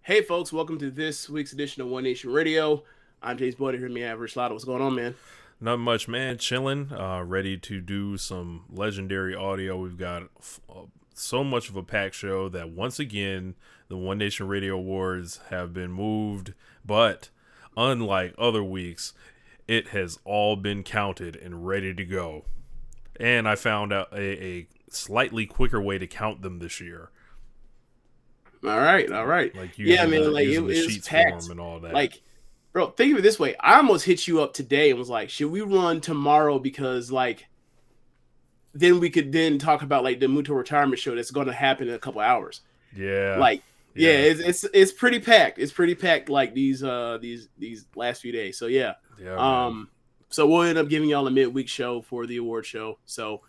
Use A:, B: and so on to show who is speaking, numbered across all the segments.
A: Hey, folks, welcome to this week's edition of One Nation Radio. I'm James Boyd. Here, me, Rich Lotto. What's going on, man?
B: Not much, man. Chilling. Ready to do some legendary audio. We've got so much of a packed show that once again, the One Nation Radio Awards have been moved. But unlike other weeks, it has all been counted and ready to go. And I found out a slightly quicker way to count them this year.
A: All right.
B: Like using
A: Man, like
B: using
A: it
B: the
A: was
B: sheets
A: packed.
B: form and all that.
A: Like, bro, think of it this way. I almost hit you up today and was like, should we run tomorrow? Because, like, then we could then talk about, like, the Muto retirement show that's going to happen in a couple hours.
B: Yeah.
A: Like, yeah, it's pretty packed. It's pretty packed, like, these last few days. So, yeah.
B: Man.
A: So we'll end up giving y'all a midweek show for the award show. So,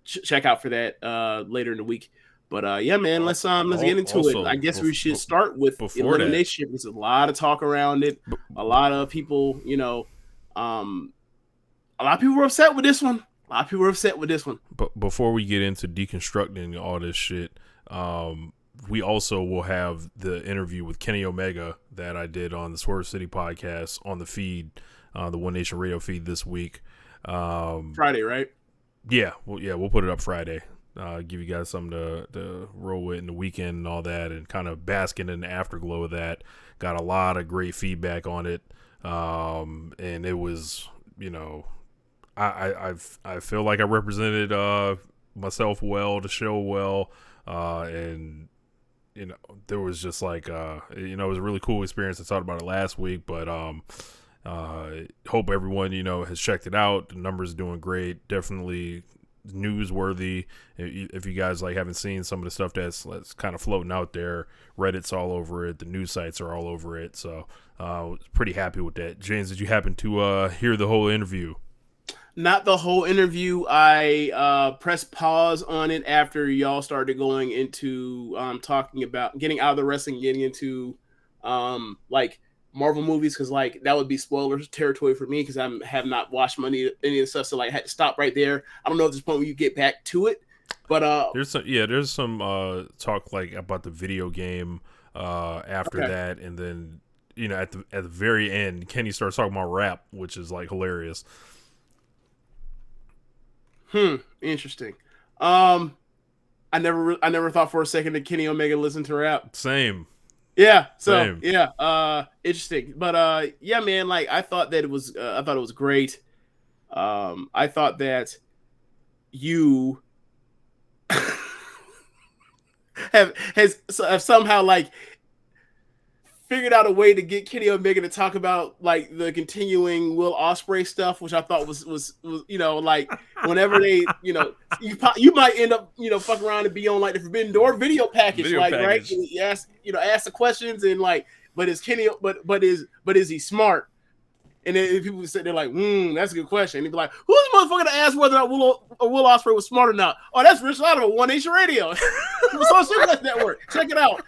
A: check out for that later in the week. But yeah, man, let's get into
B: also,
A: it. I guess we should start with Elimination. There's a lot of talk around it. A lot of people, a lot of people were upset with this one. But
B: before we get into deconstructing all this shit, we also will have the interview with Kenny Omega that I did on the Swerve City podcast on the feed, the One Nation Radio feed this week.
A: Friday, right?
B: Yeah, we'll put it up Friday. Give you guys something to roll with in the weekend and all that, and kind of basking in the afterglow of that. Got a lot of great feedback on it, and it was, I feel like I represented myself well, the show well, and there was just like it was a really cool experience. I talked about it last week, but hope everyone has checked it out. The numbers are doing great, definitely newsworthy. If you guys haven't seen some of the stuff that's kind of floating out there, Reddit's all over it, the news sites are all over it, so pretty happy with that. James, did you happen to hear the whole interview?
A: Not the whole interview. I pressed pause on it after y'all started going into talking about getting out of the wrestling, getting into like Marvel movies, because that would be spoilers territory for me because I have not watched any of the stuff, so I had to stop right there. I don't know at this point when you get back to it, but
B: there's some talk about the video game after that, and then at the very end Kenny starts talking about rap, which is hilarious.
A: Interesting. I never thought for a second that Kenny Omega listened to rap.
B: Same.
A: Yeah. So yeah. Interesting. But yeah, man. I thought that it was. I thought it was great. I thought that you have somehow figured out a way to get Kenny Omega to talk about the continuing Will Ospreay stuff, which I thought was whenever they you might end up fucking around and be on the Forbidden Door video package, right? You ask the questions and but is Kenny but is he smart? And then people sit there that's a good question. And he'd be like, who's the motherfucker to ask whether or not Will Ospreay was smart or not? Oh, that's Rich Lotto of One Nation Radio. Social Suplex Network. Check it out.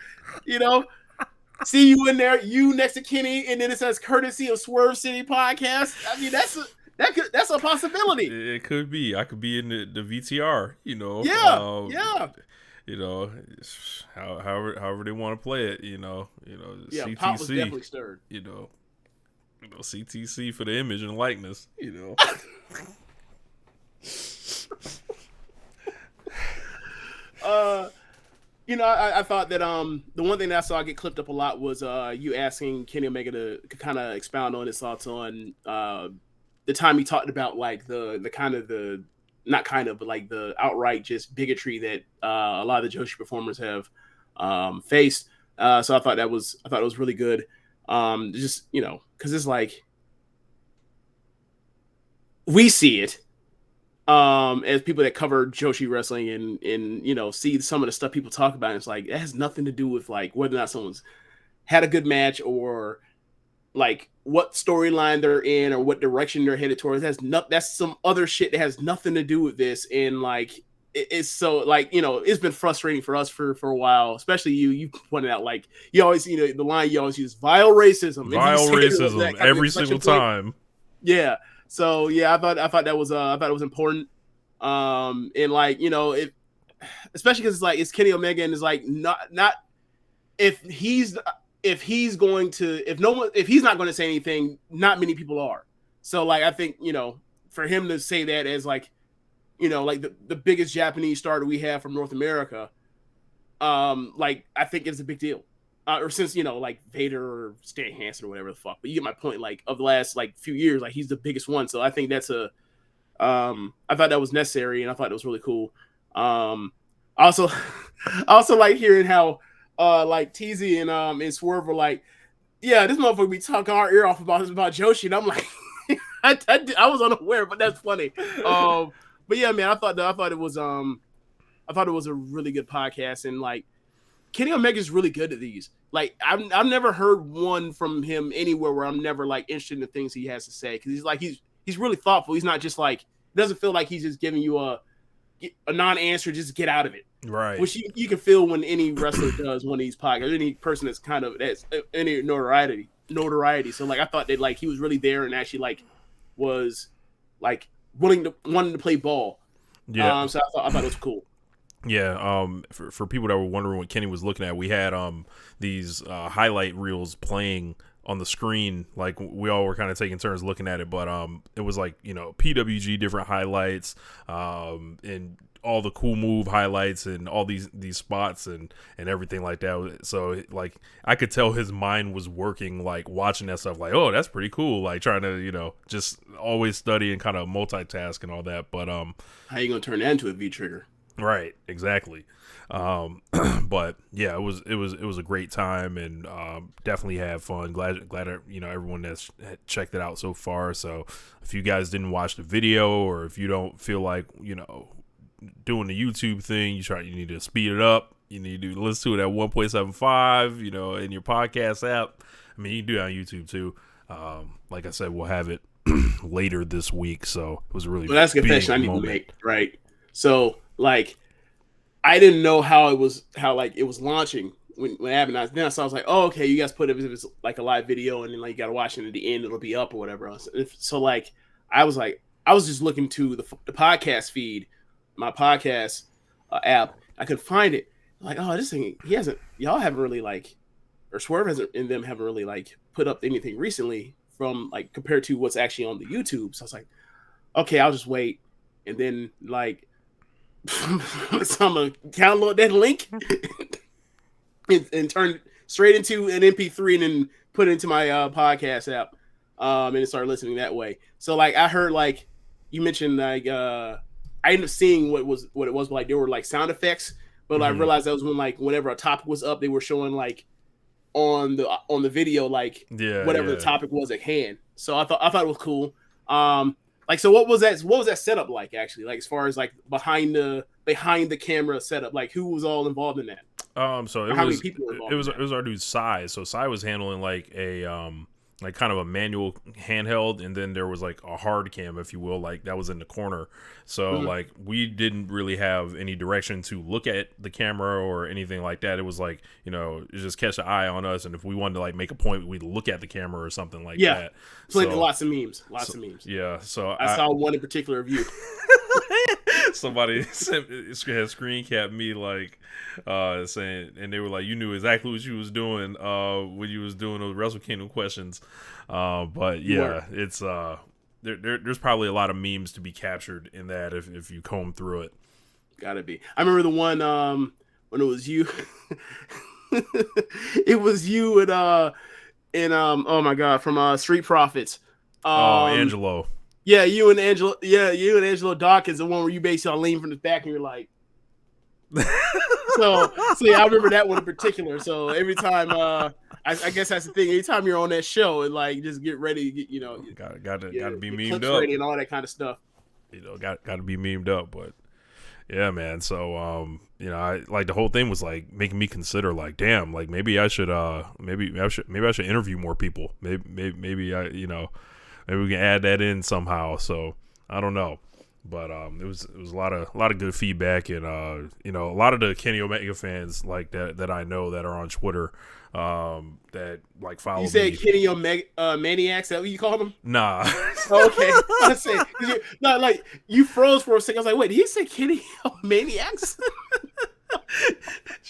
A: See you in there, you next to Kenny, and then it says courtesy of Swerve City Podcast. I mean, that's a possibility.
B: It could be. I could be in the VTR,
A: Yeah.
B: However they want to play it,
A: Yeah,
B: CTC,
A: Pop was definitely stirred.
B: CTC for the image and likeness,
A: I thought that the one thing that I saw get clipped up a lot was you asking Kenny Omega to kind of expound on his thoughts on the time he talked about the outright just bigotry that a lot of the Joshi performers have faced. So I thought it was really good. Just because it's we see it. As people that cover Joshi wrestling and see some of the stuff people talk about, it's it has nothing to do with whether or not someone's had a good match or what storyline they're in or what direction they're headed towards. That's some other shit that has nothing to do with this. And it's so it's been frustrating for us for a while, especially you pointed out you always the line you always use, vile racism
B: every single time.
A: Yeah. So yeah, I thought that was important. And it, especially because it's Kenny Omega and it's not if he's going to, if he's not going to say anything, not many people are. So like, I think, for him to say that as like, like the biggest Japanese star we have from North America, like I think it's a big deal. Or since, like Vader or Stan Hansen or whatever the fuck, but you get my point. Like of the last like few years, like he's the biggest one. So I think that's I thought that was necessary, and I thought it was really cool. Also, I also like hearing how like TZ and Swerve were like, yeah, this motherfucker be talking our ear off about Joshi, and I'm like, I was unaware, but that's funny. But yeah, man, I thought it was a really good podcast, and like Kenny Omega's really good at these. Like I've never heard one from him anywhere where I'm never like interested in the things he has to say, because he's really thoughtful. He's not just like, it doesn't feel like he's just giving you a non-answer, just get out of it.
B: Right.
A: Which you can feel when any wrestler does one of these podcasts, any person that's any notoriety. So like I thought that like he was really there and actually like was like wanting to play ball.
B: Yeah.
A: So I thought it was cool.
B: Yeah, for people that were wondering what Kenny was looking at, we had these highlight reels playing on the screen. Like we all were kind of taking turns looking at it, but it was like, PWG different highlights, and all the cool move highlights and all these spots and everything like that. So like I could tell his mind was working, like watching that stuff, like, oh, that's pretty cool, like trying to just always study and kind of multitask and all that. But
A: how you gonna turn that into a V trigger?
B: Right, exactly. But yeah, it was a great time, and definitely had fun. Glad everyone that's checked it out so far. So if you guys didn't watch the video, or if you don't feel like doing the YouTube thing, you need to speed it up. You need to listen to it at 1.75, in your podcast app. I mean, you can do it on YouTube too. Like I said, we'll have it later this week. So it was a really
A: that's a confession I need to make, right? So like, I didn't know how it was launching when it happened. Then I saw, I was like, oh, okay, you guys put it, if it's like a live video, and then like you gotta watch it at the end, it'll be up or whatever else. So like, I was just looking to the podcast feed, my podcast app. I could find it. I'm like, oh, this thing, y'all haven't really like, or Swerve haven't really like put up anything recently from like compared to what's actually on the YouTube. So I was like, okay, I'll just wait, and then like. So I'm gonna download that link and turn it straight into an MP3 and then put it into my podcast app, and then start listening that way. So like I heard, like you mentioned, like I ended up seeing what it was, but like there were like sound effects, but I realized that was when like whenever a topic was up, they were showing like on the video like whatever the topic was at hand. So I thought it was cool. Like, so what was that setup like, actually, like as far as like behind the camera setup, like who was all involved in that?
B: So
A: how many people were involved?
B: It was our dude Sai. So Sai was handling like a like kind of a manual handheld, and then there was like a hard cam, if you will, like that was in the corner. So like we didn't really have any direction to look at the camera or anything like that. It was like, it just catch an eye on us, and if we wanted to like make a point, we'd look at the camera or something like that.
A: Lots of memes.
B: Yeah, so
A: I saw one in particular of you.
B: Somebody had screen capped me like saying, and they were like, you knew exactly what you was doing when you was doing those Wrestle Kingdom questions. But yeah, it's there's probably a lot of memes to be captured in that if you comb through it.
A: Gotta be. I remember the one when it was you. It was you and oh my god, from Street Profits.
B: Angelo.
A: Yeah, you and Angelo Dawkins, the one where you basically lean from the back and you're like. so yeah, I remember that one in particular. So every time, I guess that's the thing. Anytime you're on that show, and like just get ready, got to be memed up and all that kind of stuff.
B: Got to be memed up. But yeah, man. So I like the whole thing was like making me consider like, damn, like maybe I should interview more people. Maybe we can add that in somehow. So I don't know. But it was a lot of good feedback, and a lot of the Kenny Omega fans like that I know that are on Twitter that like follow me.
A: You say Kenny Omega maniacs? Is that what you call them?
B: Nah.
A: Okay. I say like you froze for a second. I was like, wait, did he say Kenny maniacs?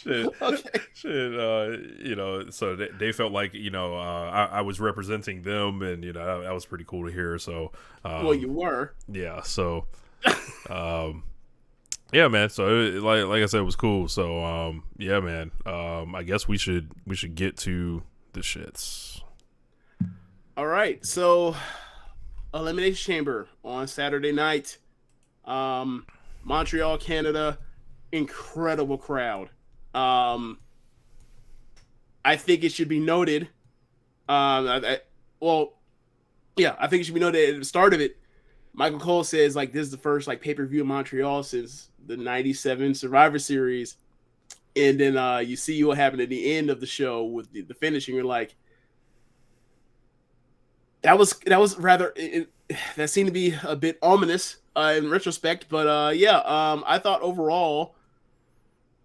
B: shit,
A: Okay.
B: shit. So they felt like I was representing them, and that was pretty cool to hear. So,
A: Well, you were.
B: yeah. So, um, yeah, man. So like I said, it was cool. So, yeah, man. I guess we should get to the shits.
A: All right. So, Elimination Chamber on Saturday night. Montreal, Canada. Incredible crowd. I think it should be noted. I think it should be noted at the start of it. Michael Cole says like this is the first like pay-per-view in Montreal since the '97 Survivor Series, and then you see what happened at the end of the show with the finish, and you're like, that was rather that seemed to be a bit ominous in retrospect, but I thought overall.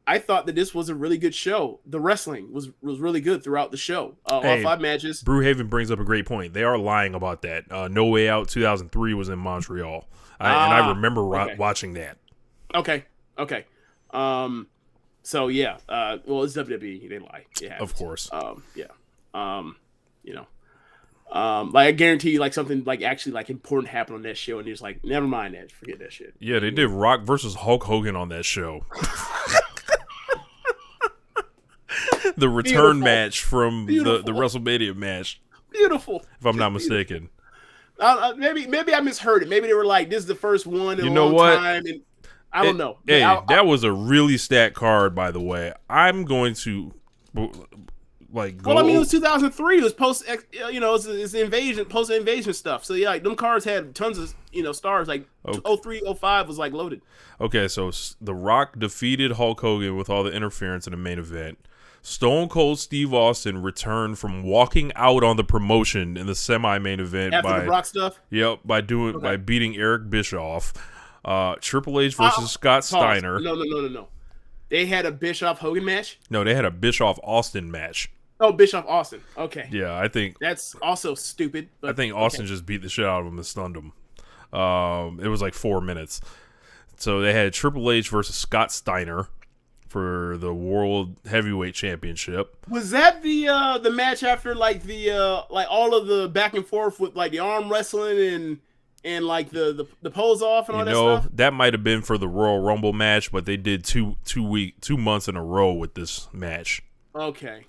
A: I thought that this was a really good show. The wrestling was really good throughout the show. All 5 matches.
B: Brewhaven brings up a great point. They are lying about that. No Way Out 2003 was in Montreal. And I remember watching that.
A: Okay. So, yeah. Well, it's WWE. They lie. Yeah.
B: Of course.
A: I guarantee you, like, something, like, actually, like, important happened on that show, and you're just like, never mind that. Forget that shit.
B: Yeah, they did Rock versus Hulk Hogan on that show. The return match from the WrestleMania match.
A: Beautiful.
B: If I'm not mistaken.
A: Maybe I misheard it. Maybe they were like, this is the first one in a long time. And I don't know.
B: Hey, that was a really stacked card, by the way. I'm going to go.
A: Well, I mean, it was 2003. It was post, it's invasion, post-invasion stuff. So, yeah, like, them cards had tons of, stars. Like, 03, 05 was, like, loaded.
B: Okay, so The Rock defeated Hulk Hogan with all the interference in the main event. Stone Cold Steve Austin returned from walking out on the promotion in the semi-main event
A: after the Brock stuff.
B: Yep, by beating Eric Bischoff. Triple H versus Scott Steiner.
A: No. They had a Bischoff Hogan match.
B: No, they had a Bischoff Austin match.
A: Oh, Bischoff Austin. Okay.
B: Yeah, I think
A: that's also stupid. But,
B: I think Austin just beat the shit out of him and stunned him. It was like 4 minutes. So they had Triple H versus Scott Steiner for the World Heavyweight Championship.
A: Was that the match after like the like all of the back and forth with like the arm wrestling and like the pose off and all that stuff?
B: That might have been for the Royal Rumble match, but they did 2 months in a row with this match.
A: Okay.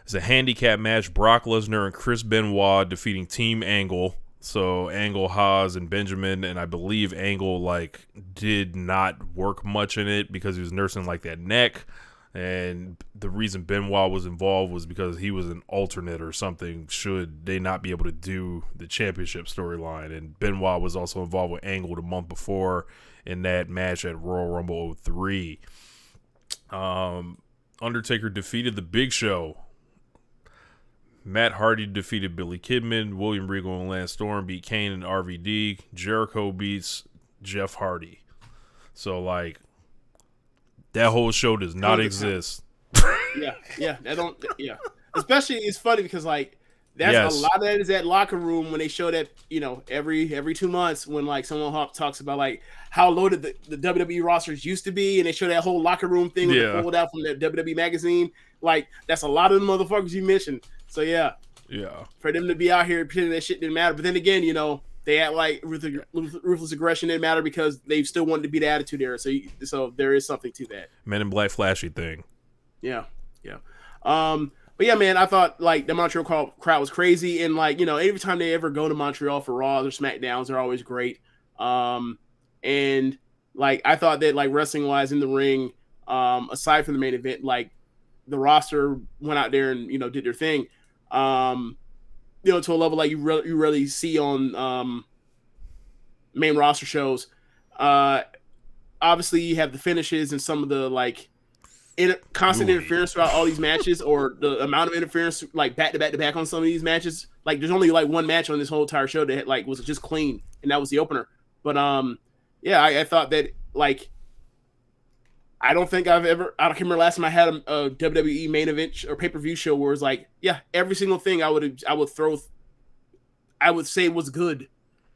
B: It's a handicap match. Brock Lesnar and Chris Benoit defeating Team Angle. So Angle, Haas, and Benjamin, and I believe Angle did not work much in it because he was nursing like that neck, and the reason Benoit was involved was because he was an alternate or something should they not be able to do the championship storyline, and Benoit was also involved with Angle the month before in that match at Royal Rumble 03. Undertaker defeated the Big Show. Matt Hardy defeated Billy Kidman. William Regal and Lance Storm beat Kane and RVD. Jericho beats Jeff Hardy. So, that whole show does not exist.
A: Yeah. Especially, it's funny because, that's a lot of that is that locker room when they show that, every 2 months when, someone talks about, how loaded the WWE rosters used to be, and they show that whole locker room thing with the fold out from the WWE magazine. That's a lot of the motherfuckers you mentioned. So, yeah. For them to be out here pretending that shit didn't matter. But then again, they act like ruthless aggression didn't matter because they still wanted to be the attitude era. So there is something to that.
B: Men in Black flashy thing.
A: Yeah. But yeah, man, I thought the Montreal crowd was crazy, and every time they ever go to Montreal for Raws or SmackDowns, they're always great. And I thought that wrestling wise in the ring, aside from the main event, the roster went out there and did their thing. To a level you really see on main roster shows. Obviously, you have the finishes and some of the constant interference throughout all these matches, or the amount of interference back to back on some of these matches. There's only one match on this whole entire show that was just clean, and that was the opener. But I thought that I don't think I can't remember last time I had a WWE main event or pay-per-view show where it's every single thing I would say was good,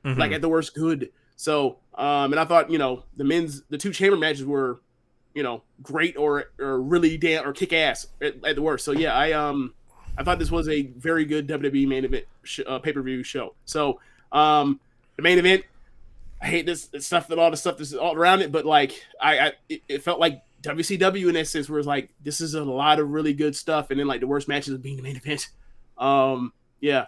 A: at the worst good. So and I thought the 2 chamber matches were great or really damn or kick ass at the worst. So yeah, I thought this was a very good WWE main event pay-per-view show. So the main event, I hate this stuff that all the stuff that's all around it, but like it felt like WCW in that sense, where it's like this is a lot of really good stuff, and then like the worst matches of being the main event. Yeah.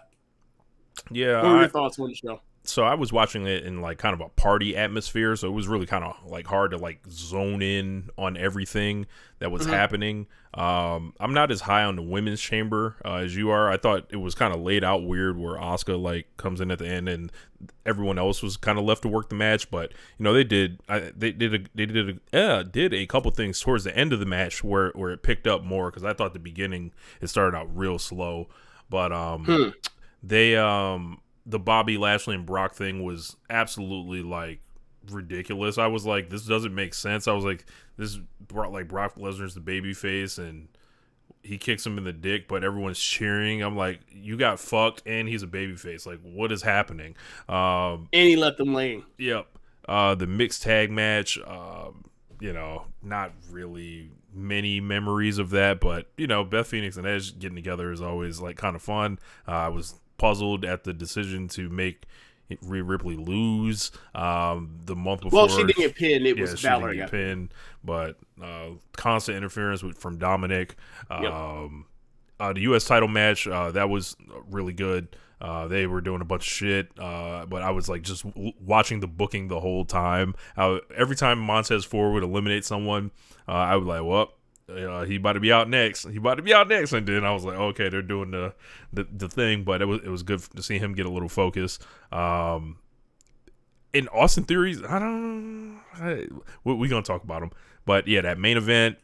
B: Yeah.
A: What were your thoughts on the show?
B: So I was watching it in like kind of a party atmosphere, so it was really kind of like hard to like zone in on everything that was happening. I'm not as high on the women's chamber as you are. I thought it was kind of laid out weird where Asuka like comes in at the end and everyone else was kind of left to work the match, but they did a couple things towards the end of the match where it picked up more, because I thought the beginning it started out real slow, but the Bobby Lashley and Brock thing was absolutely like ridiculous. I was like, this doesn't make sense. I was like, this brought like Brock Lesnar's the baby face and he kicks him in the dick, but everyone's cheering. I'm like, you got fucked and he's a baby face. Like, what is happening?
A: And he left them laying.
B: Yep. The mixed tag match, not really many memories of that, but Beth Phoenix and Edge getting together is always like kind of fun. I was puzzled at the decision to make Rhea Ripley lose the month before.
A: Well, she didn't get pinned. It was Balor
B: got pinned, but constant interference from Dominic. The U.S. title match that was really good. They were doing a bunch of shit, but I was like just watching the booking the whole time. Every time Montez Ford would eliminate someone, I was like, well, he about to be out next. And then I was like, okay, they're doing the thing, but it was good to see him get a little focus. In Austin Theories, we're gonna talk about him, but yeah, that main event,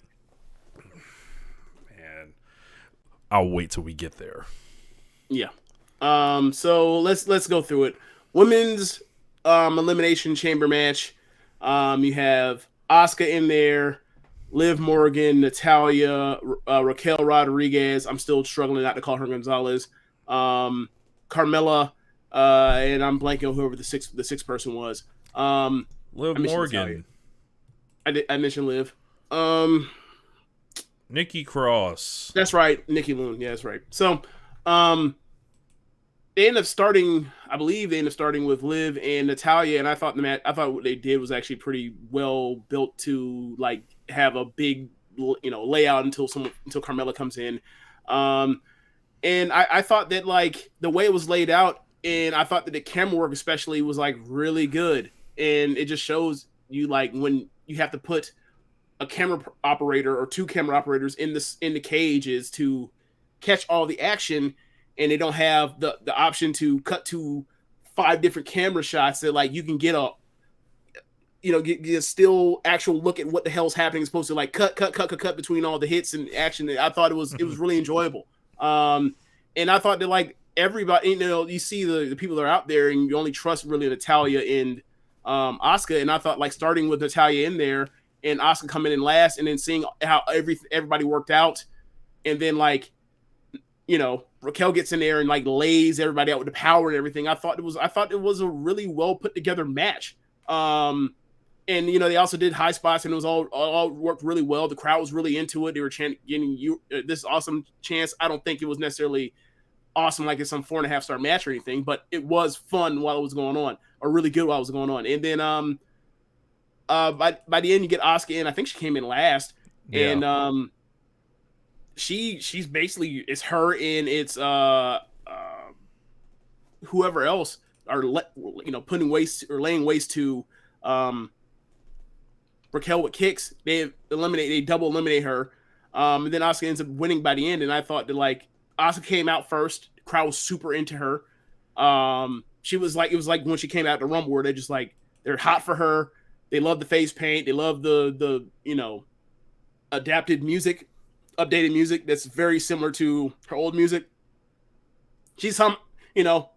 B: man, I'll wait till we get there.
A: Yeah. So let's go through it. Women's Elimination Chamber match. You have Asuka in there, Liv Morgan, Natalia, Raquel Rodriguez. I'm still struggling not to call her Gonzalez. Carmella, and I'm blanking on whoever the sixth person was.
B: Liv Morgan.
A: I mentioned Liv.
B: Nikki Cross.
A: That's right, Nikki Loon. Yeah, that's right. So, they end up starting. I believe they end up starting with Liv and Natalia, and I thought what they did was actually pretty well built to like have a big, layout until Carmella comes in. And I thought that like the way it was laid out, and I thought that the camera work especially was like really good, and it just shows you like when you have to put a camera operator or two camera operators in the cages to catch all the action, and they don't have the option to cut to 5 different camera shots that like you can get a get a still actual look at what the hell's happening, as opposed to like cut between all the hits and action. I thought it was really enjoyable. And I thought that like everybody, you see the people that are out there, and you only trust really Natalia and Asuka. And I thought like starting with Natalia in there and Asuka coming in last, and then seeing how everybody worked out, and then like Raquel gets in there and like lays everybody out with the power and everything. I thought it was a really well put together match. And they also did high spots, and it was all worked really well. The crowd was really into it. They were getting this awesome chance. I don't think it was necessarily awesome like it's some 4.5-star match or anything, but it was fun while it was going on, or really good while it was going on. And then by the end you get Asuka in. I think she came in last, and she's basically, it's her and it's whoever else are putting waste or laying waste to Raquel with kicks. They double eliminate her, and then Asuka ends up winning by the end. And I thought that like Asuka came out first, the crowd was super into her. She was like, it was like when she came out the Rumble, where they just like, they're hot for her. They love the face paint. They love the adapted music, updated music that's very similar to her old music. She's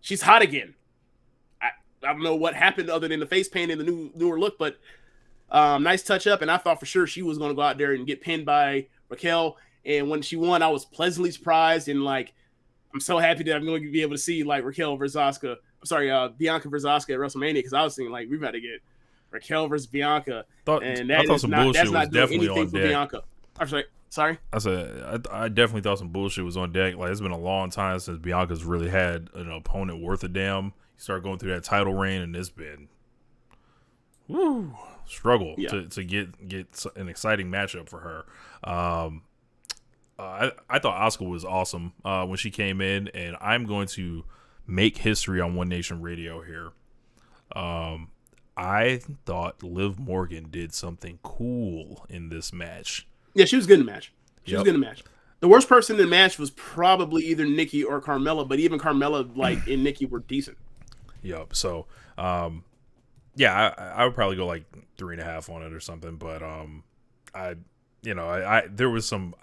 A: she's hot again. I don't know what happened other than the face paint and the newer look, but nice touch up. And I thought for sure she was going to go out there and get pinned by Raquel. And when she won, I was pleasantly surprised, and like I'm so happy that I'm going to be able to see like Raquel versus Asuka. I'm sorry, Bianca versus Asuka at WrestleMania, because I was thinking like we better get Raquel versus Bianca, and
B: I
A: that
B: thought
A: is
B: some
A: not
B: bullshit
A: that's
B: was
A: not doing
B: definitely
A: anything
B: on
A: for
B: deck.
A: Bianca. I'm sorry.
B: I said I definitely thought some bullshit was on deck. Like, it's been a long time since Bianca's really had an opponent worth a damn. You start going through that title reign, and it's been struggle to get an exciting matchup for her. I thought Asuka was awesome when she came in, and I'm going to make history on One Nation Radio here. I thought Liv Morgan did something cool in this match.
A: Yeah, she was good in the match. She was good in the match. The worst person in the match was probably either Nikki or Carmella, but even Carmella and Nikki were decent.
B: Yep. So, yeah, I would probably go like 3.5 on it or something. But I thought there was some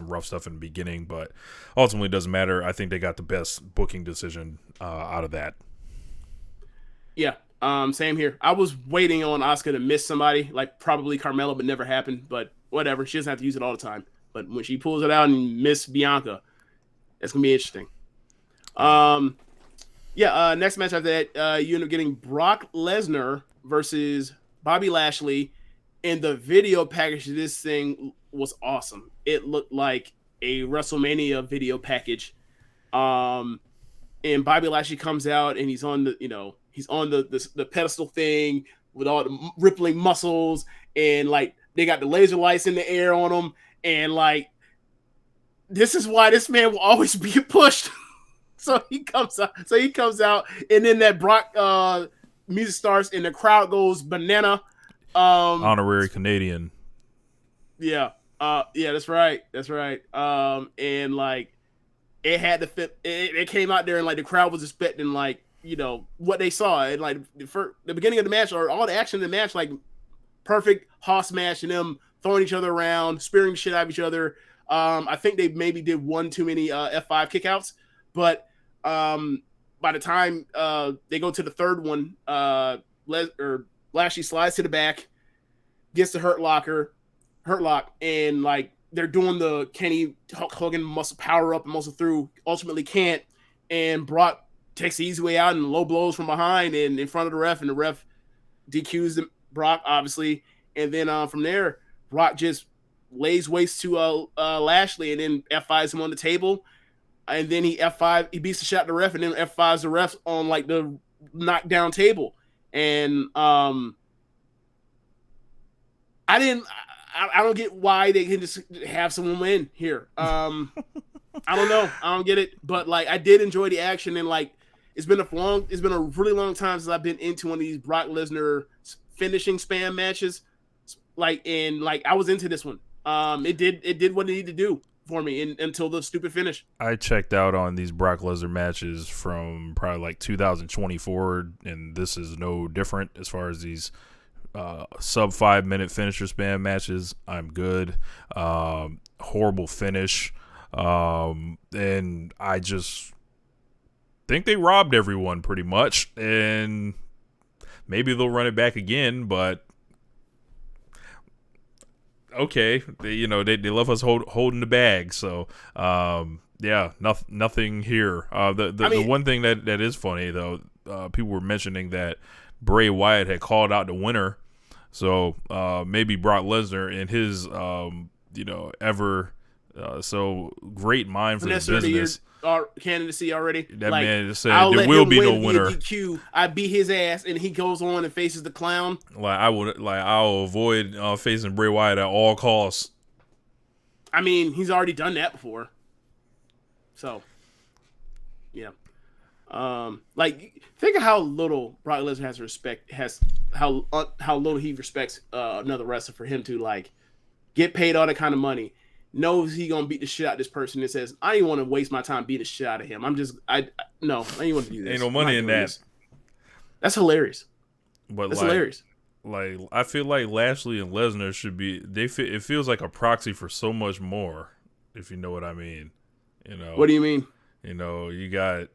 B: rough stuff in the beginning, but ultimately it doesn't matter. I think they got the best booking decision out of that.
A: Yeah. Same here. I was waiting on Asuka to miss somebody, like probably Carmella, but never happened. But whatever. She doesn't have to use it all the time. But when she pulls it out and miss Bianca, it's gonna be interesting. Next match after that, you end up getting Brock Lesnar versus Bobby Lashley. And the video package of this thing was awesome. It looked like a WrestleMania video package. And Bobby Lashley comes out and he's on the pedestal thing with all the rippling muscles, and like they got the laser lights in the air on him, and like this is why this man will always be pushed. So he comes out, and then that Brock music starts, and the crowd goes banana.
B: Honorary Canadian.
A: Yeah. That's right. And like it had to fit. It came out there, and like the crowd was expecting like what they saw, and like for the beginning of the match or all the action in the match, like perfect Hoss match and them throwing each other around, spearing shit out of each other. I think they maybe did one too many F5 kickouts, but by the time they go to the third one, Lashley slides to the back, gets the hurt lock, and like they're doing the Kenny Hulk Hogan muscle power up and muscle through, ultimately can't, and Brock takes the easy way out and low blows from behind and in front of the ref, and the ref DQs Brock, obviously, and then from there, Brock just lays waste to Lashley, and then F5s him on the table, and then he beats the shot to the ref, and then F5s the ref on like the knockdown table, and I don't get why they can just have someone win here. I don't know. I don't get it. But like I did enjoy the action, and like it's been a really long time since I've been into one of these Brock Lesnar finishing spam matches. I was into this one. It did what it needed to do for me until the stupid finish.
B: I checked out on these Brock Lesnar matches from probably like 2020 forward, and this is no different as far as these sub 5 minute finisher spam matches. I'm good. Horrible finish. And I just think they robbed everyone pretty much, and maybe they'll run it back again, but okay, they left us holding the bag. So nothing here. The one thing that is funny though, people were mentioning that Bray Wyatt had called out the winner, so maybe Brock Lesnar in his so great mind for the business
A: candidacy already.
B: That
A: like,
B: man just said there will be no winner.
A: DQ, I beat his ass, and he goes on and faces the clown.
B: I'll avoid facing Bray Wyatt at all costs.
A: I mean, he's already done that before. So, yeah. Think of how little Brock Lesnar how little he respects another wrestler for him to like get paid all that kind of money. Knows he gonna beat the shit out of this person and says, I didn't want to waste my time beating the shit out of him. I didn't want to do this.
B: Ain't no money in that.
A: That's hilarious.
B: But
A: that's hilarious.
B: Like, I feel like Lashley and Lesnar should be. It feels like a proxy for so much more, if you know what I mean.
A: What do you mean?
B: You got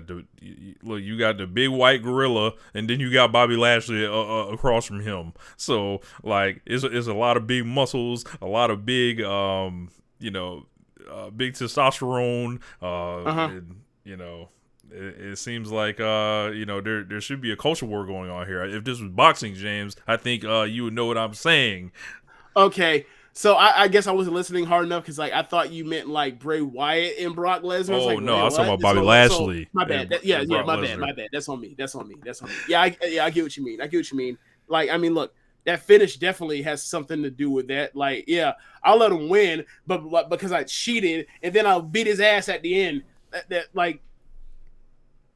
B: the big white gorilla, and then you got Bobby Lashley across from him. So like, it's a lot of big muscles, a lot of big big testosterone, and, It seems like there should be a culture war going on here. If this was boxing, James, I think you would know what I'm saying.
A: Okay, so I guess I wasn't listening hard enough because like I thought you meant like Bray Wyatt and Brock Lesnar. I was
B: Oh
A: like,
B: no,
A: wait,
B: I was talking
A: what?
B: about Bobby
A: So
B: Lashley
A: my bad. Yeah,
B: Brock
A: my bad,
B: Lesnar.
A: my bad. That's on me. Yeah, I get what you mean. Like, I mean, look, that finish definitely has something to do with that. Like, yeah, I'll let him win, but because I cheated and then I'll beat his ass at the end. That like,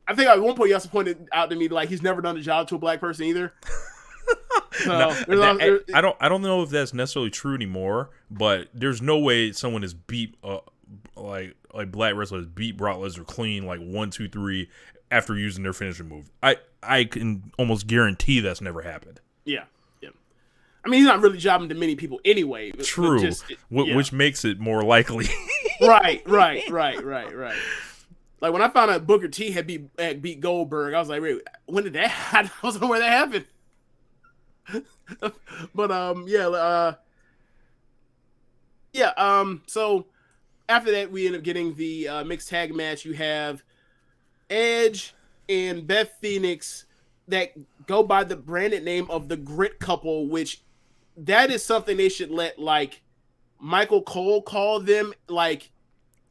A: I think at one point you also pointed out to me like he's never done a job to a black person either. So
B: I don't know if that's necessarily true anymore, but there's no way someone has beat like black wrestlers beat Brock Lesnar clean like 1, 2, 3 after using their finishing move. I can almost guarantee that's never happened.
A: Yeah. I mean, he's not really jobbing to many people anyway.
B: True, which makes it more likely.
A: Right. Like when I found out Booker T had beat Goldberg, I was like, wait, when did that happen? I don't know where that happened. But so after that we end up getting the mixed tag match. You have Edge and Beth Phoenix that go by the branded name of the Grit Couple, which that is something they should let like Michael Cole call them. Like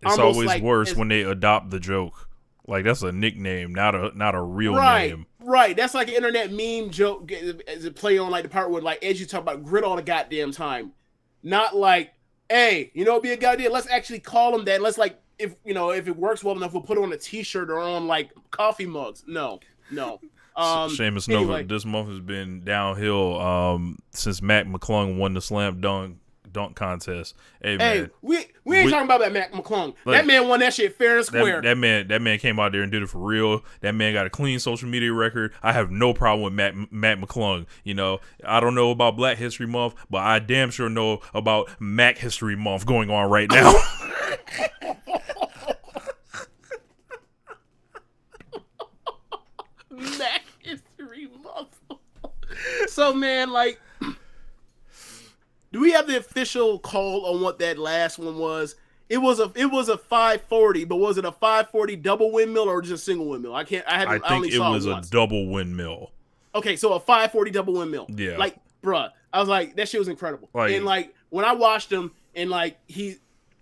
B: it's always worse when they adopt the joke. Like that's a nickname, not a real name.
A: Right. That's like an internet meme joke as a play on like the part where like Edge you talk about grit all the goddamn time. Not like, hey, it'd be a good idea. Let's actually call them that. Let's like if it works well enough, we'll put it on a t-shirt or on like coffee mugs. No.
B: Seamus Nova, this month has been downhill since Mac McClung won the slam dunk contest. Hey man,
A: we ain't talking about that Mac McClung. That man won that shit fair and square.
B: That man came out there and did it for real. That man got a clean social media record. I have no problem with Mac McClung. I don't know about Black History Month, but I damn sure know about Mac History Month going on right now.
A: Mac History Month. So man, like, do we have the official call on what that last one was? It was a 540, but was it a 540 double windmill or just a single windmill? I think it
B: was a double windmill.
A: Okay, so a 540 double windmill.
B: Yeah.
A: Like, bruh, I was like, that shit was incredible. And like when I watched him and like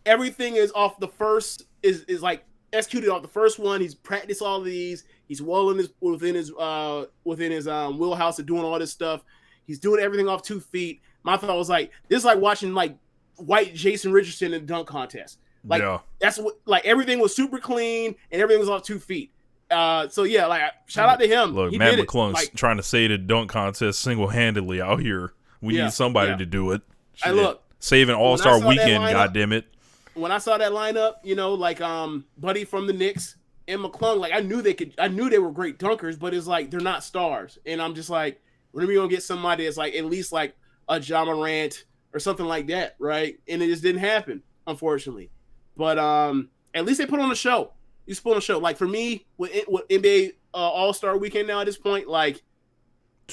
A: everything is off the first is like executed off the first one. He's practiced all of these. He's well within his wheelhouse of doing all this stuff. He's doing everything off 2 feet. My thought was like, this is like watching like white Jason Richardson in a dunk contest. Like that's what like everything was super clean and everything was off 2 feet. So yeah, like shout out to him.
B: Look, Matt McClung's trying to say the dunk contest single handedly out here. We need somebody to do it.
A: Hey, look,
B: saving All-Star Weekend, goddammit.
A: When I saw that lineup, like Buddy from the Knicks and McClung, like I knew they were great dunkers, but it's like they're not stars. And I'm just like, when are we gonna get somebody that's like at least like a John Morant or something like that, right? And it just didn't happen, unfortunately. But at least they put on a show. You put on a show. Like for me, with NBA All-Star Weekend now at this point, like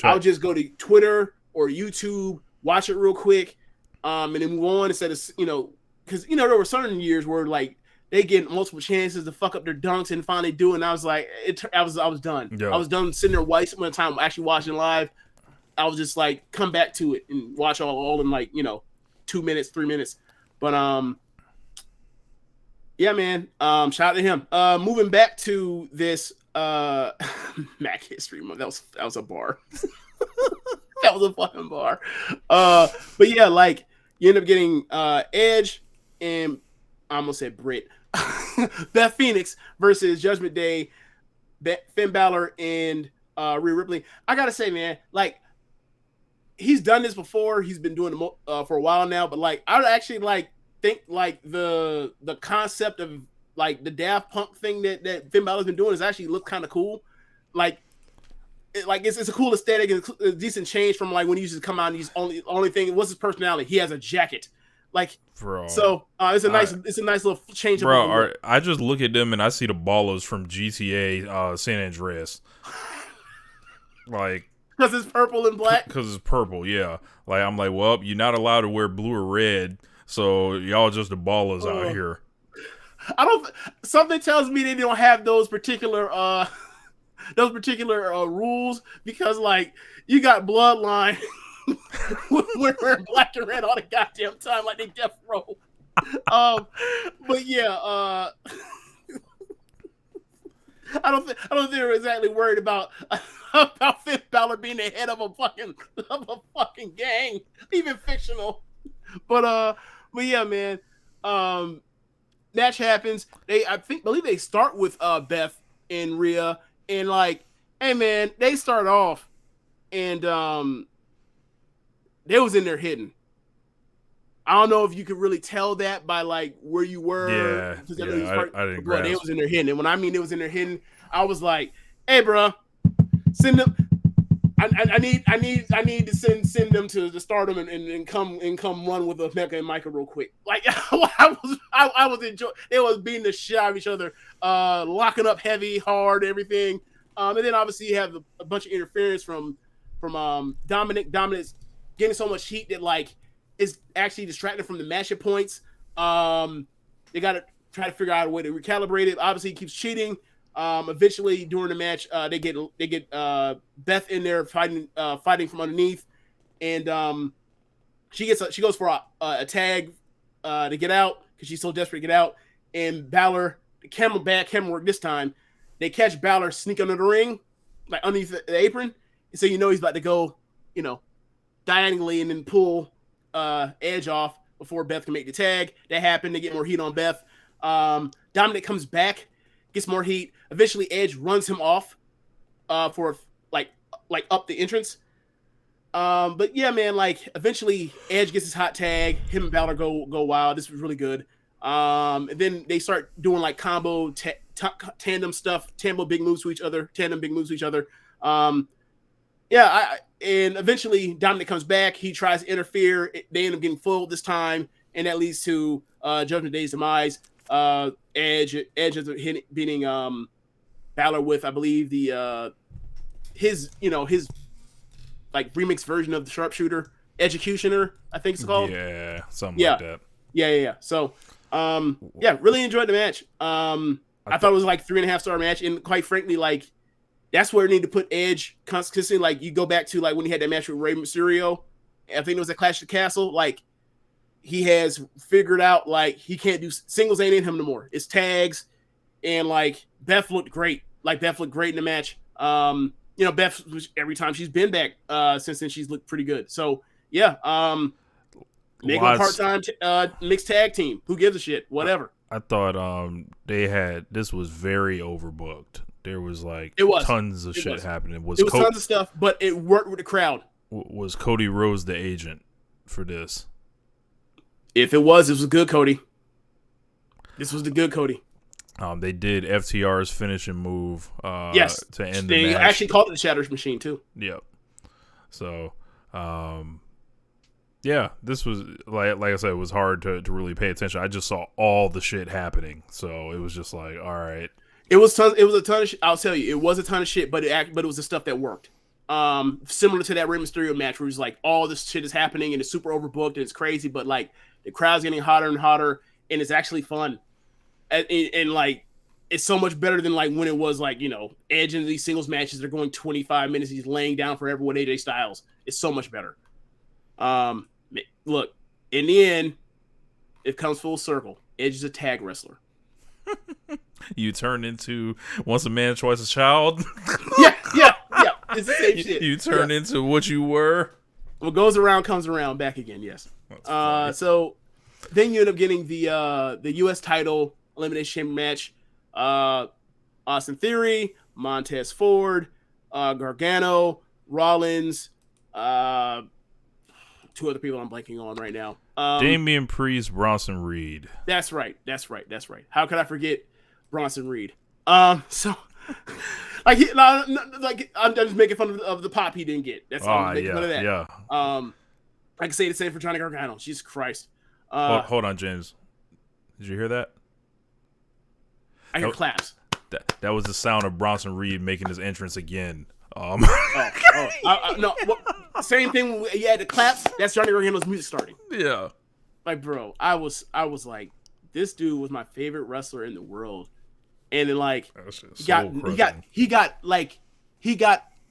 A: I'll just go to Twitter or YouTube, watch it real quick, and then move on instead of because there were certain years where like they get multiple chances to fuck up their dunks and finally do it. And I was like, I was done. Yeah. I was done sitting there one time actually watching live. I was just like, come back to it and watch all in like 2 minutes, 3 minutes. But yeah, man. Shout out to him. Moving back to this Mac History Month. That was a bar. That was a fucking bar. But yeah, like you end up getting Edge and I almost said Britt. Beth Phoenix versus Judgment Day, Finn Balor and Rhea Ripley. I gotta say, man, like he's done this before. He's been doing it for a while now. But like, I would actually like think like the concept of like the Daft Punk thing that Finn Balor's been doing is actually look kind of cool. Like, it's a cool aesthetic and a decent change from like when he used to come out and he's only thing. What's his personality? He has a jacket. Like, bro. So it's a nice little change.
B: Bro, I just look at them and I see the ballers from GTA San Andreas. Like,
A: because it's purple and black.
B: Because it's purple, yeah. Like I'm like, well, you're not allowed to wear blue or red, so y'all just the ballers out here.
A: I don't. Something tells me they don't have those particular rules because like you got Bloodline wearing black and red all the goddamn time like they death row. But yeah, I don't think they're exactly worried about Finn Balor being the head of a fucking gang, even fictional. But yeah, man. Match happens. Believe they start with Beth and Rhea, and like, hey man, they start off, and they was in there hidden. I don't know if you could really tell that by like where you were.
B: Yeah, I didn't grasp.
A: They was in there hidden, and when I mean it was in there hidden, I was like, hey, bro, send them. I need to send them to Stardom and come run with Mecca and Micah real quick. Like I was enjoying. They was beating the shit out of each other, locking up heavy, hard, everything. And then obviously you have a bunch of interference from Dominic. Dominic's getting so much heat that like is actually distracting from the match points. They got to try to figure out a way to recalibrate it. Obviously, he keeps cheating. Eventually, during the match, they get Beth in there fighting from underneath, and she goes for a tag to get out because she's so desperate to get out. And Balor, camera work this time. They catch Balor sneak under the ring, like underneath the apron, and so you know he's about to go, diagonally and then pull Edge off before Beth can make the tag. That happened. They get more heat on Beth. Dominic comes back, gets more heat. Eventually, Edge runs him off for like up the entrance. But yeah, man, like eventually Edge gets his hot tag. Him and Balor go wild. This was really good. And then they start doing like combo tandem stuff, tandem big moves to each other. And eventually Dominic comes back. He tries to interfere. They end up getting full this time, and that leads to Judgment Day's demise. Edge is beating Balor with, I believe, his like remix version of the Sharpshooter, Executioner, I think it's called.
B: Yeah, something like that.
A: Yeah. So, really enjoyed the match. I thought it was like 3.5-star match, and quite frankly, like that's where they need to put Edge consistently. Like you go back to like when he had that match with Rey Mysterio, I think it was at Clash of the Castle. Like he has figured out like he can't do singles, ain't in him no more. It's tags, and like Beth looked great. Like Beth looked great in the match. Beth every time she's been back since then she's looked pretty good. So yeah, make them a part-time mixed tag team. Who gives a shit? Whatever.
B: I thought this was very overbooked. There was like tons of shit happening. It was
A: tons of stuff, but it worked with the crowd.
B: Was Cody Rhodes the agent for this?
A: If it was a good Cody. This was the good Cody.
B: They did FTR's finishing move.
A: Yes,
B: to end the match.
A: They actually called it the Shatter's Machine too.
B: Yep. So, this was like I said, it was hard to really pay attention. I just saw all the shit happening, so it was just like, all right.
A: It was a ton of shit. I'll tell you, it was a ton of shit, but it was the stuff that worked. Similar to that Rey Mysterio match where it's like all this shit is happening and it's super overbooked and it's crazy, but like the crowd's getting hotter and hotter and it's actually fun. And like it's so much better than like when it was like, Edge in these singles matches, they're going 25 minutes, he's laying down for everyone AJ Styles. It's so much better. Look, in the end, it comes full circle. Edge is a tag wrestler.
B: You turn into once a man, twice a child.
A: Yeah. It's the same shit.
B: You turn into what you were.
A: What goes around comes around back again. Yes. So then you end up getting the U.S. title Elimination Chamber match. Austin Theory, Montez Ford, Gargano, Rollins, two other people I'm blanking on right now.
B: Damian Priest, Bronson Reed.
A: That's right. How could I forget Bronson Reed? So I'm just making fun of the pop he didn't get. That's all I'm making fun of that.
B: Yeah.
A: I can say the same for Johnny Gargano. Jesus Christ.
B: Hold on, James. Did you hear that?
A: I hear claps.
B: That was the sound of Bronson Reed making his entrance again.
A: No. Same thing. You had the claps. That's Johnny Gargano's music starting.
B: Yeah.
A: Like, bro, I was like, this dude was my favorite wrestler in the world. And then like he got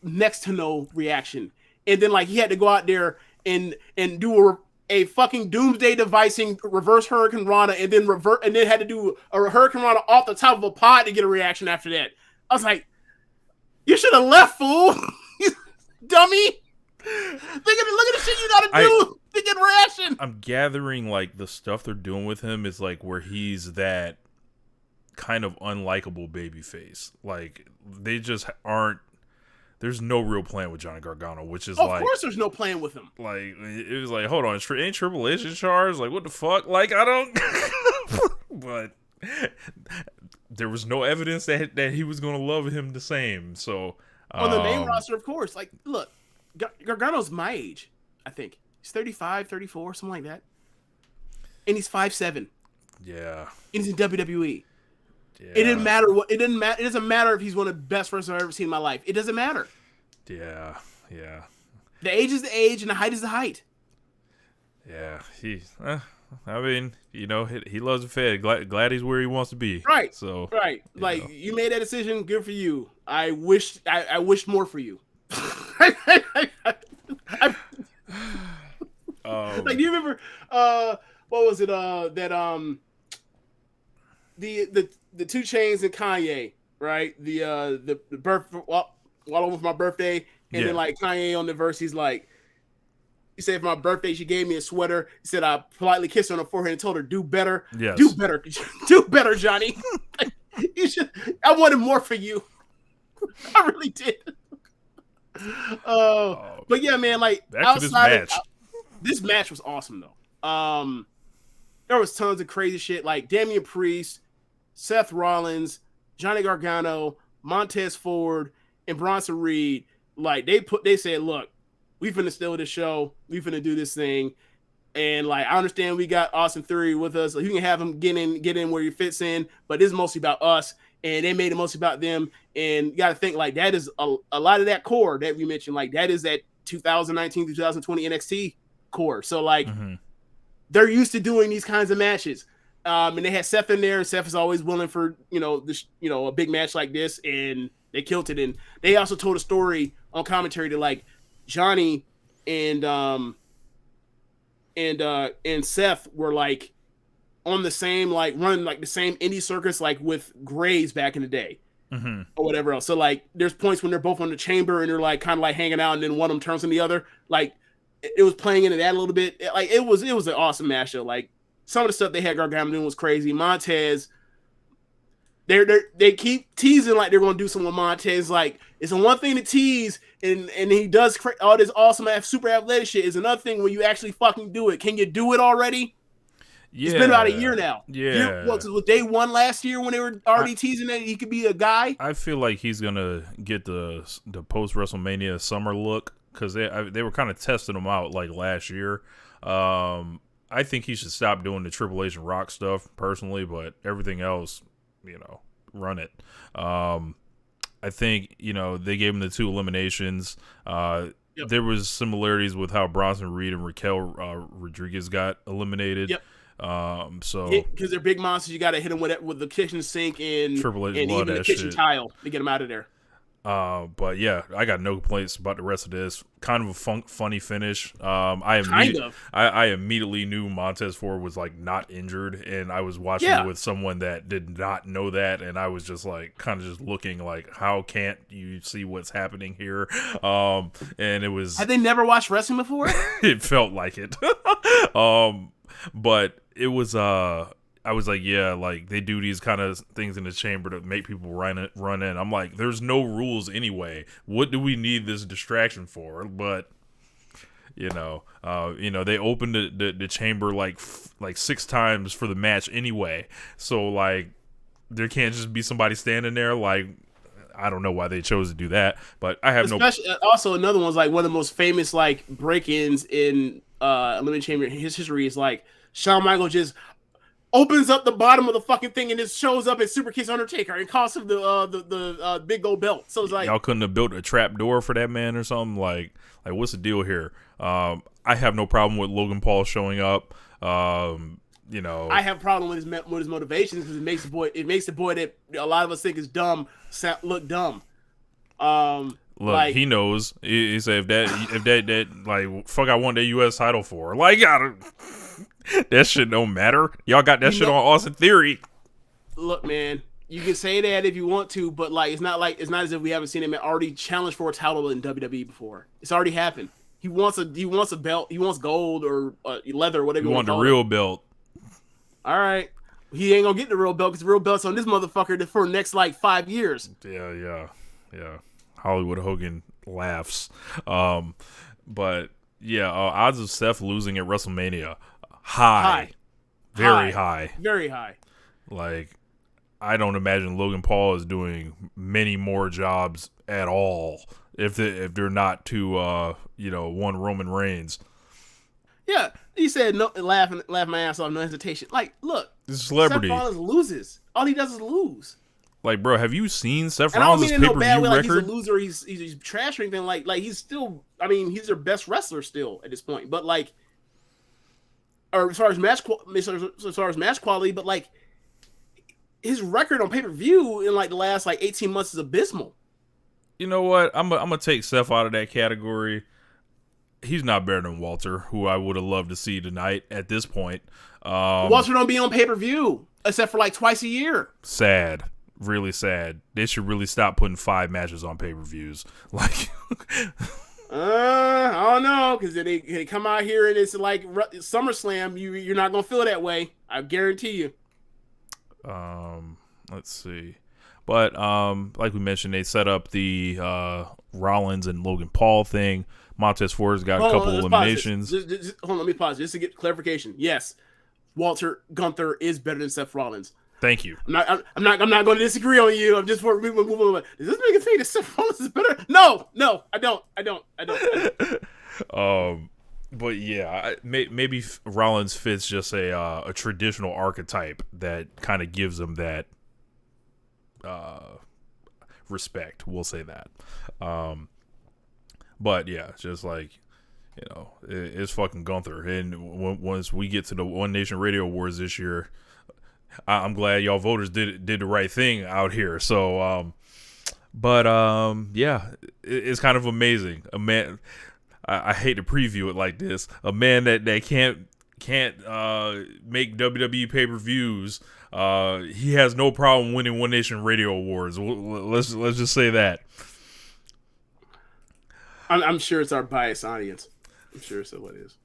A: next to no reaction. And then like he had to go out there and do a fucking doomsday devising reverse Hurricane Rana and then had to do a Hurricane Rana off the top of a pod to get a reaction after that. I was like, you should have left, fool. Dummy. Look at the shit you gotta do to get a reaction.
B: I'm gathering like the stuff they're doing with him is like where he's that kind of unlikable babyface. Like they just aren't. There's no real plan with Johnny Gargano, which is
A: of course there's no plan with him.
B: Like it was like, hold on, ain't Triple H in charge? Like what the fuck? Like I don't. But there was no evidence that he was gonna love him the same. So
A: on the main roster, of course. Like look, Gargano's my age. I think he's 35, 34, something like that, and he's 5'7".
B: Yeah,
A: and he's in WWE.
B: Yeah.
A: It didn't matter what. It didn't matter. It doesn't matter if he's one of the best wrestlers I've ever seen in my life. It doesn't matter.
B: Yeah.
A: The age is the age, and the height is the height.
B: Yeah, I mean, you know, he loves the Fed. Glad he's where he wants to be.
A: Right.
B: So.
A: Right. Like you made that decision. Good for you. I wished more for you. Like, do you remember? What was it? The 2 Chainz and Kanye, right? The birth while over my birthday, and then like Kanye on the verse, he's like, he said for my birthday she gave me a sweater. He said I politely kissed her on the forehead and told her do better, do better, Johnny. I wanted more for you. I really did. But yeah, man, like outside this match was awesome though. There was tons of crazy shit like Damian Priest, Seth Rollins, Johnny Gargano, Montez Ford, and Bronson Reed. Like they said, look, we finna steal this show. We finna do this thing. And like I understand we got Austin Theory with us. Like, you can have him get in where he fits in, but this is mostly about us. And they made it mostly about them. And you got to think like that is a lot of that core that we mentioned. Like that is that 2019 to 2020 NXT core. So like they're used to doing these kinds of matches. And they had Seth in there, and Seth is always willing for, a big match like this, and they killed it. And they also told a story on commentary that like Johnny and Seth were like on the same, like running like the same indie circus, like with Graves back in the day or whatever else. So like there's points when they're both on the chamber and they're like kind of like hanging out, and then one of them turns on the other. Like it was playing into that a little bit. Like it was an awesome matchup. Like some of the stuff they had Gargano doing was crazy. Montez, they keep teasing like they're going to do something with Montez. Like it's the one thing to tease, and he does all this awesome super athletic shit. Is another thing when you actually fucking do it. Can you do it already? Yeah. It's been about a year now.
B: Yeah.
A: Was day 1 last year when they were already teasing that he could be a guy?
B: I feel like he's gonna get the post WrestleMania summer look because they were kind of testing him out like last year. I think he should stop doing the Triple H and Rock stuff personally, but everything else, run it. I think they gave him the 2 eliminations. Yep. There was similarities with how Bronson Reed and Raquel Rodriguez got eliminated.
A: Yep.
B: So
A: because they're big monsters, you got to hit them with the kitchen sink and
B: Triple H
A: and even the kitchen tile to get them out of there.
B: But yeah, I got no complaints about the rest of this. Kind of a funny finish. I immediately knew Montez Ford was like not injured, and I was watching it with someone that did not know that, and I was just like kind of just looking like, how can't you see what's happening here? And it was.
A: Had they never watched wrestling before?
B: It felt like it. But it was I was like, yeah, like they do these kind of things in the chamber to make people run in. I'm like, there's no rules anyway. What do we need this distraction for? But they opened the chamber like 6 times for the match anyway. So like there can't just be somebody standing there. Like I don't know why they chose to do that, but I have
A: Also, another one's like one of the most famous like break-ins in Elimination Chamber in his history is like Shawn Michaels just opens up the bottom of the fucking thing and just shows up and super kicks Undertaker and costs him the big gold belt. So it's like
B: y'all couldn't have built a trap door for that man or something. Like what's the deal here? I have no problem with Logan Paul showing up.
A: I have a problem with his motivations because it makes the boy that a lot of us think is dumb look dumb.
B: Look, he knows. He said if that like fuck, I won the U.S. title for. Like, that shit don't matter. Y'all got that shit on Austin Theory.
A: Look, man, you can say that if you want to, but like it's not as if we haven't seen him already challenge for a title in WWE before. It's already happened. He wants a belt. He wants gold or leather, whatever.
B: He wants the real belt.
A: All right, he ain't gonna get the real belt because the real belt's on this motherfucker for the next like 5 years.
B: Yeah. Hollywood Hogan laughs. But yeah, odds of Seth losing at WrestleMania very high. Like, I don't imagine Logan Paul is doing many more jobs at all if they're not to one Roman Reigns.
A: Yeah, he said no, laugh my ass off, no hesitation. Like, look,
B: this is a celebrity.
A: Seth Rollins loses. All he does is lose.
B: Like, bro, have you seen Seth Rollins' pay-per-view record?
A: Like he's a loser, he's trash or anything. Like he's still, I mean, he's their best wrestler still at this point. But like, or as far as match quality, but like his record on pay-per-view in like the last like 18 months is abysmal.
B: You know what? I'm gonna take Seth out of that category. He's not better than Walter, who I would have loved to see tonight at this point.
A: Walter don't be on pay-per-view except for like twice a year.
B: Sad. Really sad. They should really stop putting 5 matches on pay-per-views. Like,
A: I don't know, because they come out here and it's like SummerSlam. You're not gonna feel that way. I guarantee you.
B: Let's see, but like we mentioned, they set up the Rollins and Logan Paul thing. Montez Ford's got a couple eliminations.
A: Just, hold on, let me pause just to get clarification. Yes, Walter Gunther is better than Seth Rollins.
B: Thank you.
A: I'm not going to disagree on you. I'm just for moving on. Does this make a thing that Seth Rollins is better? No, I don't.
B: But yeah, maybe Rollins fits just a traditional archetype that kind of gives him that respect. We'll say that. But yeah, just like, it's fucking Gunther. And once we get to the One Nation Radio Awards this year, I'm glad y'all voters did the right thing out here. So, yeah, it's kind of amazing. A man, I hate to preview it like this. A man that can't make WWE pay-per-views. He has no problem winning One Nation Radio Awards. Let's just say that.
A: I'm sure it's our biased audience. I'm sure so it is.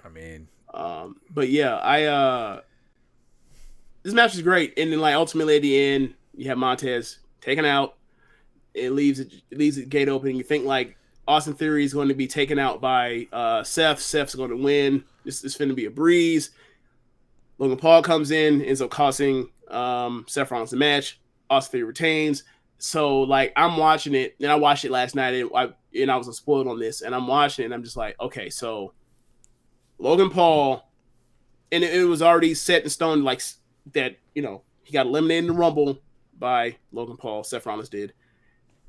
B: I mean,
A: but yeah, this match is great, and then like ultimately at the end, you have Montez taken out. It leaves the gate open. You think like Austin Theory is going to be taken out by Seth. Seth's going to win. This is going to be a breeze. Logan Paul comes in, ends up costing Seth Rollins the match. Austin Theory retains. So like I'm watching it, and I watched it last night, and I was spoiled on this, and I'm watching it, and I'm just like, okay, so Logan Paul, and it was already set in stone, like that, he got eliminated in the Rumble by Logan Paul. Seth Rollins did,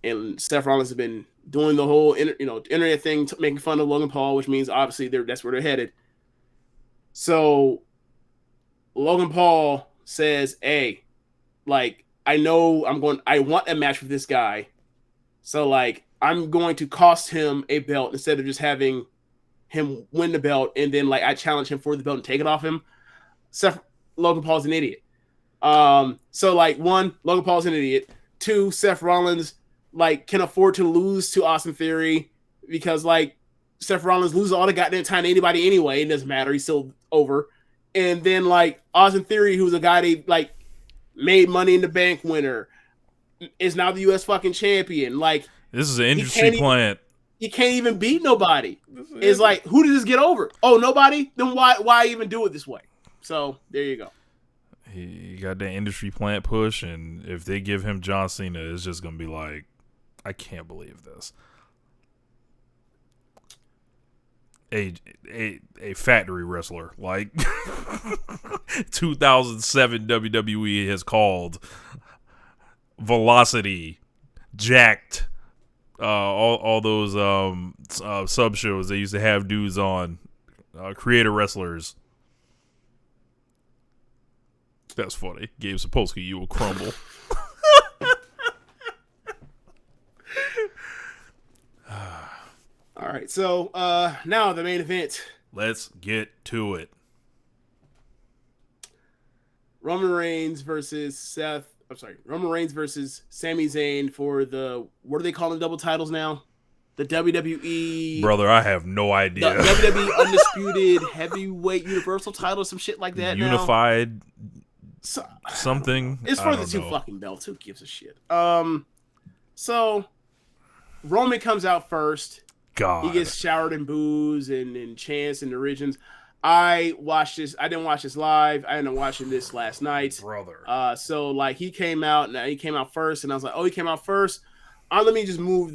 A: and Seth Rollins has been doing the whole internet thing, making fun of Logan Paul, which means obviously that's where they're headed. So Logan Paul says, "Hey, like I want a match with this guy, so like I'm going to cost him a belt instead of just having him win the belt, and then like I challenge him for the belt and take it off him." Logan Paul's an idiot. So like 1, Logan Paul's an idiot. 2, Seth Rollins like can afford to lose to Austin Theory because like Seth Rollins loses all the goddamn time to anybody anyway. It doesn't matter. He's still over. And then like Austin Theory, who's a guy they like made Money in the Bank winner, is now the U.S. fucking champion. Like
B: this is an industry plant.
A: He can't even beat nobody. It's like, who did this get over? Oh, nobody? Then why even do it this way? So there you go.
B: He got that industry plant push, and if they give him John Cena, it's just gonna be like, I can't believe this. A factory wrestler like 2007 WWE has called Velocity, Jacked, all those sub shows they used to have dudes on, creator wrestlers. That's funny. Gabe Sapolsky, you will crumble.
A: All right, so now the main event.
B: Let's get to it.
A: Roman Reigns versus Sami Zayn for the, what are they calling double titles now? The WWE.
B: Brother, I have no idea.
A: The WWE Undisputed Heavyweight Universal title, some shit like that.
B: Unified
A: now.
B: Something.
A: It's for the two fucking belts. Who gives a shit? So Roman comes out first.
B: God.
A: He gets showered in booze and chants and derisions. I watched this. I didn't watch this live. I ended up watching this last night.
B: Brother.
A: So like he came out first, and I was like, oh, he came out first. Let me move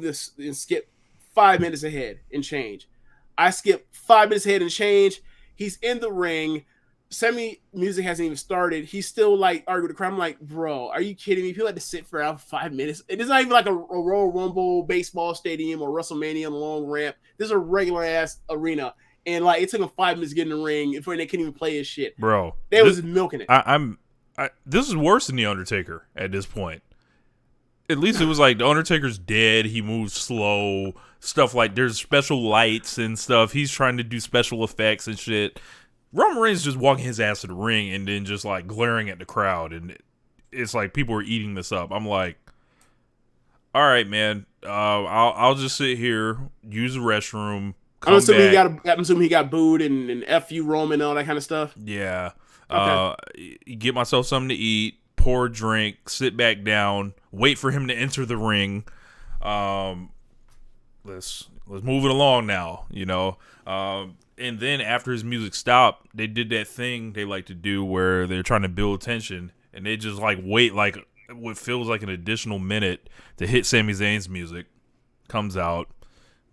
A: this and skip 5 minutes ahead and change. I skip 5 minutes ahead and change. He's in the ring. Semi music hasn't even started. He's still like arguing with the crowd. I'm like, bro, are you kidding me? People had to sit for out 5 minutes. It is not even like a Royal Rumble baseball stadium or WrestleMania on a long ramp. This is a regular ass arena. And like it took him 5 minutes to get in the ring before they couldn't even play his shit.
B: Bro.
A: They was milking it.
B: This is worse than The Undertaker at this point. At least it was like The Undertaker's dead. He moves slow. Stuff like there's special lights and stuff. He's trying to do special effects and shit. Roman Reigns just walking his ass to the ring and then just like glaring at the crowd. And it's like people are eating this up. I'm like, all right, man. I'll just sit here, use the restroom.
A: I'm assuming he got booed and F you Roman and all that kind of stuff.
B: Yeah.
A: Okay.
B: Get myself something to eat, pour a drink, sit back down, wait for him to enter the ring. Let's move it along now, you know. And then after his music stopped, they did that thing they like to do where they're trying to build tension, and they just like wait like what feels like an additional minute to hit Sami Zayn's music. Comes out,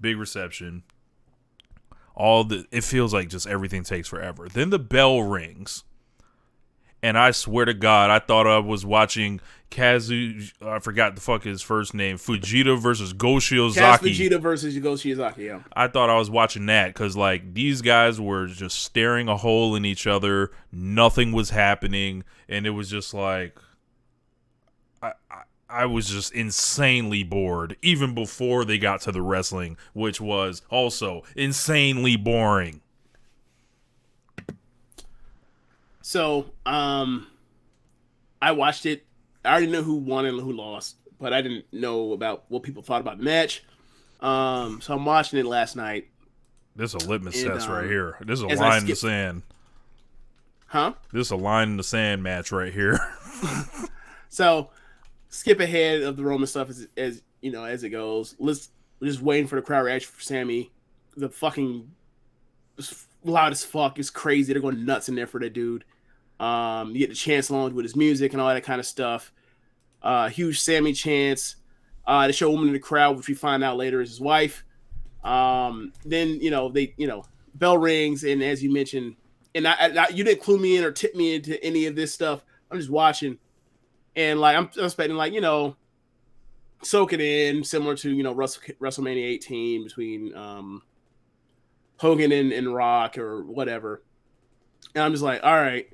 B: big reception. It feels like just everything takes forever. Then the bell rings, and I swear to God, I thought I was watching I forgot the fuck his first name, Fujita versus Go Shiozaki.
A: Fujita versus Go Shiozaki, yeah.
B: I thought I was watching that because like these guys were just staring a hole in each other. Nothing was happening, and it was just like I was just insanely bored even before they got to the wrestling, which was also insanely boring. So,
A: I watched it. I already know who won and who lost, but I didn't know about what people thought about the match. So I'm watching it last night.
B: This is a litmus test right here. This is a line in the sand.
A: Huh?
B: This is a line in the sand match right here.
A: So, skip ahead of the Roman stuff as you know as it goes. We're just waiting for the crowd reaction for Sammy. The fucking loud as fuck. It's crazy. They're going nuts in there for that dude. You get the chance along with his music and all that kind of stuff. Huge Sammy chants. They show a woman in the crowd, which we find out later is his wife. Then bell rings, and as you mentioned, and I you didn't clue me in or tip me into any of this stuff. I'm just watching, and like I'm expecting soak it in, similar to WrestleMania 18 between Hogan and Rock or whatever. And I'm just like, all right,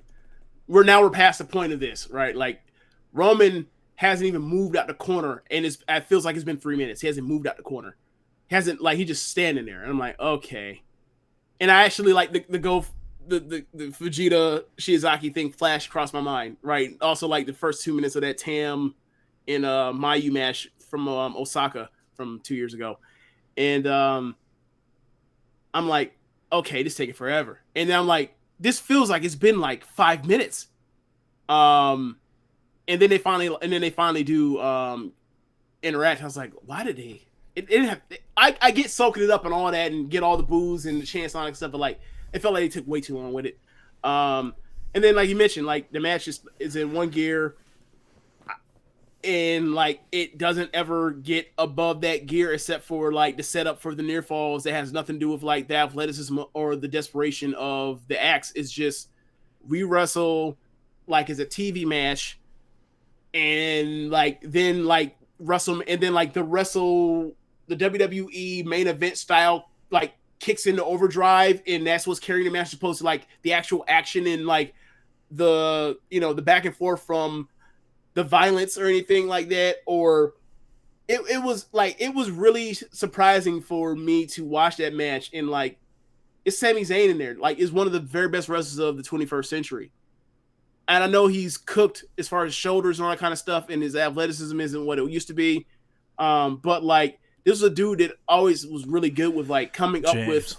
A: we're past the point of this, right? Like Roman hasn't even moved out the corner, and it feels like it's been 3 minutes. He hasn't moved out the corner. He's just standing there, and I'm like, okay. And I actually like the Fujita Shiozaki thing flashed across my mind, right? Also, like the first 2 minutes of that Tam in Mayu match from Osaka from 2 years ago, and I'm like, okay, this is taking forever. And then I'm like, this feels like it's been like 5 minutes. And then they finally do interact. I was like, why did they? I get soaking it up and all that and get all the boos and the chance on and stuff, but like it felt like they took way too long with it. And then like you mentioned, like the match is in one gear, and like it doesn't ever get above that gear except for like the setup for the near falls that has nothing to do with like the athleticism or the desperation of the acts. It's just we wrestle like it's a TV match, and like then like wrestle, and then like the WWE main event style like kicks into overdrive, and that's what's carrying the match as opposed to like the actual action and like the the back and forth from the violence or anything like that, or it was like it was really surprising for me to watch that match. And like it's Sami Zayn in there, like is one of the very best wrestlers of the 21st century. And I know he's cooked as far as shoulders and all that kind of stuff, and his athleticism isn't what it used to be. But like this was a dude that always was really good with like coming up with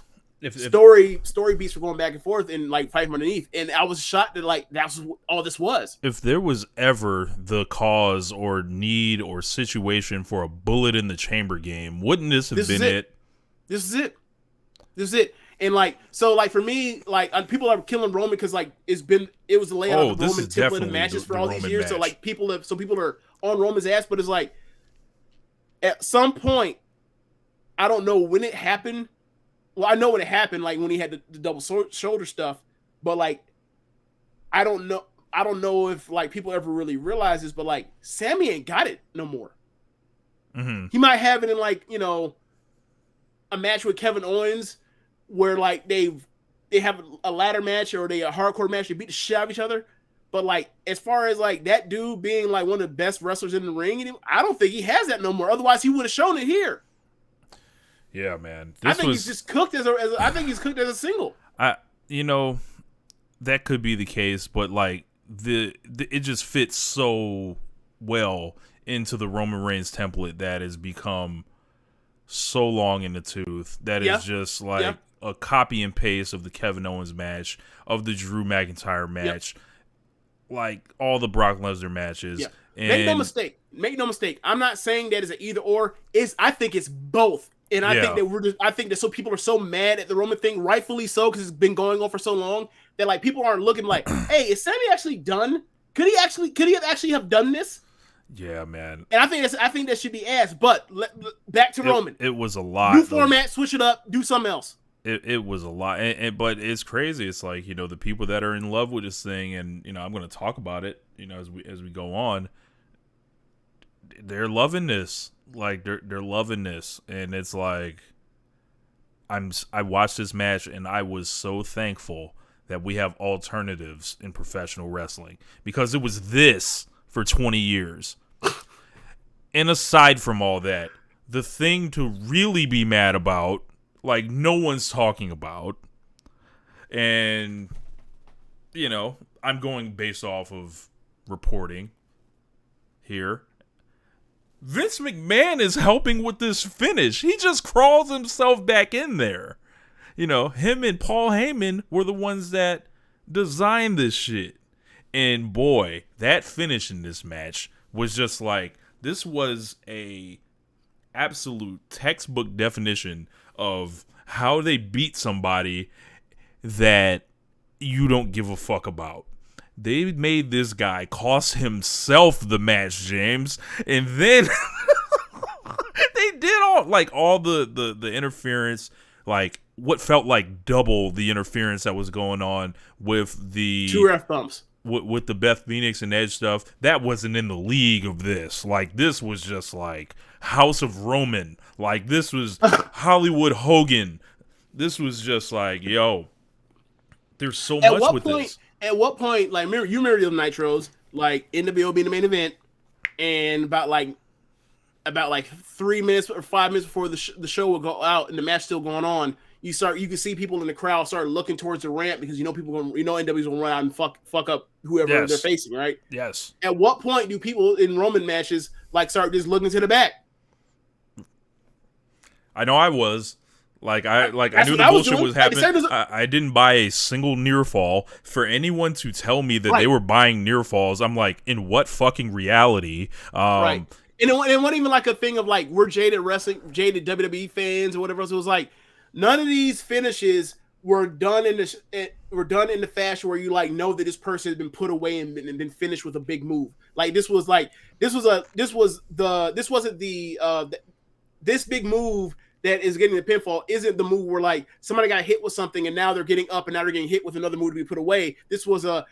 A: story beats for going back and forth and like fighting from underneath. And I was shocked that like that's all this was.
B: If there was ever the cause or need or situation for a bullet in the chamber game, wouldn't this have been it?
A: This is it. And like so, like for me, like people are killing Roman because like it was the layout of the Roman template of matches for all these years. Match. So like people are on Roman's ass, but it's like at some point, I don't know when it happened. Well, I know when it happened, like when he had the double shoulder stuff, but like I don't know if like people ever really realize this, but like Sammy ain't got it no more.
B: Mm-hmm.
A: He might have it in like a match with Kevin Owens, where like they have a ladder match or a hardcore match, they beat the shit out of each other. But like as far as like that dude being like one of the best wrestlers in the ring, I don't think he has that no more. Otherwise, he would have shown it here.
B: Yeah, man.
A: I think he's just cooked I think he's cooked as a single.
B: That could be the case, but like it just fits so well into the Roman Reigns template that has become so long in the tooth that is just like a copy and paste of the Kevin Owens match, of the Drew McIntyre match, like all the Brock Lesnar matches.
A: Yeah.
B: And
A: Make no mistake. I'm not saying that is an either or. I think it's both. And I think that so people are so mad at the Roman thing, rightfully so, because it's been going on for so long that like people aren't looking like, hey, is Sammy actually done? Could he actually have done this?
B: Yeah, man.
A: And I think that should be asked. But back to Roman.
B: It was a lot.
A: New format, switch it up, do something else.
B: It was a lot, but it's crazy. It's like the people that are in love with this thing, and I'm going to talk about it. As we go on, they're loving this. Like they're loving this, and it's like I watched this match, and I was so thankful that we have alternatives in professional wrestling, because it was this for 20 years. And aside from all that, the thing to really be mad about, like no one's talking about, and I'm going based off of reporting here. Vince McMahon is helping with this finish. He just crawls himself back in there. Him and Paul Heyman were the ones that designed this shit. And boy, that finish in this match was just like, this was a absolute textbook definition of how they beat somebody that you don't give a fuck about. They made this guy cost himself the match, James, and then they did all the interference, like what felt like double the interference that was going on with the
A: 2 ref bumps
B: with the Beth Phoenix and Edge stuff. That wasn't in the league of this. Like this was just like House of Roman. Like this was Hollywood Hogan. This was just like, yo, there's so much with this.
A: At what point, like, you remember the Nitros, like NWO being the main event, and about 3 minutes or 5 minutes before the show would go out and the match still going on, you can see people in the crowd start looking towards the ramp because NWO's gonna run out and fuck up whoever they're facing, right?
B: Yes.
A: At what point do people in Roman matches like start just looking to the back?
B: I know I was. I knew the bullshit was happening. I didn't buy a single near fall. For anyone to tell me that they were buying near falls, I'm like, in what fucking reality?
A: Right. And it wasn't even like a thing of like, we're jaded WWE fans or whatever else. It was like, none of these finishes were done in the fashion where you like know that this person has been put away and been finished with a big move. Like this wasn't this big move that is getting the pinfall isn't the move where like somebody got hit with something and now they're getting up and now they're getting hit with another move to be put away. This was a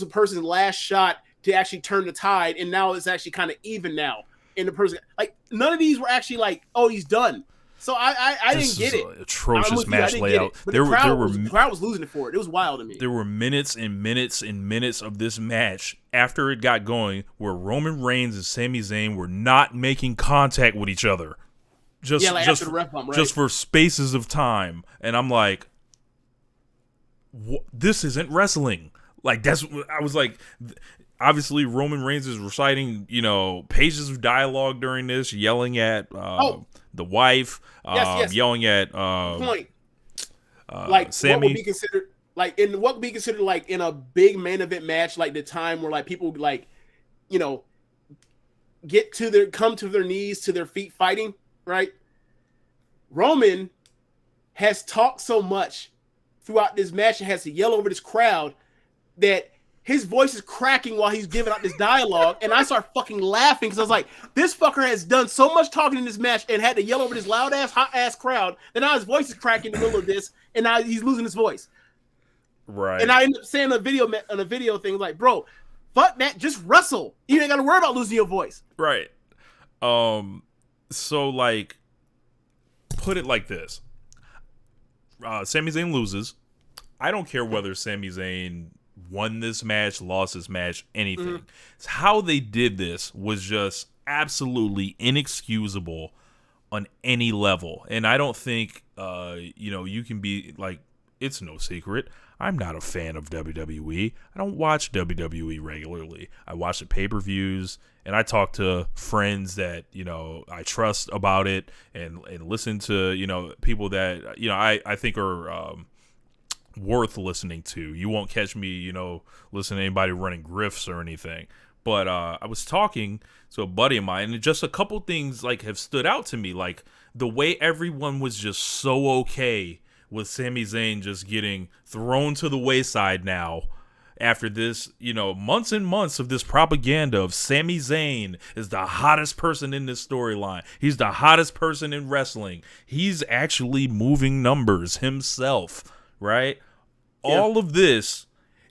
A: person's last shot to actually turn the tide, and now it's actually kind of even now. And the person, like, none of these were actually like, oh, he's done. So I didn't get it.
B: Atrocious match layout.
A: But the crowd was losing it for it. It was wild to me.
B: There were minutes and minutes and minutes of this match after it got going where Roman Reigns and Sami Zayn were not making contact with each other.
A: After the ref bump, right?
B: Just for spaces of time. And I'm like, this isn't wrestling. Like, I was like, obviously Roman Reigns is reciting, pages of dialogue during this, yelling at the wife,
A: yes.
B: yelling at
A: point.
B: Sammy.
A: What would be considered like in a big main event match, like the time where like people like, come to their knees, to their feet fighting, right? Roman has talked so much throughout this match and has to yell over this crowd that his voice is cracking while he's giving out this dialogue, and I start fucking laughing because I was like, this fucker has done so much talking in this match and had to yell over this loud ass, hot ass crowd, and now his voice is cracking in the middle of this, and now he's losing his voice.
B: Right.
A: And I end up saying on a video thing like, bro, fuck that, just wrestle. You ain't got to worry about losing your voice.
B: Right. So like, put it like this: Sami Zayn loses. I don't care whether Sami Zayn won this match, lost this match, anything. Mm-hmm. How they did this was just absolutely inexcusable on any level. And I don't think, you can be like, it's no secret. I'm not a fan of WWE. I don't watch WWE regularly. I watch the pay-per-views, and I talk to friends that, I trust about it and listen to, people that, I think are worth listening to. You won't catch me, listening to anybody running grifts or anything. But I was talking to a buddy of mine, and just a couple things like have stood out to me, like the way everyone was just so okay with Sami Zayn just getting thrown to the wayside now after this, months and months of this propaganda of Sami Zayn is the hottest person in this storyline. He's the hottest person in wrestling. He's actually moving numbers himself, right? Yeah. All of this,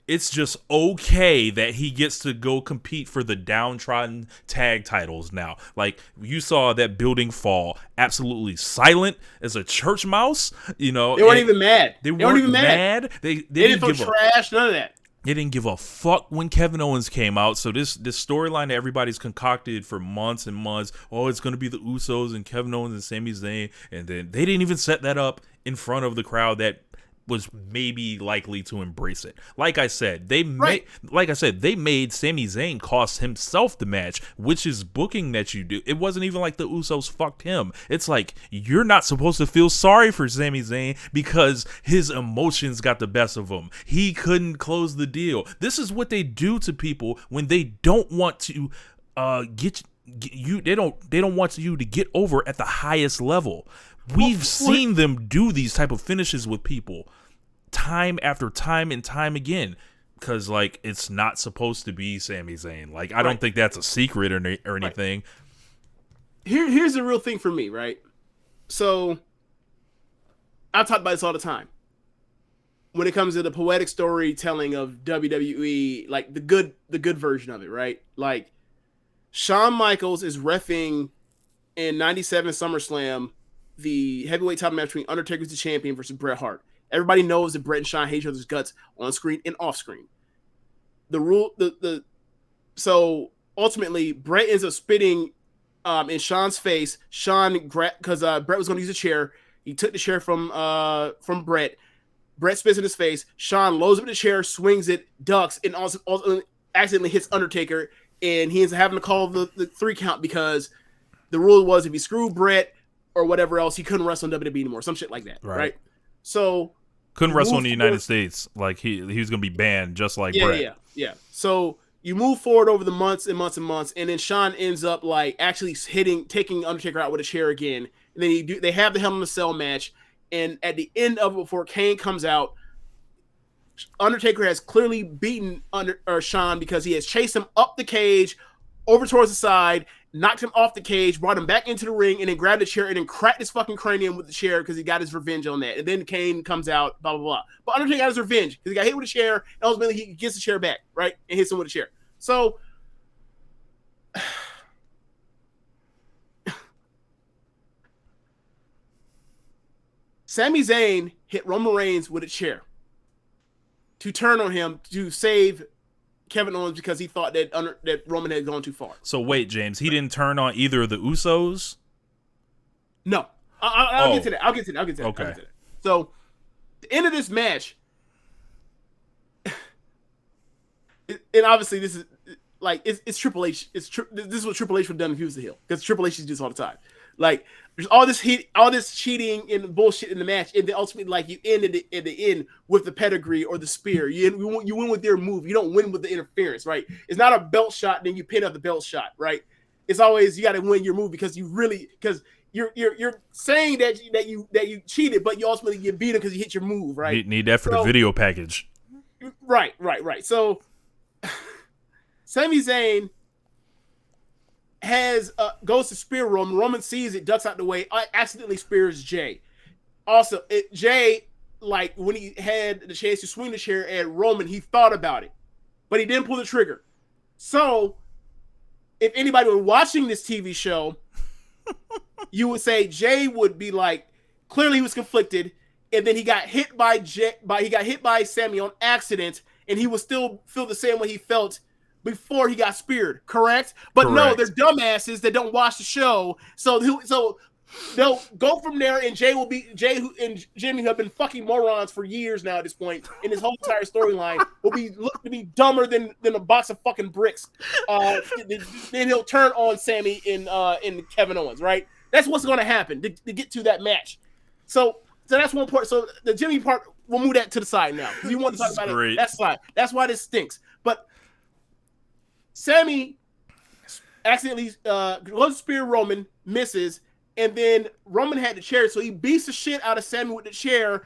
B: it's just okay that he gets to go compete for the downtrodden tag titles now. Like, you saw that building fall absolutely silent as a church mouse. They
A: weren't even mad.
B: They weren't even mad. They
A: didn't throw trash, none of that.
B: They didn't give a fuck when Kevin Owens came out. So this storyline that everybody's concocted for months and months, it's going to be the Usos and Kevin Owens and Sami Zayn. And then they didn't even set that up in front of the crowd that was maybe likely to embrace it. Like I said, they made Sami Zayn cost himself the match, which is booking that you do. It wasn't even like the Usos fucked him. It's like, you're not supposed to feel sorry for Sami Zayn because his emotions got the best of him. He couldn't close the deal. This is what they do to people when they don't want to get you. They don't want you to get over at the highest level. We've seen them do these type of finishes with people time after time and time again, because like, it's not supposed to be Sami Zayn. Like, I don't think that's a secret or anything.
A: Here's the real thing for me, right? So I talk about this all the time when it comes to the poetic storytelling of WWE, like the good version of it, right? Like, Shawn Michaels is reffing in '97 SummerSlam the heavyweight title match between Undertaker as the champion versus Bret Hart. Everybody knows that Bret and Shawn hate each other's guts on screen and off screen. So ultimately Bret ends up spitting in Shawn's face. Because Bret was going to use a chair, he took the chair from Bret. Bret spits in his face. Shawn loads up the chair, swings it, ducks, and also accidentally hits Undertaker, and he ends up having to call the 3 count because the rule was if he screwed Bret or whatever else, he couldn't wrestle in WWE anymore. Some shit like that, right? So
B: couldn't wrestle in the United States. Like, he was going to be banned just like Bret.
A: Yeah. So you move forward over the months and months and months, and then Shawn ends up like actually taking Undertaker out with a chair again. And then they have the Hell in a Cell match, and at the end of it, before Kane comes out, Undertaker has clearly beaten Shawn because he has chased him up the cage, over towards the side, knocked him off the cage, brought him back into the ring, and then grabbed the chair and then cracked his fucking cranium with the chair because he got his revenge on that. And then Kane comes out, blah, blah, blah. But Undertaker got his revenge because he got hit with a chair, and ultimately he gets the chair back, right? And hits him with a chair. So, Sami Zayn hit Roman Reigns with a chair to turn on him to save Kevin Owens because he thought that Roman had gone too far.
B: So wait, James, he didn't turn on either of the Usos?
A: No. I'll get to that.
B: Okay.
A: So, the end of this match, and obviously this is like it's Triple H. This is what Triple H would have done if he was the heel, because Triple H does this all the time. Like, there's all this heat, all this cheating and bullshit in the match, and then ultimately, like, you end at the end with the pedigree or the spear. You win with your move. You don't win with the interference, right? It's not a belt shot, then you pin up the belt shot, right? It's always you got to win your move because you're saying that you cheated, but you ultimately get beaten because you hit your move, right?
B: Need that for the video package.
A: Right. So, Sami Zayn goes to spear Roman. Roman sees it, ducks out the way, accidentally spears Jay. Also, Jay, like, when he had the chance to swing the chair at Roman, he thought about it, but he didn't pull the trigger. So, if anybody were watching this TV show, you would say Jay would be like, clearly he was conflicted, and then he got hit by Sami on accident, and he would still feel the same way he felt before he got speared, correct? But no, they're dumbasses that don't watch the show. So they'll go from there, and Jay and Jimmy, who have been fucking morons for years now at this point, in his whole entire storyline, will look to be dumber than a box of fucking bricks. Then he'll turn on Sami in Kevin Owens, right? That's what's going to happen to get to that match. So that's one part. So the Jimmy part, we'll move that to the side now. If you want to talk about it, that's fine. That's why this stinks. But Sami accidentally goes to spear Roman, misses, and then Roman had the chair, so he beats the shit out of Sami with the chair,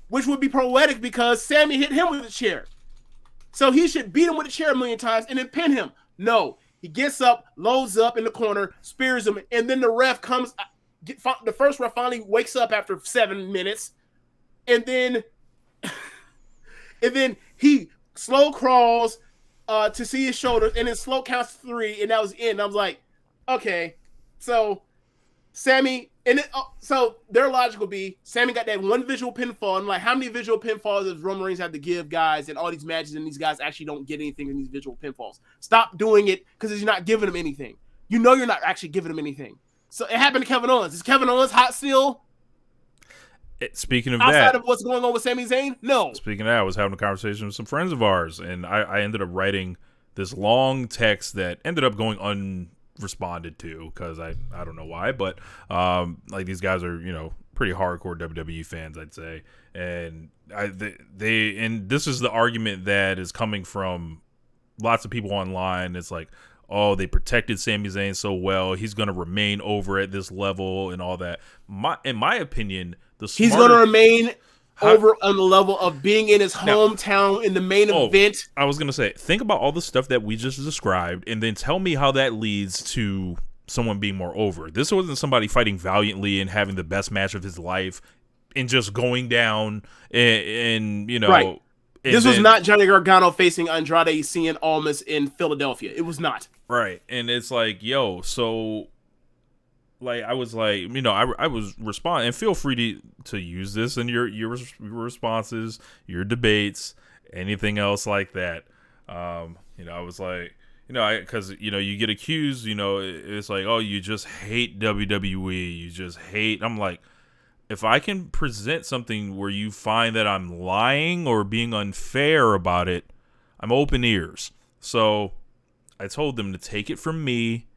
A: which would be poetic because Sami hit him with the chair. So he should beat him with the chair a million times and then pin him. No, he gets up, loads up in the corner, spears him, and then the ref comes. The first ref finally wakes up after 7 minutes, and then he slow crawls to see his shoulders, and then slow counts 3, and that was the end. I was like, okay, so Sami, so their logic would be Sami got that one visual pinfall. I'm like, how many visual pinfalls does Roman Reigns have to give guys in all these matches, and these guys actually don't get anything in these visual pinfalls? Stop doing it because you're not giving them anything. You know you're not actually giving them anything. So it happened to Kevin Owens. Is Kevin Owens hot still?
B: Speaking of
A: outside of what's going on with Sami Zayn? No.
B: Speaking of that, I was having a conversation with some friends of ours, and I ended up writing this long text that ended up going unresponded to because I don't know why, but like, these guys are, pretty hardcore WWE fans, I'd say, and and this is the argument that is coming from lots of people online. It's like, oh, they protected Sami Zayn so well, he's going to remain over at this level and all that. In my opinion, he's going to remain over on the level of being in his hometown in the main event. I was going to say, think about all the stuff that we just described, and then tell me how that leads to someone being more over. This wasn't somebody fighting valiantly and having the best match of his life and just going down and
A: Right. This was not Johnny Gargano facing Andrade Cien Almas in Philadelphia. It was not.
B: Right. And it's like, so, like, I was like, I was responding, and feel free to use this in your responses, your debates, anything else like that. I was like, because, you get accused, it's like, oh, you just hate WWE. You just hate. I'm like, if I can present something where you find that I'm lying or being unfair about it, I'm open ears. So I told them to take it from me,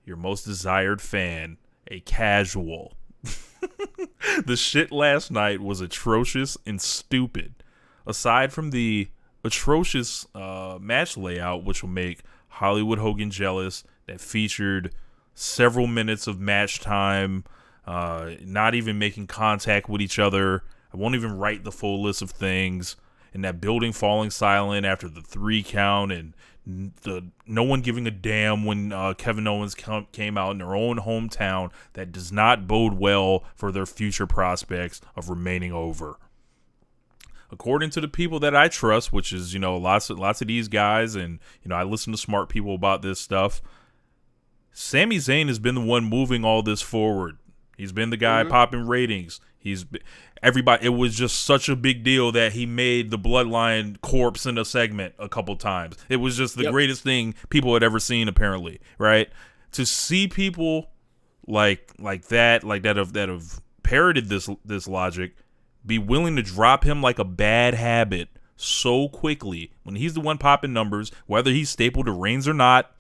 B: your most desired fan, a casual. The shit last night was atrocious and stupid. Aside from the atrocious match layout, which will make Hollywood Hogan jealous, that featured several minutes of match time, not even making contact with each other. I won't even write the full list of things. And that building falling silent after the 3 count, and no one giving a damn when Kevin Owens came out in their own hometown. That does not bode well for their future prospects of remaining over. According to the people that I trust, which is, lots of these guys, and, I listen to smart people about this stuff, Sami Zayn has been the one moving all this forward. He's been the guy popping ratings. Everybody. It was just such a big deal that he made the Bloodline corpse in a segment a couple times. It was just the greatest thing people had ever seen, apparently, right? To see people like that have parroted this logic, be willing to drop him like a bad habit so quickly when he's the one popping numbers, whether he's stapled to Reigns or not,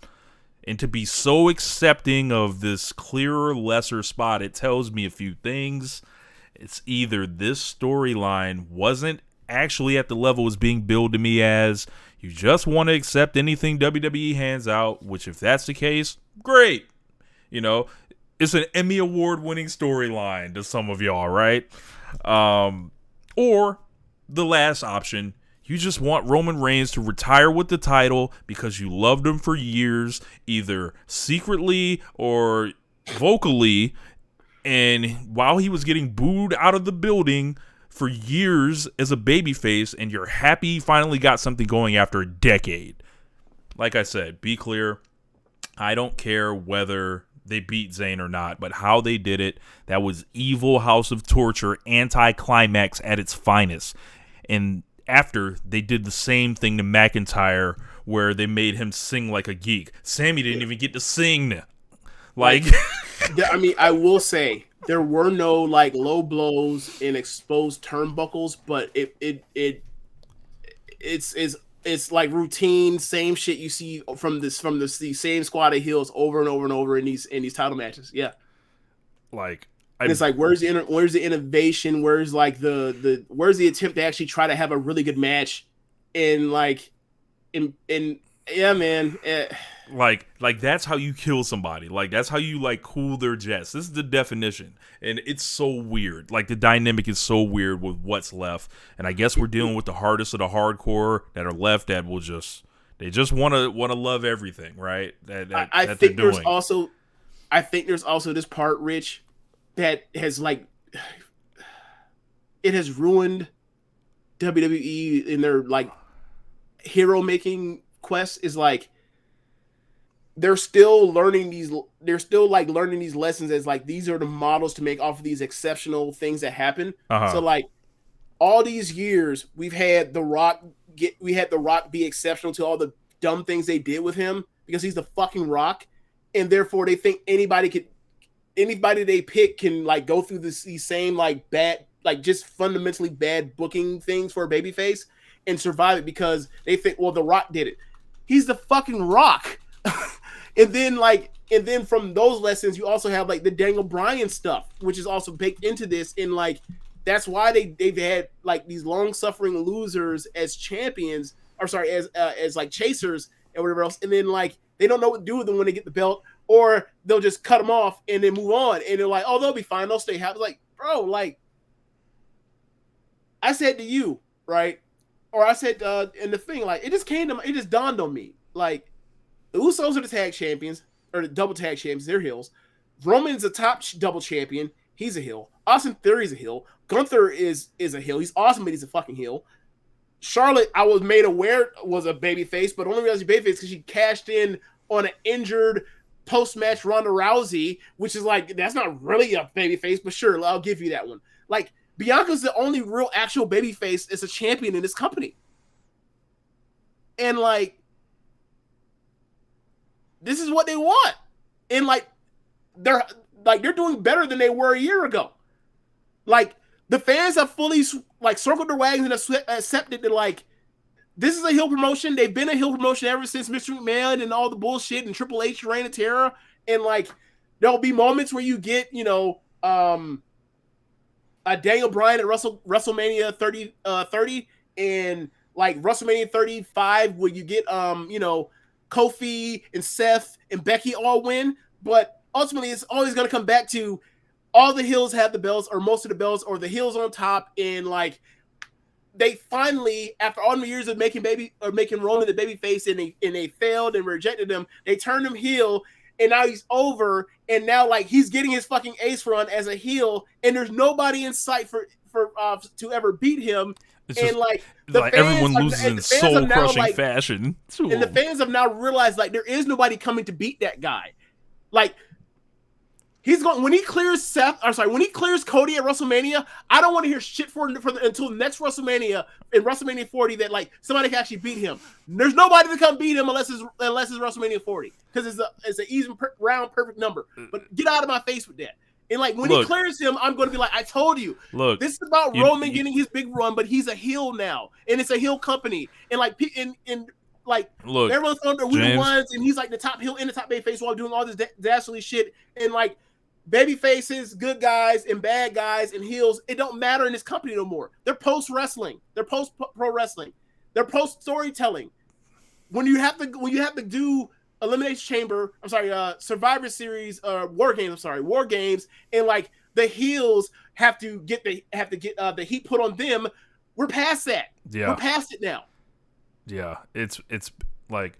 B: and to be so accepting of this clearer, lesser spot, it tells me a few things. It's either this storyline wasn't actually at the level it's being billed to me as. You just want to accept anything WWE hands out, which if that's the case, great. You know, it's an Emmy Award winning storyline to some of y'all, right? Or the last option, you just want Roman Reigns to retire with the title because you loved him for years, either secretly or vocally. And while he was getting booed out of the building for years as a babyface, and you're happy he finally got something going after a decade. Like I said, be clear. I don't care whether they beat Zayn or not, but how they did it, that was evil House of Torture, anti-climax at its finest. And after, they did the same thing to McIntyre, where they made him sing like a geek. Sammy didn't even get to sing. Like,
A: I mean, I will say there were no like low blows and exposed turnbuckles, but it's like routine, same shit you see from the same squad of heels over and over and over in these title matches. Yeah,
B: like
A: it's like where's the innovation? Where's like where's the attempt to actually try to have a really good match? And yeah, man.
B: Like that's how you kill somebody. Like that's how you like cool their jets. This is the definition, and it's so weird. Like the dynamic is so weird with what's left, and I guess we're dealing with the hardest of the hardcore that are left that will just want to love everything, right?
A: I think there's also this part, Rich, that has like it has ruined WWE in their like hero making quest. Is like they're still learning these lessons as like these are the models to make off of these exceptional things that happen. So like all these years we've had The Rock be exceptional to all the dumb things they did with him because he's the fucking Rock, and therefore they think anybody they pick can like go through these same like bad, like just fundamentally bad booking things for a babyface and survive it because they think, well, The Rock did it. He's the fucking Rock. And then from those lessons, you also have like the Daniel Bryan stuff, which is also baked into this. And like, that's why they've had like these long suffering losers as champions, or sorry, as like chasers and whatever else. And then like, they don't know what to do with them when they get the belt, or they'll just cut them off and then move on. And they're like, oh, they'll be fine. They'll stay happy. Like, bro, like I said to you, right? Or I said in the thing, like, it just dawned on me. Like, the Usos are the tag champions, or the double tag champions. They're heels. Roman's a top double champion. He's a heel. Austin Theory's a heel. Gunther is a heel. He's awesome, but he's a fucking heel. Charlotte, I was made aware was a babyface, but only realized she's babyface because she cashed in on an injured post-match Ronda Rousey, which is like, that's not really a babyface, but sure, I'll give you that one. Like, Bianca's the only real actual babyface as a champion in this company. And like, this is what they want. And like, they're doing better than they were a year ago. Like, the fans have fully like circled their wagons and accepted that like, this is a heel promotion. They've been a heel promotion ever since Mr. McMahon and all the bullshit and Triple H Reign of Terror. And like, there'll be moments where you get, you know, Daniel Bryan at WrestleMania 30 and like WrestleMania 35 where you get you know, Kofi and Seth and Becky all win, but ultimately it's always going to come back to all the heels have the belts, or most of the belts, or the heels on top. And like, they finally, after all the years of making Roman the baby face, and they failed and rejected him, they turned him heel, and now he's over, and now like he's getting his fucking ace run as a heel, and there's nobody in sight for to ever beat him.
B: It's
A: and
B: just,
A: like
B: everyone loses in soul crushing fashion.
A: And the fans have now realized like there is nobody coming to beat that guy. Like, He's going when he clears when he clears Cody at WrestleMania. I don't want to hear shit until next WrestleMania in WrestleMania 40 that like somebody can actually beat him. There's nobody to come beat him unless it's WrestleMania 40 because it's an even round perfect number. But get out of my face with that. And like when he clears him, I'm going to be like, I told you. Look, this is about Roman getting his big run, but he's a heel now, and it's a heel company. And like look, everyone's under we the ones, and he's like the top heel in the top babyface while doing all this dastardly shit. And like baby faces, good guys, and bad guys, and heels, it don't matter in this company no more. They're post wrestling. They're post pro wrestling. They're post storytelling. When you have to do Elimination Chamber, Survivor Series, War Games, and like the heels have to get the heat put on them. We're past that. Yeah, we're past it now.
B: Yeah, it's like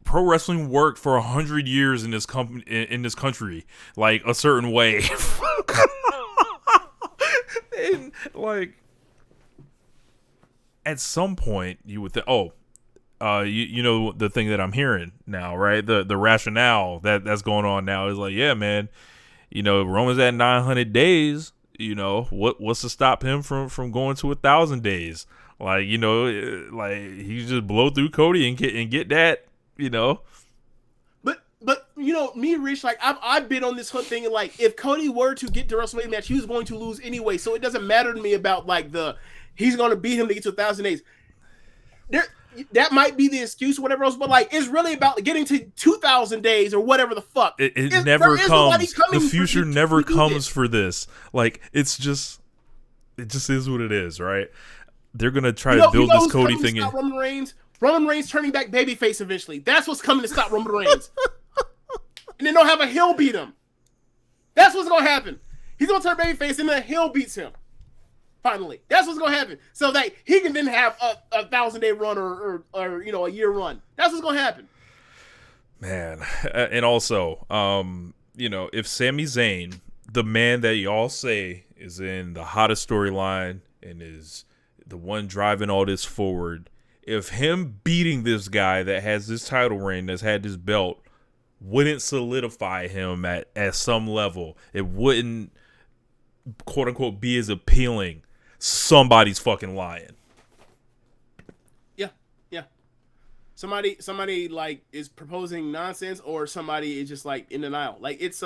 B: pro wrestling worked for 100 years in this country, like a certain way. And like at some point you would think, you know the thing that I'm hearing now, right? The rationale that's going on now is like, yeah, man, you know, Roman's at 900 days. You know, what's to stop him from going to 1,000 days? Like, you know, like he just blow through Cody and get that, you know.
A: But you know, me and Rich, like I've been on this whole thing, and like if Cody were to get to WrestleMania match, he was going to lose anyway. So it doesn't matter to me about like he's going to beat him to get to 1,000 days. That might be the excuse, or whatever else, but like it's really about getting to 2,000 days or whatever the fuck.
B: It never comes. The future never comes for this. Like it just is what it is, right? They're gonna try to build this Cody thing in.
A: Roman Reigns turning back babyface eventually. That's what's coming to stop Roman Reigns. And then they'll have a heel beat him. That's what's gonna happen. He's gonna turn babyface and then a heel beats him. Finally, that's what's gonna happen. So that he can then have a 1,000-day run or you know, a year run. That's what's gonna happen.
B: Man, and also, you know, if Sami Zayn, the man that y'all say is in the hottest storyline and is the one driving all this forward, if him beating this guy that has this title reign, that's had this belt, wouldn't solidify him at some level, it wouldn't, quote unquote, be as appealing. Somebody's fucking lying. Yeah. Somebody
A: like is proposing nonsense, or somebody is just like in denial. Like it's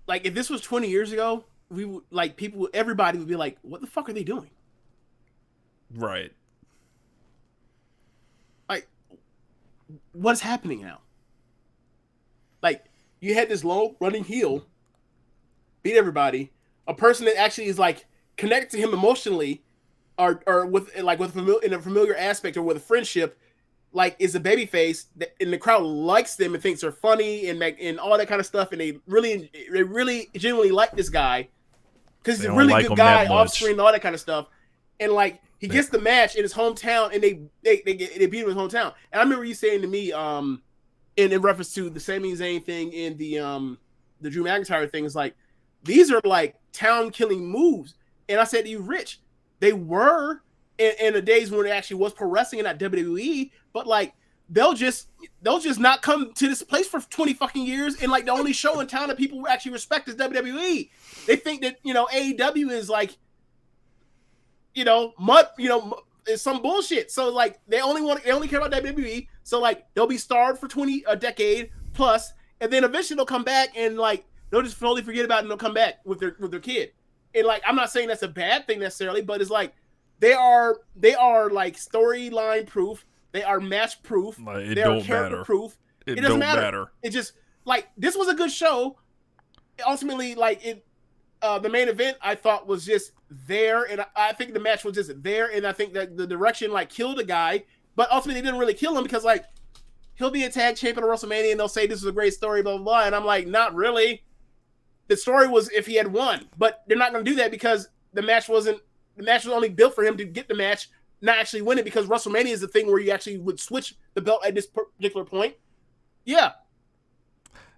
A: like if this was 20 years ago, we would like everybody would be like, what the fuck are they doing?
B: Right.
A: Like what's happening now? Like you had this low running heel beat everybody, a person that actually is like connected to him emotionally, or with in a familiar aspect or with a friendship, like is a babyface and the crowd likes them and thinks they're funny and all that kind of stuff, and they really genuinely like this guy because he's a really good guy off screen and all that kind of stuff, and like he gets the match in his hometown and they beat him in his hometown. And I remember you saying to me in reference to the Sami Zayn thing and the Drew McIntyre thing, is like, these are like town-killing moves. And I said to you, Rich, they were in the days when it actually was pro wrestling and not WWE, but like they'll just not come to this place for 20 fucking years, and like the only show in town that people actually respect is WWE. They think that, you know, AEW is like, you know, is some bullshit. So like they only care about WWE. So like they'll be starved for a decade plus, and then eventually they'll come back and like they'll just totally forget about it and they'll come back with their kid. And like, I'm not saying that's a bad thing necessarily, but it's like they are like storyline proof. They are match proof. They are character proof. It doesn't matter. It just like, this was a good show. Ultimately, like the main event I thought was just there, and I think the match was just there, and I think that the direction like killed a guy, but ultimately they didn't really kill him because like he'll be a tag champion at WrestleMania and they'll say this is a great story, blah blah blah, and I'm like, not really. The story was if he had won, but they're not going to do that because the match was only built for him to get the match, not actually win it, because WrestleMania is the thing where you actually would switch the belt at this particular point. Yeah.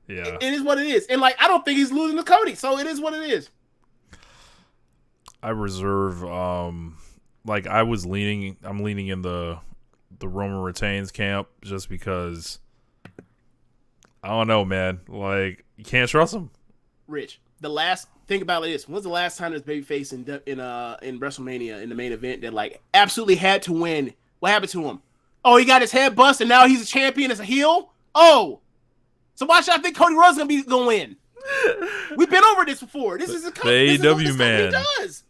A: It is what it is. And like, I don't think he's losing to Cody, so it is what it is.
B: I reserve, like I'm leaning in the the Roman retains camp just because I don't know, man. Like, you can't trust him.
A: Rich, think about it this. When's the last time this babyface in WrestleMania in the main event that like absolutely had to win? What happened to him? Oh, he got his head bust and now he's a champion as a heel? Oh. So why should I think Cody Rhodes gonna win? We've been over this before. This is
B: the AEW man.
A: Does.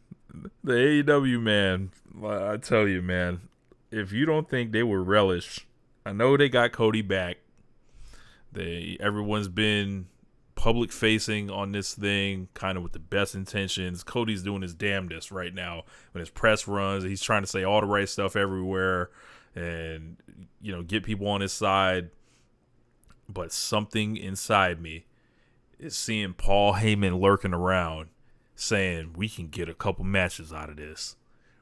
B: The AEW man. I tell you, man. If you don't think they will relish, I know they got Cody back. Everyone's been public facing on this thing, kind of with the best intentions. Cody's doing his damnedest right now when his press runs. He's trying to say all the right stuff everywhere, and get people on his side. But something inside me is seeing Paul Heyman lurking around, saying we can get a couple matches out of this.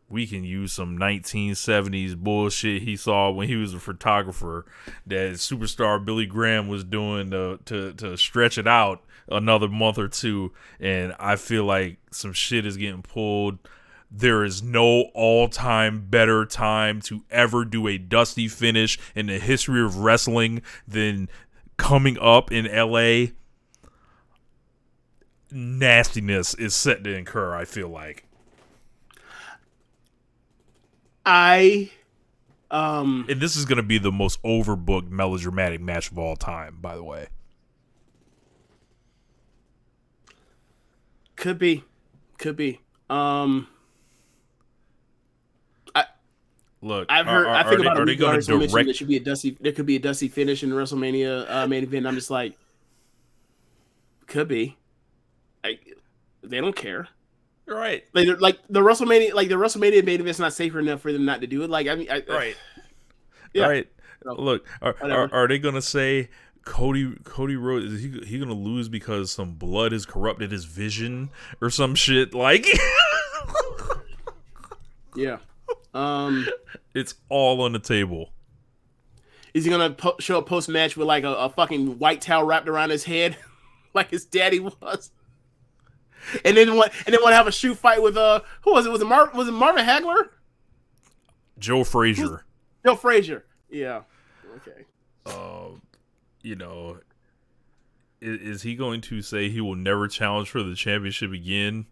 B: We can use some 1970s bullshit he saw when he was a photographer that superstar Billy Graham was doing to stretch it out another month or two. And I feel like some shit is getting pulled. There is no all-time better time to ever do a dusty finish in the history of wrestling than coming up in LA. Nastiness is set to incur, I feel like.
A: And
B: this is going to be the most overbooked melodramatic match of all time, by the way.
A: Could be. I've heard. I think about it. Going to direct? There should be a dusty. There could be a dusty finish in the WrestleMania main event. I'm just like, could be. They don't care.
B: Right.
A: Like the WrestleMania main event's not safe enough for them not to do it. Like
B: right.
A: Yeah.
B: Right. Look, are they gonna say Cody Rhodes is he gonna lose because some blood has corrupted his vision or some shit? Like,
A: yeah.
B: It's all on the table.
A: Is he gonna show up post match with like a fucking white towel wrapped around his head, like his daddy was? And then want to have a shoe fight with who was it? Was it Marvin Hagler?
B: Joe Frazier.
A: Joe Frazier. Yeah. Okay.
B: Is he going to say he will never challenge for the championship again?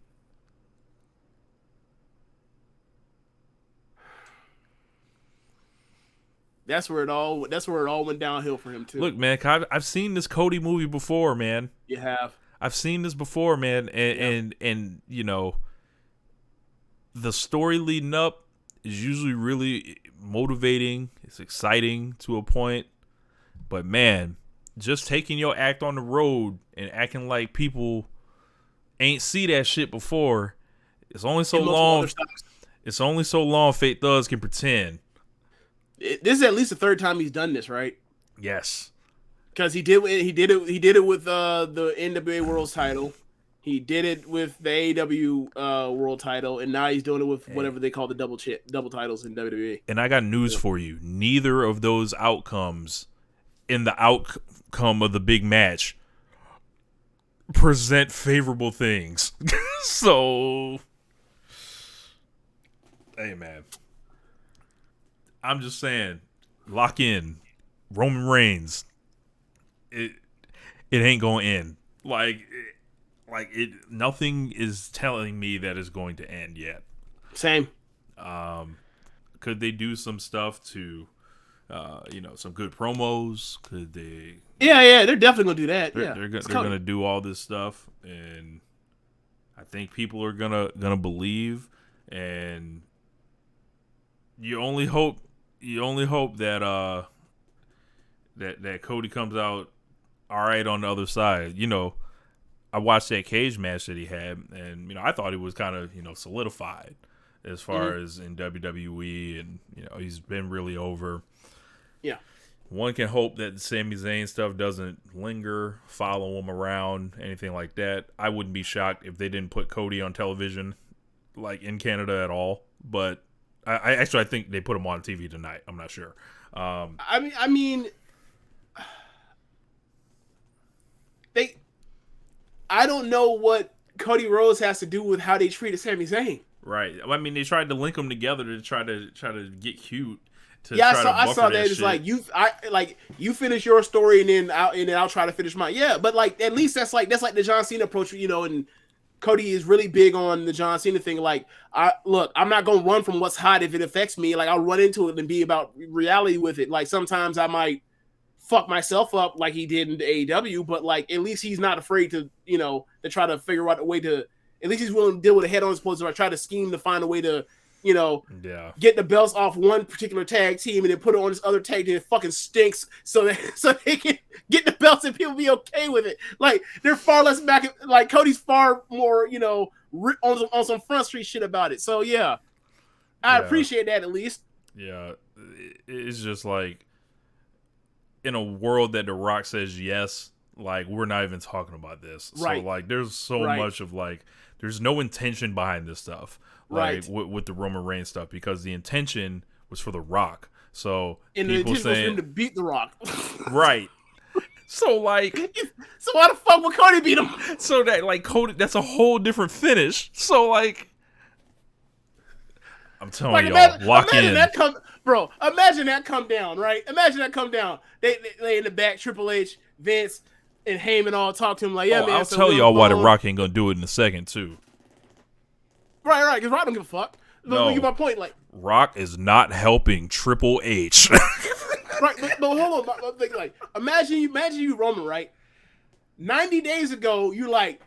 A: That's where it all went downhill for him too.
B: Look, man, I've seen this Cody movie before, man.
A: You have.
B: I've seen this before, man, and the story leading up is usually really motivating. It's exciting to a point, but man, just taking your act on the road and acting like people ain't see that shit before. It's only so long. It's only so long Fate Thugs can pretend.
A: This is at least the third time he's done this, right?
B: Yes.
A: Because he did it with the NWA World Title, he did it with the AEW World Title, and now he's doing it with whatever they call the double titles in WWE.
B: And I got news for you: neither of those outcomes in the outcome of the big match present favorable things. So, hey man, I'm just saying, lock in Roman Reigns. It ain't going to end. Like nothing is telling me that it's going to end yet.
A: Same.
B: Could they do some stuff to, some good promos? Could they?
A: Yeah, they're definitely gonna do that.
B: They're gonna do all this stuff, and I think people are gonna believe. And you only hope that that Cody comes out all right on the other side. I watched that cage match that he had, and I thought he was kind of solidified as far as in WWE, and he's been really over.
A: Yeah.
B: One can hope that the Sami Zayn stuff doesn't linger, follow him around, anything like that. I wouldn't be shocked if they didn't put Cody on television, like in Canada at all. But I think they put him on TV tonight. I'm not sure.
A: I mean. I don't know what Cody Rhodes has to do with how they treated Sami Zayn.
B: Right. I mean, they tried to link them together to try to get cute, to
A: Yeah,
B: try to
A: I
B: buffer
A: saw
B: that
A: that. It's
B: shit.
A: like you finish your story and then I'll try to finish mine. Yeah, but like at least that's like the John Cena approach, and Cody is really big on the John Cena thing. Like, I'm not gonna run from what's hot if it affects me. Like, I'll run into it and be about reality with it. Like, sometimes I might fuck myself up like he did in the AEW, but like at least he's not afraid to, to try to figure out a way to. At least he's willing to deal with it head on, as opposed to try to scheme to find a way to,
B: Yeah.
A: get the belts off one particular tag team and then put it on this other tag team that fucking stinks, so they can get the belts and people be okay with it. Like, they're far less back. Like, Cody's far more, on some front street shit about it. So yeah, I appreciate that at least.
B: Yeah, it's just like, in a world that The Rock says yes, like, we're not even talking about this.
A: Right.
B: So like, there's so much of like, there's no intention behind this stuff. Like, with the Roman Reigns stuff, because the intention was for The Rock. So
A: and
B: people
A: the intention was for him
B: saying
A: to beat The Rock.
B: right. So like,
A: so why the fuck would Cody beat him?
B: So that like Cody, that's a whole different finish. So like, I'm telling y'all, lock in.
A: Imagine that come down, right? Imagine that come down. They in the back, Triple H, Vince, and Heyman all talk to him like, yeah, man.
B: I'll tell y'all why The Rock ain't gonna do it in a second too.
A: Right, because Rock don't give a fuck.
B: No,
A: you get my point. Like,
B: Rock is not helping Triple H.
A: right, but hold on. Like, imagine you Roman, right? 90 days ago, you like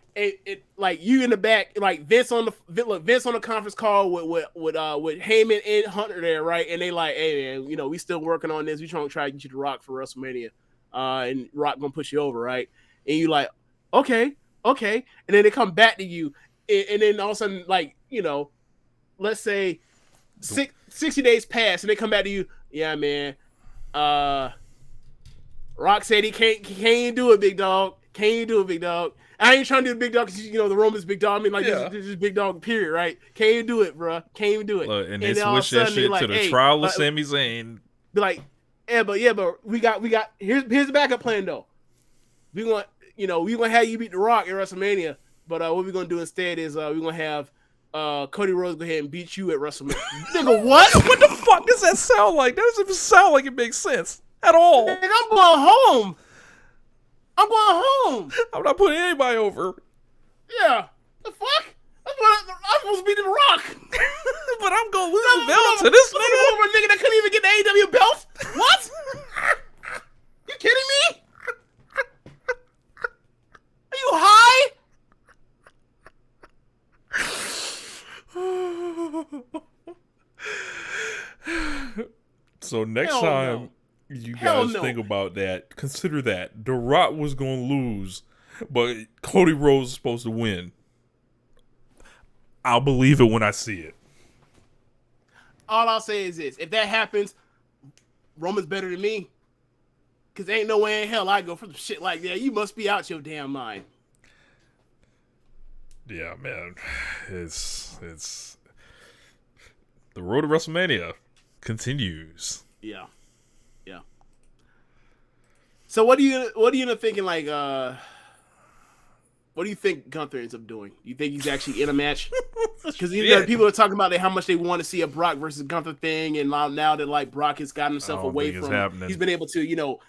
A: like you in the back, like Vince on the conference call with Heyman and Hunter there, right? And they like, hey man, we still working on this. We trying to get you to Rock for WrestleMania, and Rock gonna push you over, right? And you like, okay, and then they come back to you, and then all of a sudden, like, let's say 60 days pass, and they come back to you, yeah man, Rock said he can't do it, big dog. Can't do it, big dog. I ain't trying to do the big dog because, the Roman's big dog. I mean, like, this is big dog, period, right? Can't even do it, bro. Can't even do it.
B: Look, and they switch that shit to the trial of Sami Zayn.
A: Be like, but we got here's the backup plan though. We gonna have you beat The Rock at WrestleMania, but what we gonna do instead is we gonna have Cody Rhodes go ahead and beat you at WrestleMania. Nigga, what?
B: What the fuck does that sound like? That doesn't even sound like it makes sense at all.
A: Nigga, I'm going home. I'm
B: not putting anybody over.
A: Yeah. The fuck? I'm supposed to be The Rock.
B: But I'm going to lose the belt to this nigga.
A: Over a nigga that couldn't even get the AEW belt? What? You kidding me? Are you high?
B: So next time you guys think about that, consider that The Rock was going to lose, but Cody Rhodes is supposed to win. I'll believe it when I see it.
A: All I'll say is this: if that happens, Roman's better than me. Cause ain't no way in hell I go for some shit like that. You must be out your damn mind.
B: Yeah, man. It's the road to WrestleMania continues.
A: Yeah. So what are you thinking? Like, what do you think Gunther ends up doing? You think he's actually in a match? Because people are talking about how much they want to see a Brock versus Gunther thing, and now that like Brock has gotten himself away from, he's been able to do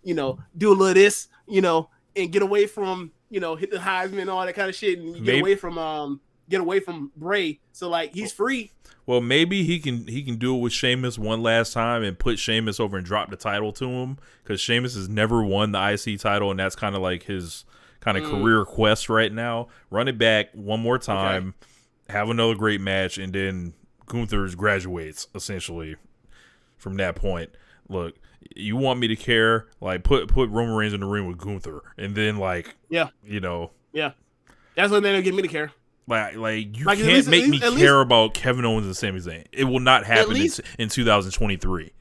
A: a little of this, and get away from hit the Heisman and all that kind of shit, and get away from Bray. So like he's free.
B: Well, maybe he can do it with Sheamus one last time and put Sheamus over and drop the title to him, because Sheamus has never won the IC title, and that's kind of like his kind of career quest right now. Run it back one more time, have another great match, and then Gunther graduates essentially from that point. Look, you want me to care? Like put Roman Reigns in the ring with Gunther, and then like
A: that's what they'll get me to care.
B: Like you can't make me care about Kevin Owens and Sami Zayn. It will not happen in 2023.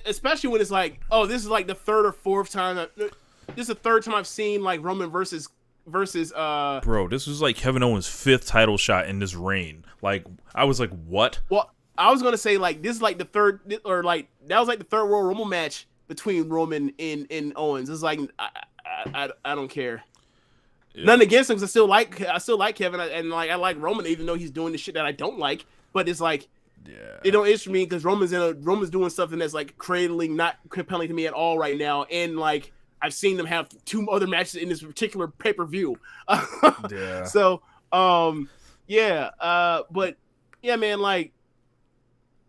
A: Especially when it's like, oh, this is like the third or fourth time. This is the third time I've seen like Roman versus.
B: Bro, this was like Kevin Owens' 5th title shot in this reign. Like I was like, what?
A: Well, I was gonna say like this is like the third, or like that was like the third Royal Rumble match between Roman and Owens. It's like I don't care. Yeah. Nothing against him, because I still like Kevin, and like I like Roman, even though he's doing the shit that I don't like. But it's like It
B: Yeah.
A: don't interest me because Roman's doing something that's like cradling, not compelling to me at all right now, and like I've seen them have 2 other matches in this particular pay per view.
B: Yeah.
A: So, yeah, but yeah, man, like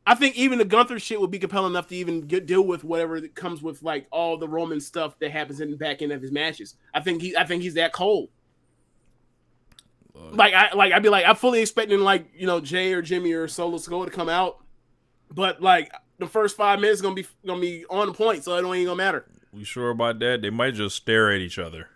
A: I think even the Gunther shit would be compelling enough to even deal with whatever that comes with like all the Roman stuff that happens in the back end of his matches. I think he's that cold. I'd be like, I'm fully expecting like, Jay or Jimmy or Solo Sikoa to come out, but like the first 5 minutes gonna be on point, so it ain't gonna matter.
B: We sure about that? They might just stare at each other.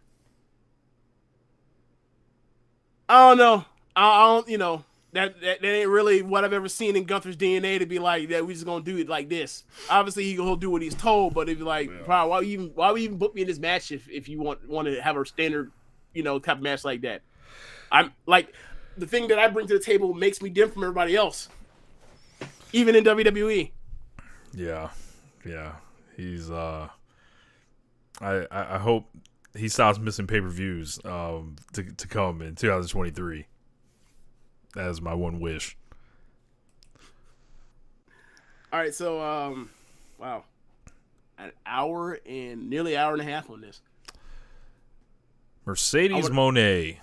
A: I don't know. I don't, that ain't really what I've ever seen in Gunther's DNA to be like that. We just gonna do it like this. Obviously, he'll do what he's told, but if like, bro, why even book me in this match if you want to have a standard, type of match like that? I'm like the thing that I bring to the table makes me different from everybody else, even in WWE.
B: Yeah. He's I hope he stops missing pay-per-views to come in 2023. That is my one wish.
A: All right, so wow, nearly an hour and a half on this.
B: Mercedes Moné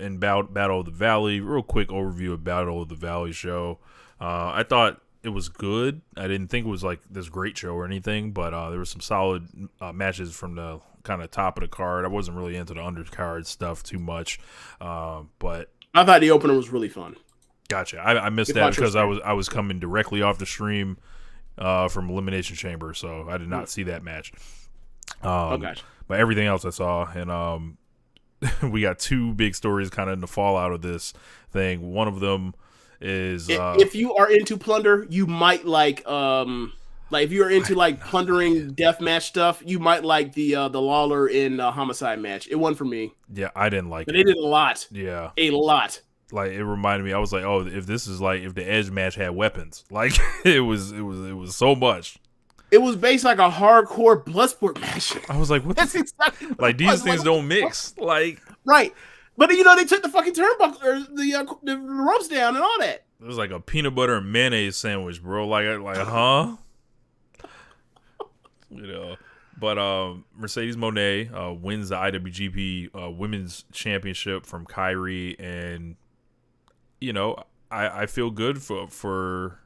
B: in Battle of the Valley. Real quick overview of Battle of the Valley show. I thought it was good. I didn't think it was like this great show or anything, but there were some solid matches from the kind of top of the card. I wasn't really into the undercard stuff too much, but
A: I thought the opener was really fun.
B: Gotcha. I missed that because I was coming directly off the stream from Elimination Chamber, so I did not see that match.
A: Gotcha.
B: But everything else I saw, and we got 2 big stories kind of in the fallout of this thing. One of them is
A: if you are into plunder, you might like if you're into like plundering deathmatch stuff, you might like the Lawler in Homicide match. It won for me.
B: Yeah, I didn't like it.
A: But they did a lot.
B: Yeah.
A: A lot.
B: Like it reminded me, I was like, oh, if this is like if the Edge match had weapons, like it was so much.
A: It was based like a hardcore Bloodsport match.
B: I was like, what?
A: That's exactly what
B: like these things don't mix. Like
A: right, but they took the fucking turnbuckle or the ropes down and all that.
B: It was like a peanut butter and mayonnaise sandwich, bro. Like huh? But Mercedes Moné wins the IWGP Women's Championship from Kyrie, and I feel good for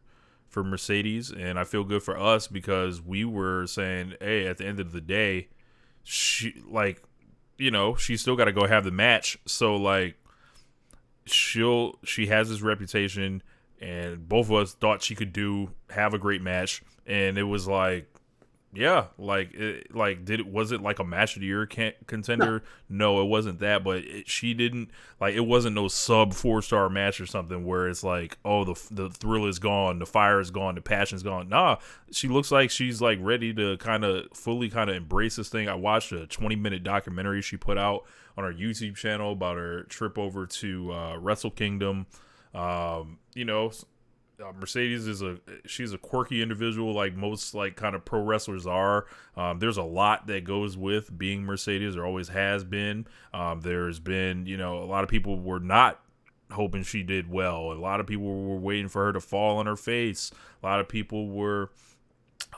B: Mercedes, and I feel good for us because we were saying, hey, at the end of the day, she's still got to go have the match. So like, she has this reputation, and both of us thought she could have a great match, and it was like, yeah, was it like a match of the year contender? No, it wasn't that, but she didn't it wasn't no sub 4-star match or something where it's like, oh, the thrill is gone, the fire is gone, the passion's gone. Nah, she looks like she's like ready to fully embrace this thing. I watched a 20-minute documentary she put out on her YouTube channel about her trip over to Wrestle Kingdom. Mercedes she's a quirky individual, like most kind of pro wrestlers are. There's a lot that goes with being Mercedes. There always has been. There's been a lot of people were not hoping she did well. A lot of people were waiting for her to fall on her face. A lot of people were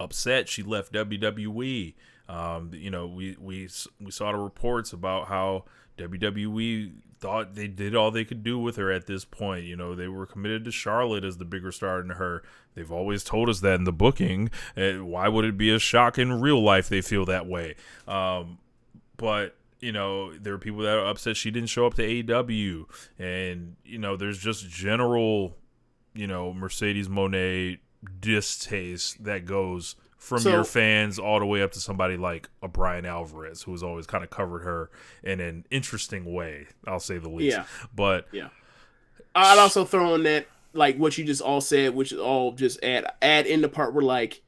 B: upset she left WWE. We saw the reports about how WWE thought they did all they could do with her at this point. They were committed to Charlotte as the bigger star than her. They've always told us that in the booking. Why would it be a shock in real life they feel that way? But there are people that are upset she didn't show up to AEW. And, there's just general, Mercedes Moné distaste that goes from your fans all the way up to somebody like a Brian Alvarez, who has always kind of covered her in an interesting way, I'll say the least.
A: Yeah.
B: But
A: yeah, I'd also throw in that like what you just all said, which is all just add in the part where like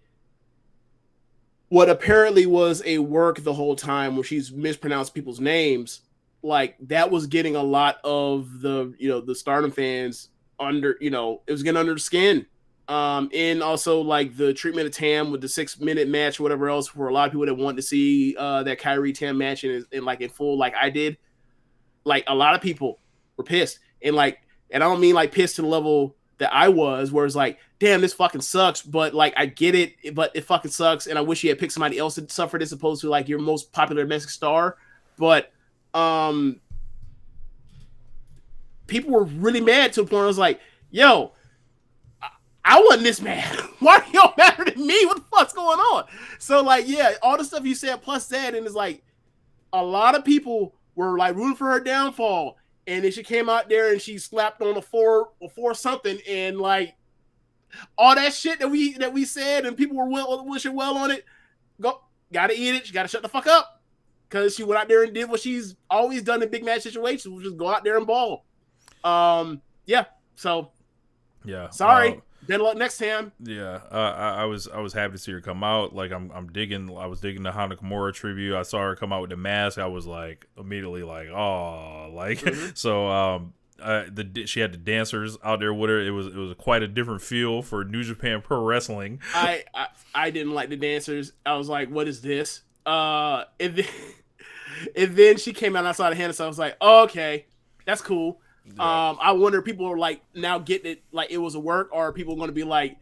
A: what apparently was a work the whole time where she's mispronounced people's names, like that was getting a lot of the the Stardom fans under it was getting under the skin. And also like the treatment of Tam with the 6-minute match, whatever else, for a lot of people that want to see that Kyrie Tam match in full, like I did. Like a lot of people were pissed, and I don't mean like pissed to the level that I was, where it's like, damn, this fucking sucks, but like I get it, but it fucking sucks, and I wish you had picked somebody else to suffer this, opposed to like your most popular domestic star. But people were really mad to a point where I was like, yo, I wasn't this mad. Why do y'all matter to me? What the fuck's going on? So like, yeah, all the stuff you said plus that, and it's like a lot of people were like rooting for her downfall. And then she came out there and she slapped on a four something, and like all that shit that we said, and people were wishing well on it. Gotta eat it. She gotta shut the fuck up, because she went out there and did what she's always done in big match situations, which is go out there and ball. Yeah. So
B: yeah.
A: Sorry. Better luck next time.
B: Yeah, I was happy to see her come out. Like I'm digging. I was digging the Hana Kimura tribute. I saw her come out with the mask. I was like immediately like, oh, like so. She had the dancers out there with her. It was quite a different feel for New Japan Pro Wrestling.
A: I didn't like the dancers. I was like, what is this? And then she came out and I saw the hand, so I was like, oh, okay, that's cool. Yeah. I wonder if people are like now getting it like it was a work, or are people going to be like,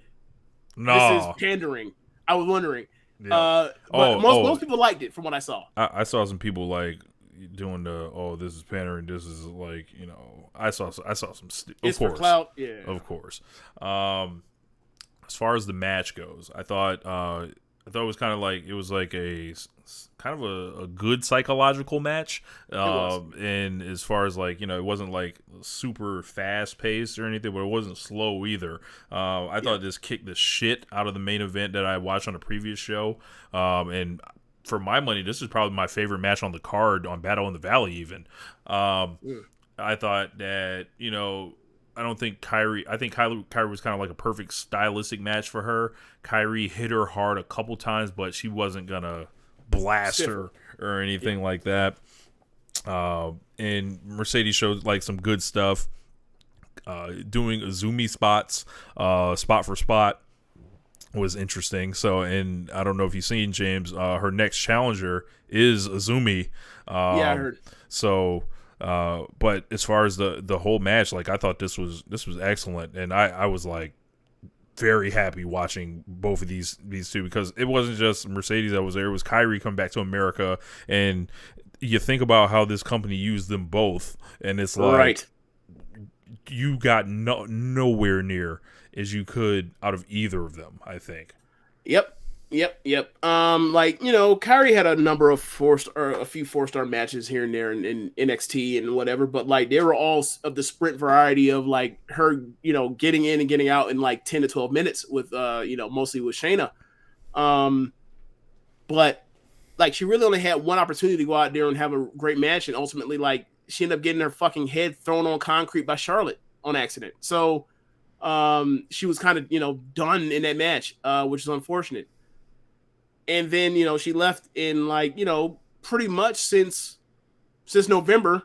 A: this is pandering? I was wondering. Yeah. But most people liked it from what I saw.
B: I saw some people like doing the this is pandering. This is like, you know, I saw some.
A: It's for clout. Yeah,
B: of course. As far as the match goes, I thought it was kind of like a good psychological match. And as far as like, you know, it wasn't like super fast paced or anything, but it wasn't slow either. I thought this kicked the shit out of the main event that I watched on a previous show. And for my money, this is probably my favorite match on the card on Battle in the Valley even. I thought that, you know, I think Kyrie was kind of like a perfect stylistic match for her. Kyrie hit her hard a couple times, but she wasn't going to blast her or anything like that. And Mercedes showed like some good stuff, doing Azumi spots, spot for spot was interesting. So, and I don't know if you've seen, James, her next challenger is Azumi.
A: Yeah, I heard.
B: So, but as far as the whole match, like I thought this was excellent, and I was like very happy watching both of these two, because it wasn't just Mercedes that was there; it was Kyrie coming back to America, and you think about how this company used them both, and it's like you got nowhere near as you could out of either of them, I think.
A: Yep. Like, you know, Kyrie had a number of a few 4-star matches here and there in NXT and whatever, but like they were all of the sprint variety of like her, you know, getting in and getting out in like 10 to 12 minutes with you know, mostly with Shayna. But like she really only had one opportunity to go out there and have a great match, and ultimately like she ended up getting her fucking head thrown on concrete by Charlotte on accident. So she was kind of, you know, done in that match, which is unfortunate. And then, you know, she left in like, you know, pretty much since November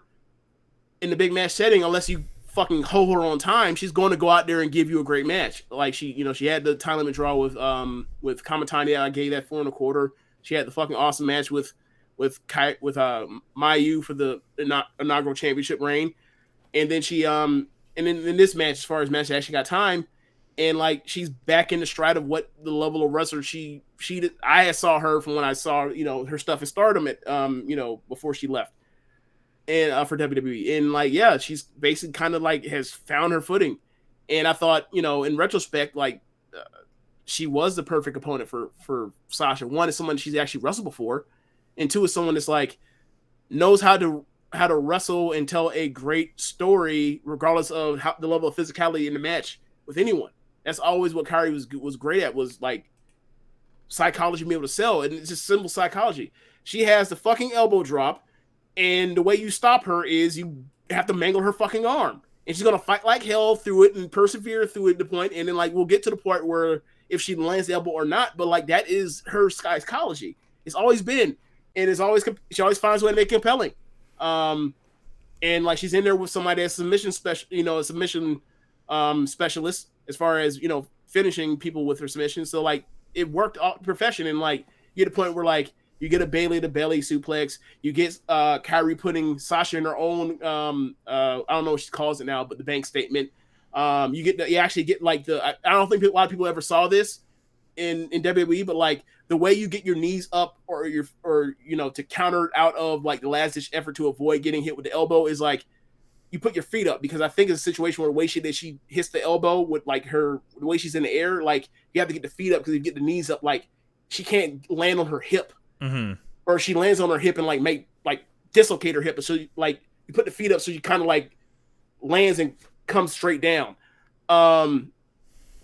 A: in the big match setting, unless you fucking hold her on time, she's going to go out there and give you a great match. Like she, you know, she had the time limit draw with Kamatani. I gave that 4.25. She had the fucking awesome match with Mayu for the inaugural championship reign. And then she, and in this match, as far as match, actually got time. And like she's back in the stride of what the level of wrestler she did. I saw her from when I saw, you know, her stuff in Stardom at you know, before she left, and for WWE. And like, yeah, she's basically kind of like has found her footing. And I thought, you know, in retrospect, like she was the perfect opponent for Sasha. One is someone she's actually wrestled before, and two is someone that's like knows how to wrestle and tell a great story regardless of the level of physicality in the match with anyone. That's always what Kyrie was great at, was like psychology, being able to sell. And it's just simple psychology. She has the fucking elbow drop, and the way you stop her is you have to mangle her fucking arm. And she's going to fight like hell through it and persevere through it to the point. And then like we'll get to the part where if she lands the elbow or not, but like that is her psychology. It's always been. And she always finds a way to make it compelling. And like she's in there with somebody that's submission specialist, as far as, you know, finishing people with her submission. So like it worked out perfection. And like you get a point where like you get a Bailey to belly suplex, you get Kyrie putting Sasha in her own I don't know what she calls it now, but the bank statement. You actually get like I don't think a lot of people ever saw this in WWE, but like the way you get your knees up or to counter out of like the last ditch effort to avoid getting hit with the elbow is like you put your feet up, because I think it's a situation where the way she hits the elbow with like the way she's in the air, like you have to get the feet up, because if you get the knees up, like she can't land on her hip, or she lands on her hip and like dislocate her hip. So you put the feet up so you kind of like lands and comes straight down.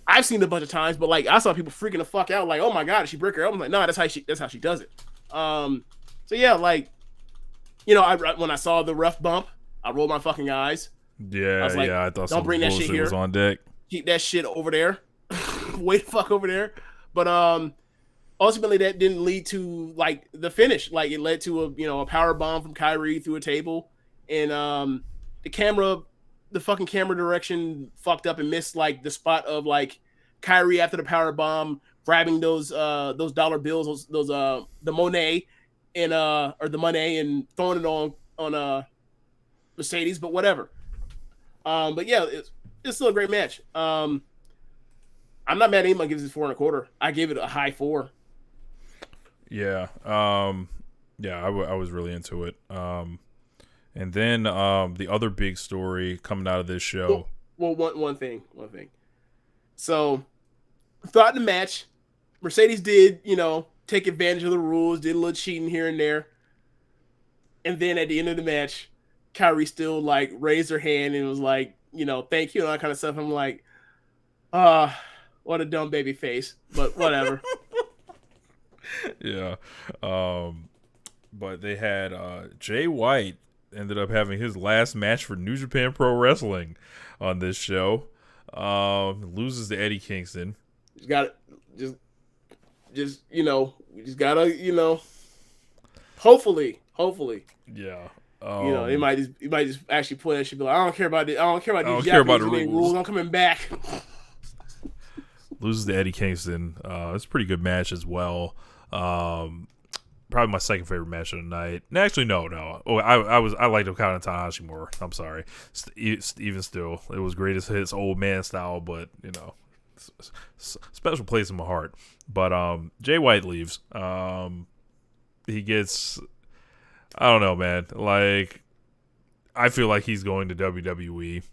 A: I've seen it a bunch of times, but like I saw people freaking the fuck out, like, oh my god, did she break her elbow? I'm like, no, that's how she does it. So yeah, like, when I saw the ref bump, I rolled my fucking eyes.
B: Yeah, I was like, I thought
A: don't bring that shit here.
B: Was on deck.
A: Keep that shit over there. Wait the fuck over there. But ultimately that didn't lead to like the finish. Like it led to a power bomb from Kyrie through a table, and the fucking camera direction fucked up and missed like the spot of like Kyrie after the power bomb grabbing those dollar bills, the Moné or the Moné, and throwing it on Mercedes, but whatever. But yeah, it's still a great match. I'm not mad at anyone gives it 4.25. I gave it a high 4.
B: Yeah. I was really into it. And then the other big story coming out of this show.
A: Well, one thing. So throughout the match, Mercedes did, take advantage of the rules, did a little cheating here and there. And then at the end of the match, Kyrie still like raised her hand and was like, thank you and all that kind of stuff. I'm like, what a dumb baby face, but whatever.
B: Yeah. But they had Jay White ended up having his last match for New Japan Pro Wrestling on this show. Loses to Eddie Kingston.
A: You got to we just gotta, hopefully.
B: Yeah.
A: He might just actually put that shit. Like, I don't care about it. I don't care about these
B: Japanese
A: rules. I'm coming back.
B: Loses to Eddie Kingston. It's a pretty good match as well. Probably my second favorite match of the night. Actually, no. Oh, I liked Okada and Tanahashi more. I'm sorry. Even still, it was greatest hits, old man style, but special place in my heart. But Jay White leaves. He gets, I don't know, man. Like, I feel like he's going to WWE.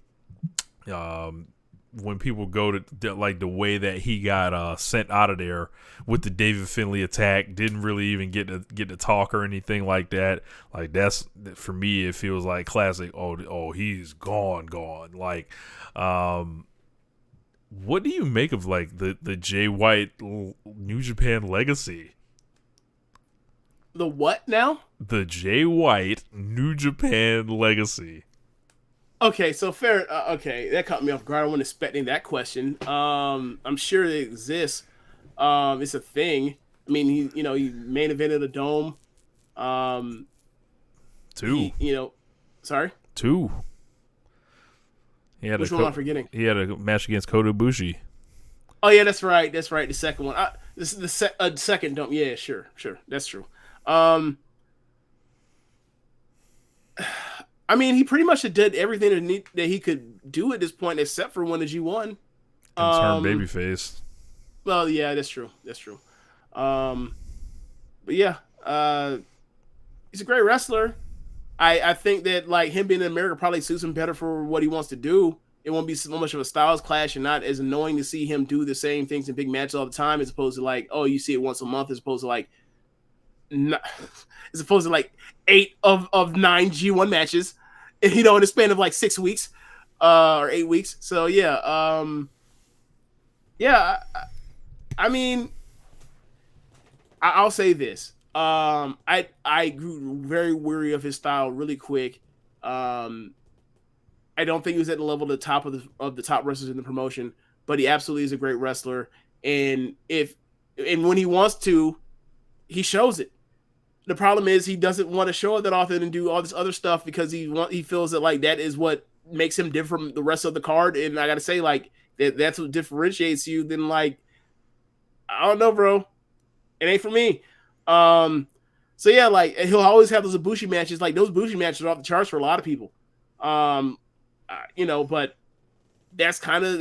B: When people go to like the way that he got sent out of there with the David Finlay attack, didn't really even get to talk or anything like that. Like, that's, for me, it feels like classic. Oh, he's gone. Like, what do you make of like the Jay White New Japan legacy?
A: The what now?
B: The Jay White New Japan legacy.
A: Okay, so fair. Okay, that caught me off guard. I wasn't expecting that question. I'm sure it exists. It's a thing. I mean, he main evented a Dome.
B: 2.
A: Sorry.
B: 2.
A: Which one am I forgetting?
B: He had a match against Kota Ibushi.
A: Oh yeah, that's right. The second one. This is the second Dome. Yeah, sure. That's true. I mean, he pretty much did everything that he could do at this point, except for win the G1.
B: And turn babyface.
A: Well, yeah, that's true. But yeah, he's a great wrestler. I think that like him being in America probably suits him better for what he wants to do. It won't be so much of a styles clash and not as annoying to see him do the same things in big matches all the time, as opposed to like, oh, you see it once a month, as opposed to like 8 of 9 G1 matches, in the span of like 6 weeks, or 8 weeks. So yeah, I mean, I'll say this. I grew very weary of his style really quick. I don't think he was at the level of the top wrestlers in the promotion, but he absolutely is a great wrestler. And when he wants to, he shows it. The problem is he doesn't want to show it that often and do all this other stuff because he feels that like that is what makes him different from the rest of the card. And I gotta say, like, that's what differentiates you. Then, like, I don't know, bro, it ain't for me. So yeah, like, he'll always have those Ibushi matches. Like, those Ibushi matches are off the charts for a lot of people. But that's kind of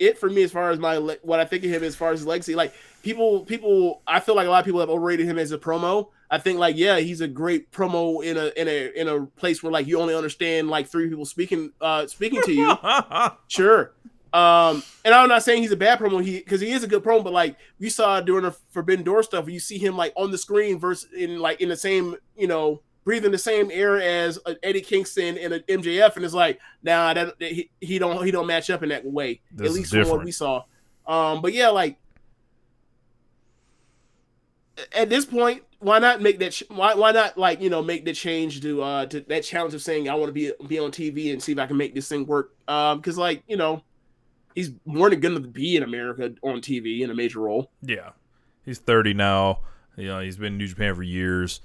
A: it for me as far as what I think of him as far as his legacy. Like people, I feel like a lot of people have overrated him as a promo. I think like he's a great promo in a place where like you only understand like three people speaking to you. Sure. And I'm not saying he's a bad promo, because he is a good promo, but like we saw during the Forbidden Door stuff, you see him like on the screen versus in the same, breathing the same air as Eddie Kingston and MJF, and it's like, nah, that he don't match up in that way.
B: This
A: at least from what we saw. But yeah, like at this point, why not make that? Why not like make the change to that challenge of saying I want to be on TV and see if I can make this thing work? Because like he's more than going to be in America on TV in a major role.
B: Yeah, he's 30 now. He's been in New Japan for years.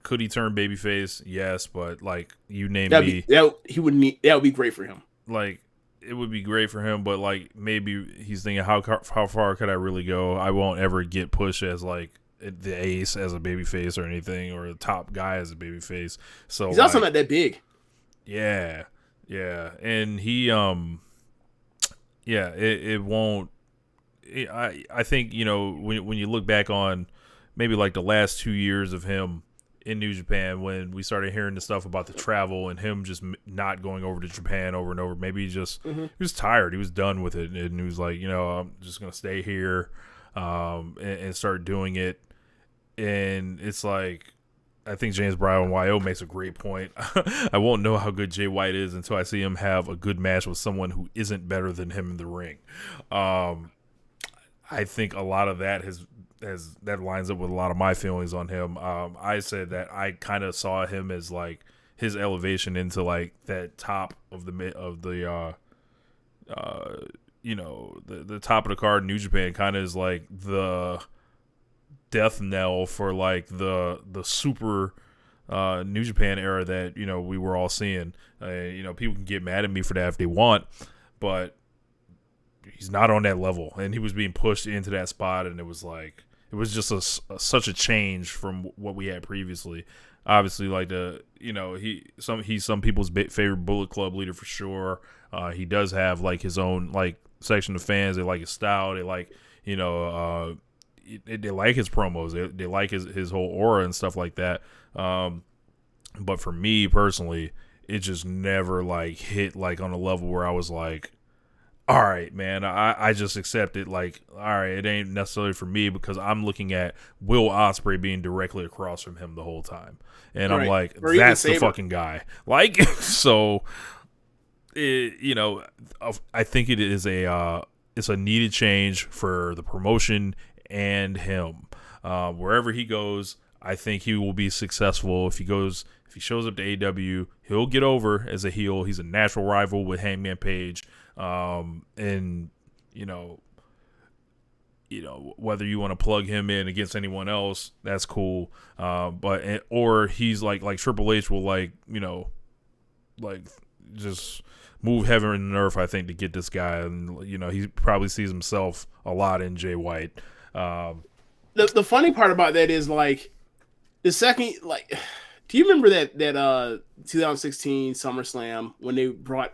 B: Could he turn babyface? Yes, but like you name me,
A: that would be great for him.
B: Like it would be great for him, but like maybe he's thinking how far could I really go? I won't ever get pushed as like the ace as a babyface or anything, or the top guy as a babyface. So
A: he's also not that big.
B: Yeah, and he it won't. I think when you look back on maybe like the last 2 years of him in New Japan, when we started hearing the stuff about the travel and him just not going over to Japan over and over, maybe he was tired, he was done with it, and he was like, I'm just gonna stay here and start doing it. And it's like, I think James Bryan YO makes a great point. I won't know how good Jay White is until I see him have a good match with someone who isn't better than him in the ring. I think a lot of that that lines up with a lot of my feelings on him. I said that I kind of saw him as like his elevation into like that top of the top of the card in New Japan, kind of is like the death knell for like the super New Japan era that we were all seeing. People can get mad at me for that if they want, but he's not on that level, and he was being pushed into that spot, and it was just such a change from what we had previously. Obviously, like he's some people's favorite Bullet Club leader for sure. He does have like his own like section of fans. They like his style. They like they like his promos. They like his whole aura and stuff like that. But for me personally, it just never like hit like on a level where I was like, all right, man, I just accept it. Like, all right, it ain't necessarily for me, because I'm looking at Will Ospreay being directly across from him the whole time. And I'm like, that's the fucking guy. Like, so, I think it is it's a needed change for the promotion and him. Wherever he goes, I think he will be successful. If he shows up to AEW, he'll get over as a heel. He's a natural rival with Hangman Page. And whether you want to plug him in against anyone else, that's cool. Or he's like Triple H will like just move heaven and earth, I think, to get this guy. And he probably sees himself a lot in Jay White.
A: The funny part about that is like the second, like, do you remember that 2016 SummerSlam when they brought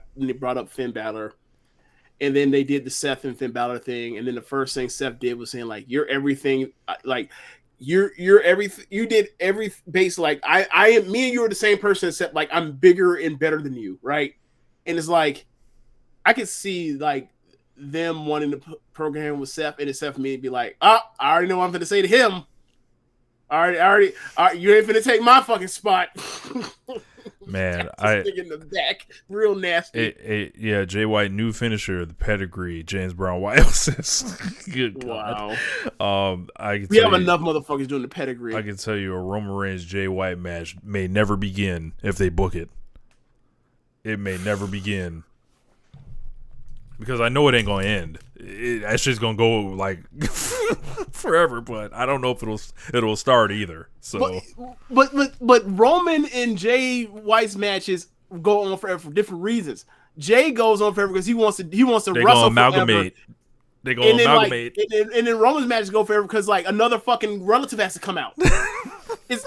A: up Finn Balor? And then they did the Seth and Finn Balor thing, and then the first thing Seth did was saying like, "You're everything, like you're everything. You did every base like I am. Me and you are the same person, except like I'm bigger and better than you, right?" And it's like I could see like them wanting to program with Seth, and Seth me be like, "Oh, I already know what I'm going to say to him. All right, you ain't finna take my fucking spot."
B: Man,
A: in the back, real nasty.
B: Yeah, Jay White, new finisher, the pedigree, James Brown Wild says. Good God.
A: Wow. We have enough motherfuckers doing the pedigree.
B: I can tell you a Roman Reigns Jay White match may never begin if they book it. It may never begin. Because I know it ain't gonna end. That shit's gonna go like forever, but I don't know if it'll start either. So,
A: but Roman and Jay White's matches go on forever for different reasons. Jay goes on forever because he wants to wrestle
B: amalgamate. They go amalgamate,
A: and then Roman's matches go forever because like another fucking relative has to come out. It's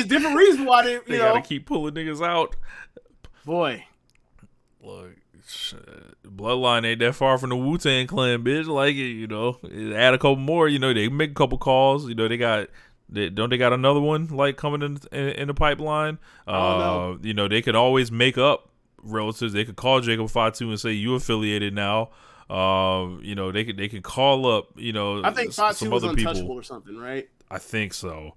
A: different reasons why they
B: gotta keep pulling niggas out.
A: Boy,
B: look. Bloodline ain't that far from the Wu-Tang Clan, bitch. Like, add a couple more. They make a couple calls. Don't they got another one like coming in the pipeline?
A: Oh no.
B: They could always make up relatives. They could call Jacob Fatu and say you affiliated now. They could call up.
A: I think Fatu
B: some
A: was
B: other
A: untouchable
B: people.
A: or something, right?
B: I think so.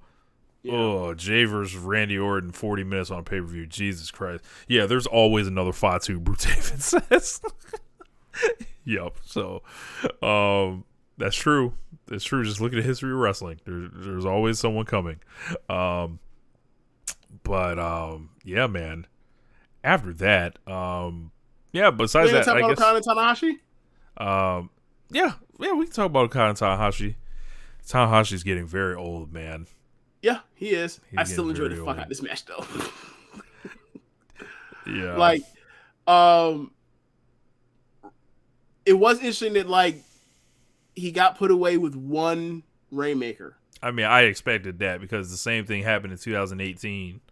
A: Yeah.
B: Oh, Jay versus Randy Orton, 40 minutes on pay-per-view. Jesus Christ. Yeah, there's always another Fatu, Brutaven says. Yep. So, that's true. It's true. Just look at the history of wrestling. There's always someone coming. Yeah, man. After that, besides that, I guess.
A: Okada and Tanahashi?
B: Yeah, we can talk about Okada and Tanahashi. Tanahashi's getting very old, man.
A: Yeah, he is. I still enjoy the fuck out of this match, though.
B: Yeah.
A: Like, it was interesting that, like, he got put away with one Rainmaker.
B: I mean, I expected that because the same thing happened in 2018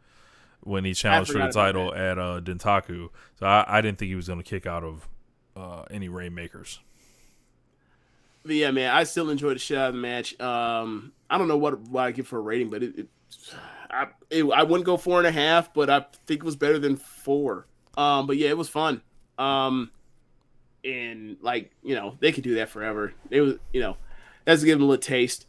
B: when he challenged for the title at Dentaku. So I didn't think he was going to kick out of any Rainmakers.
A: But yeah, man, I still enjoyed the shit out of the match. I don't know what I give for a rating, but I wouldn't go 4.5, but I think it was better than 4. But yeah, it was fun. And like, they could do that forever. It was, that's to give them a little taste.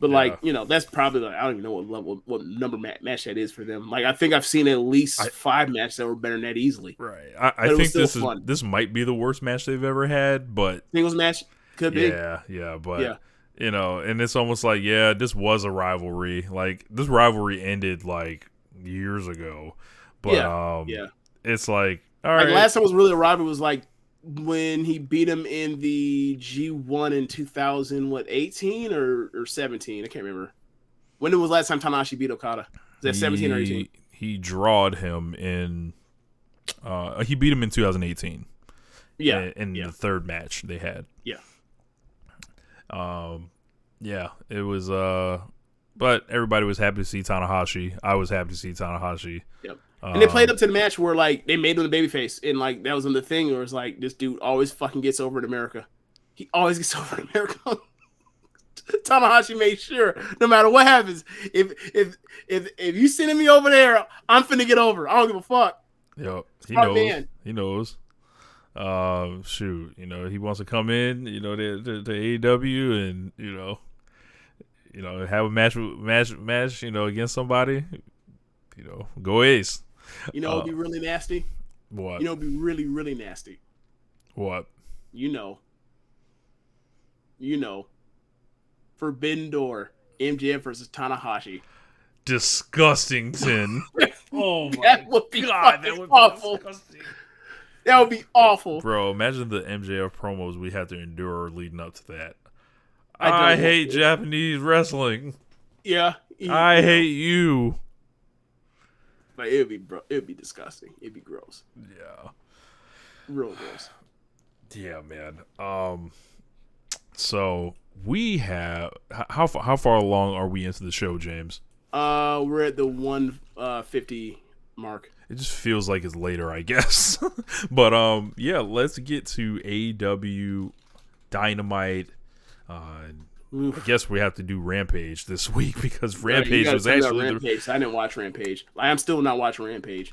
A: But like, that's probably I don't even know what number match that is for them. Like, I think I've seen at least 5 matches that were better than that easily.
B: Right. I think this might be the worst match they've ever had, but
A: singles match could be.
B: Yeah, but and it's almost like, this was a rivalry. Like, this rivalry ended like years ago. But it's like, all right.
A: Like, last time was really a rivalry was like when he beat him in the G1 in 2018 or 17. I can't remember. When it was last time Tanahashi beat Okada? Was that 17 or 18?
B: He drawed him in he beat him in 2018.
A: Yeah.
B: In the third match they had.
A: Yeah.
B: It was but everybody was happy to see Tanahashi. I was happy to see Tanahashi.
A: Yep. And they played up to the match where, like, they made him the babyface. And, like, that was in the thing where it's like, this dude always fucking gets over in America. He always gets over in America. Tanahashi made sure, no matter what happens, if you sending me over there, I'm finna get over. I don't give a fuck.
B: Yep. He knows. Shoot, he wants to come in, to AEW and, have a match against somebody, go ace.
A: It'd be really nasty.
B: What?
A: It'd be really, really nasty.
B: What?
A: Forbidden Door, MJF versus Tanahashi.
B: Disgusting. Oh my
A: that would be
B: God, that would be
A: awful.
B: Disgusting.
A: That would be awful.
B: Bro, imagine the MJF promos we had to endure leading up to that. I hate Japanese wrestling.
A: Yeah.
B: I hate you.
A: Like, it'd be disgusting. It'd be gross.
B: Yeah.
A: Real gross.
B: Yeah, man. So we have how far along are we into the show, James?
A: We're at the 150 mark.
B: It just feels like it's later, I guess. But let's get to AEW Dynamite. I guess we have to do Rampage this week because Rampage was actually
A: Rampage. I didn't watch Rampage. I'm still not watching Rampage.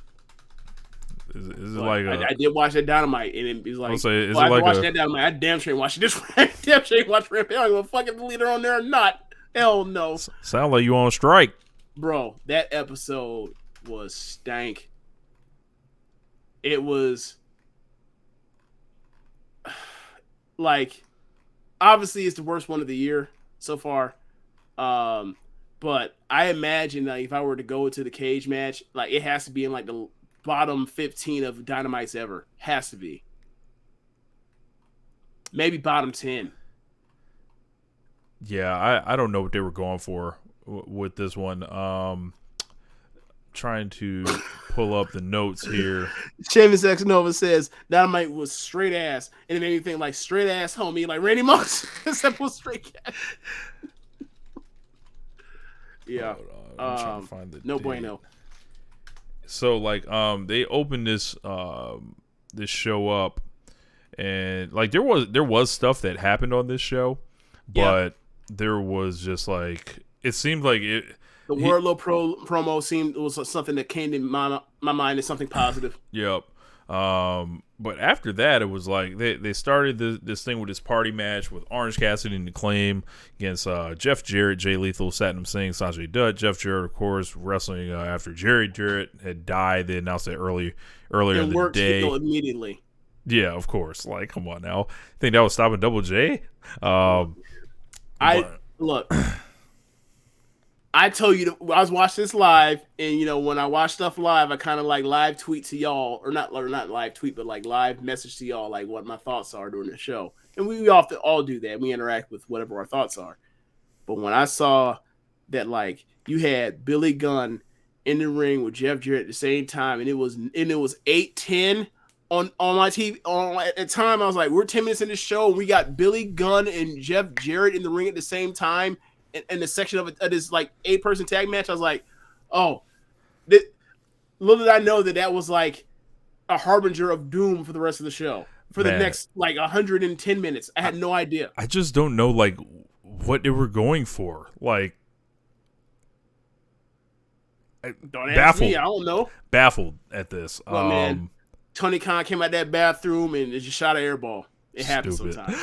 B: Is it like
A: I did watch that Dynamite, and it was like,
B: I
A: watched that Dynamite. I damn sure ain't watching this. Damn sure ain't watch Rampage. I don't give a fuck if the leader on there or not. Hell no.
B: Sound like you on strike,
A: bro. That episode was stank. It was like, obviously it's the worst one of the year so far. But I imagine that if I were to go into the cage match, like, it has to be in like the bottom 15 of Dynamites ever. Has to be. Maybe bottom 10.
B: Yeah, I don't know what they were going for with this one. Trying to pull up the notes here.
A: Sheamus X Nova says Dynamite was straight ass, and it made me think like straight ass homie, like Randy Moss, except with straight cat. Yeah,
B: I'm trying to find the
A: no
B: date.
A: bueno.
B: So like, they opened this this show up and like there was stuff that happened on this show, but there was just like it seemed like it.
A: The Wardlow promo seemed was something that came to my mind as something positive.
B: Yep. But after that, it was like they started this thing with this party match with Orange Cassidy and Acclaim against Jeff Jarrett, Jay Lethal, Satnam Singh, Sanjay Dutt. Jeff Jarrett, of course, wrestling after Jerry Jarrett had died. They announced that earlier in the day.
A: Immediately.
B: Yeah, of course. Like, come on now. Think that was stopping Double J?
A: Look. I told you, I was watching this live, and when I watch stuff live, I kind of like live tweet to y'all, or not live tweet, but like live message to y'all, like what my thoughts are during the show. And we often all do that. We interact with whatever our thoughts are. But when I saw that, like, you had Billy Gunn in the ring with Jeff Jarrett at the same time, and it was 8:10 on my TV. At the time, I was like, we're 10 minutes in the show, and we got Billy Gunn and Jeff Jarrett in the ring at the same time. In the section of this like 8-person tag match, I was like, oh, little did I know that was like a harbinger of doom for the rest of the show for the next like 110 minutes. I had no idea.
B: I just don't know like what they were going for. Like,
A: don't ask me. I don't know.
B: Baffled at this.
A: Well, man, Tony Khan came out that bathroom and just shot an air ball. It happens sometimes.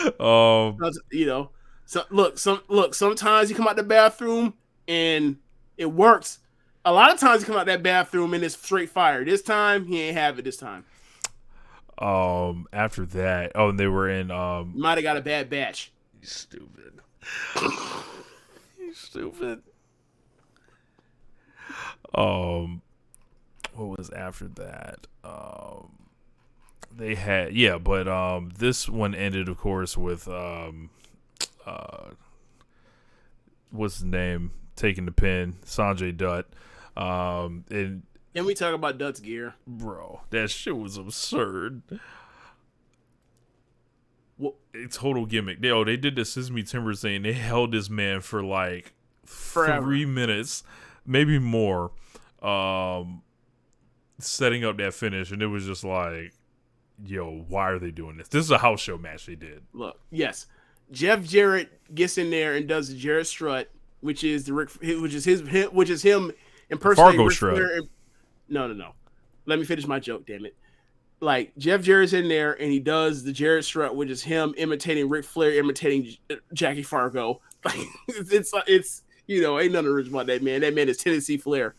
A: So sometimes you come out the bathroom and it works. A lot of times you come out that bathroom and it's straight fire. This time he ain't have it this time.
B: After that, and they were in
A: might have got a bad batch.
B: You stupid. You stupid. What was after that? They had this one ended, of course, with what's his name taking the pin, Sanjay Dutt. And
A: can we talk about Dutt's gear,
B: bro? That shit was absurd. It's total gimmick. They did the Sesame Timber thing. They held this man for like forever. 3 minutes, maybe more, setting up that finish, and it was just like, yo, why are they doing this? This is a house show match they did.
A: Look, yes. Jeff Jarrett gets in there and does the Jarrett strut, which is him impersonating
B: Fargo
A: Ric
B: strut.
A: Flair. No. Let me finish my joke, damn it. Like, Jeff Jarrett's in there and he does the Jarrett strut, which is him imitating Ric Flair, imitating Jackie Fargo. Like, it's ain't nothing original about that man. That man is Tennessee Flair.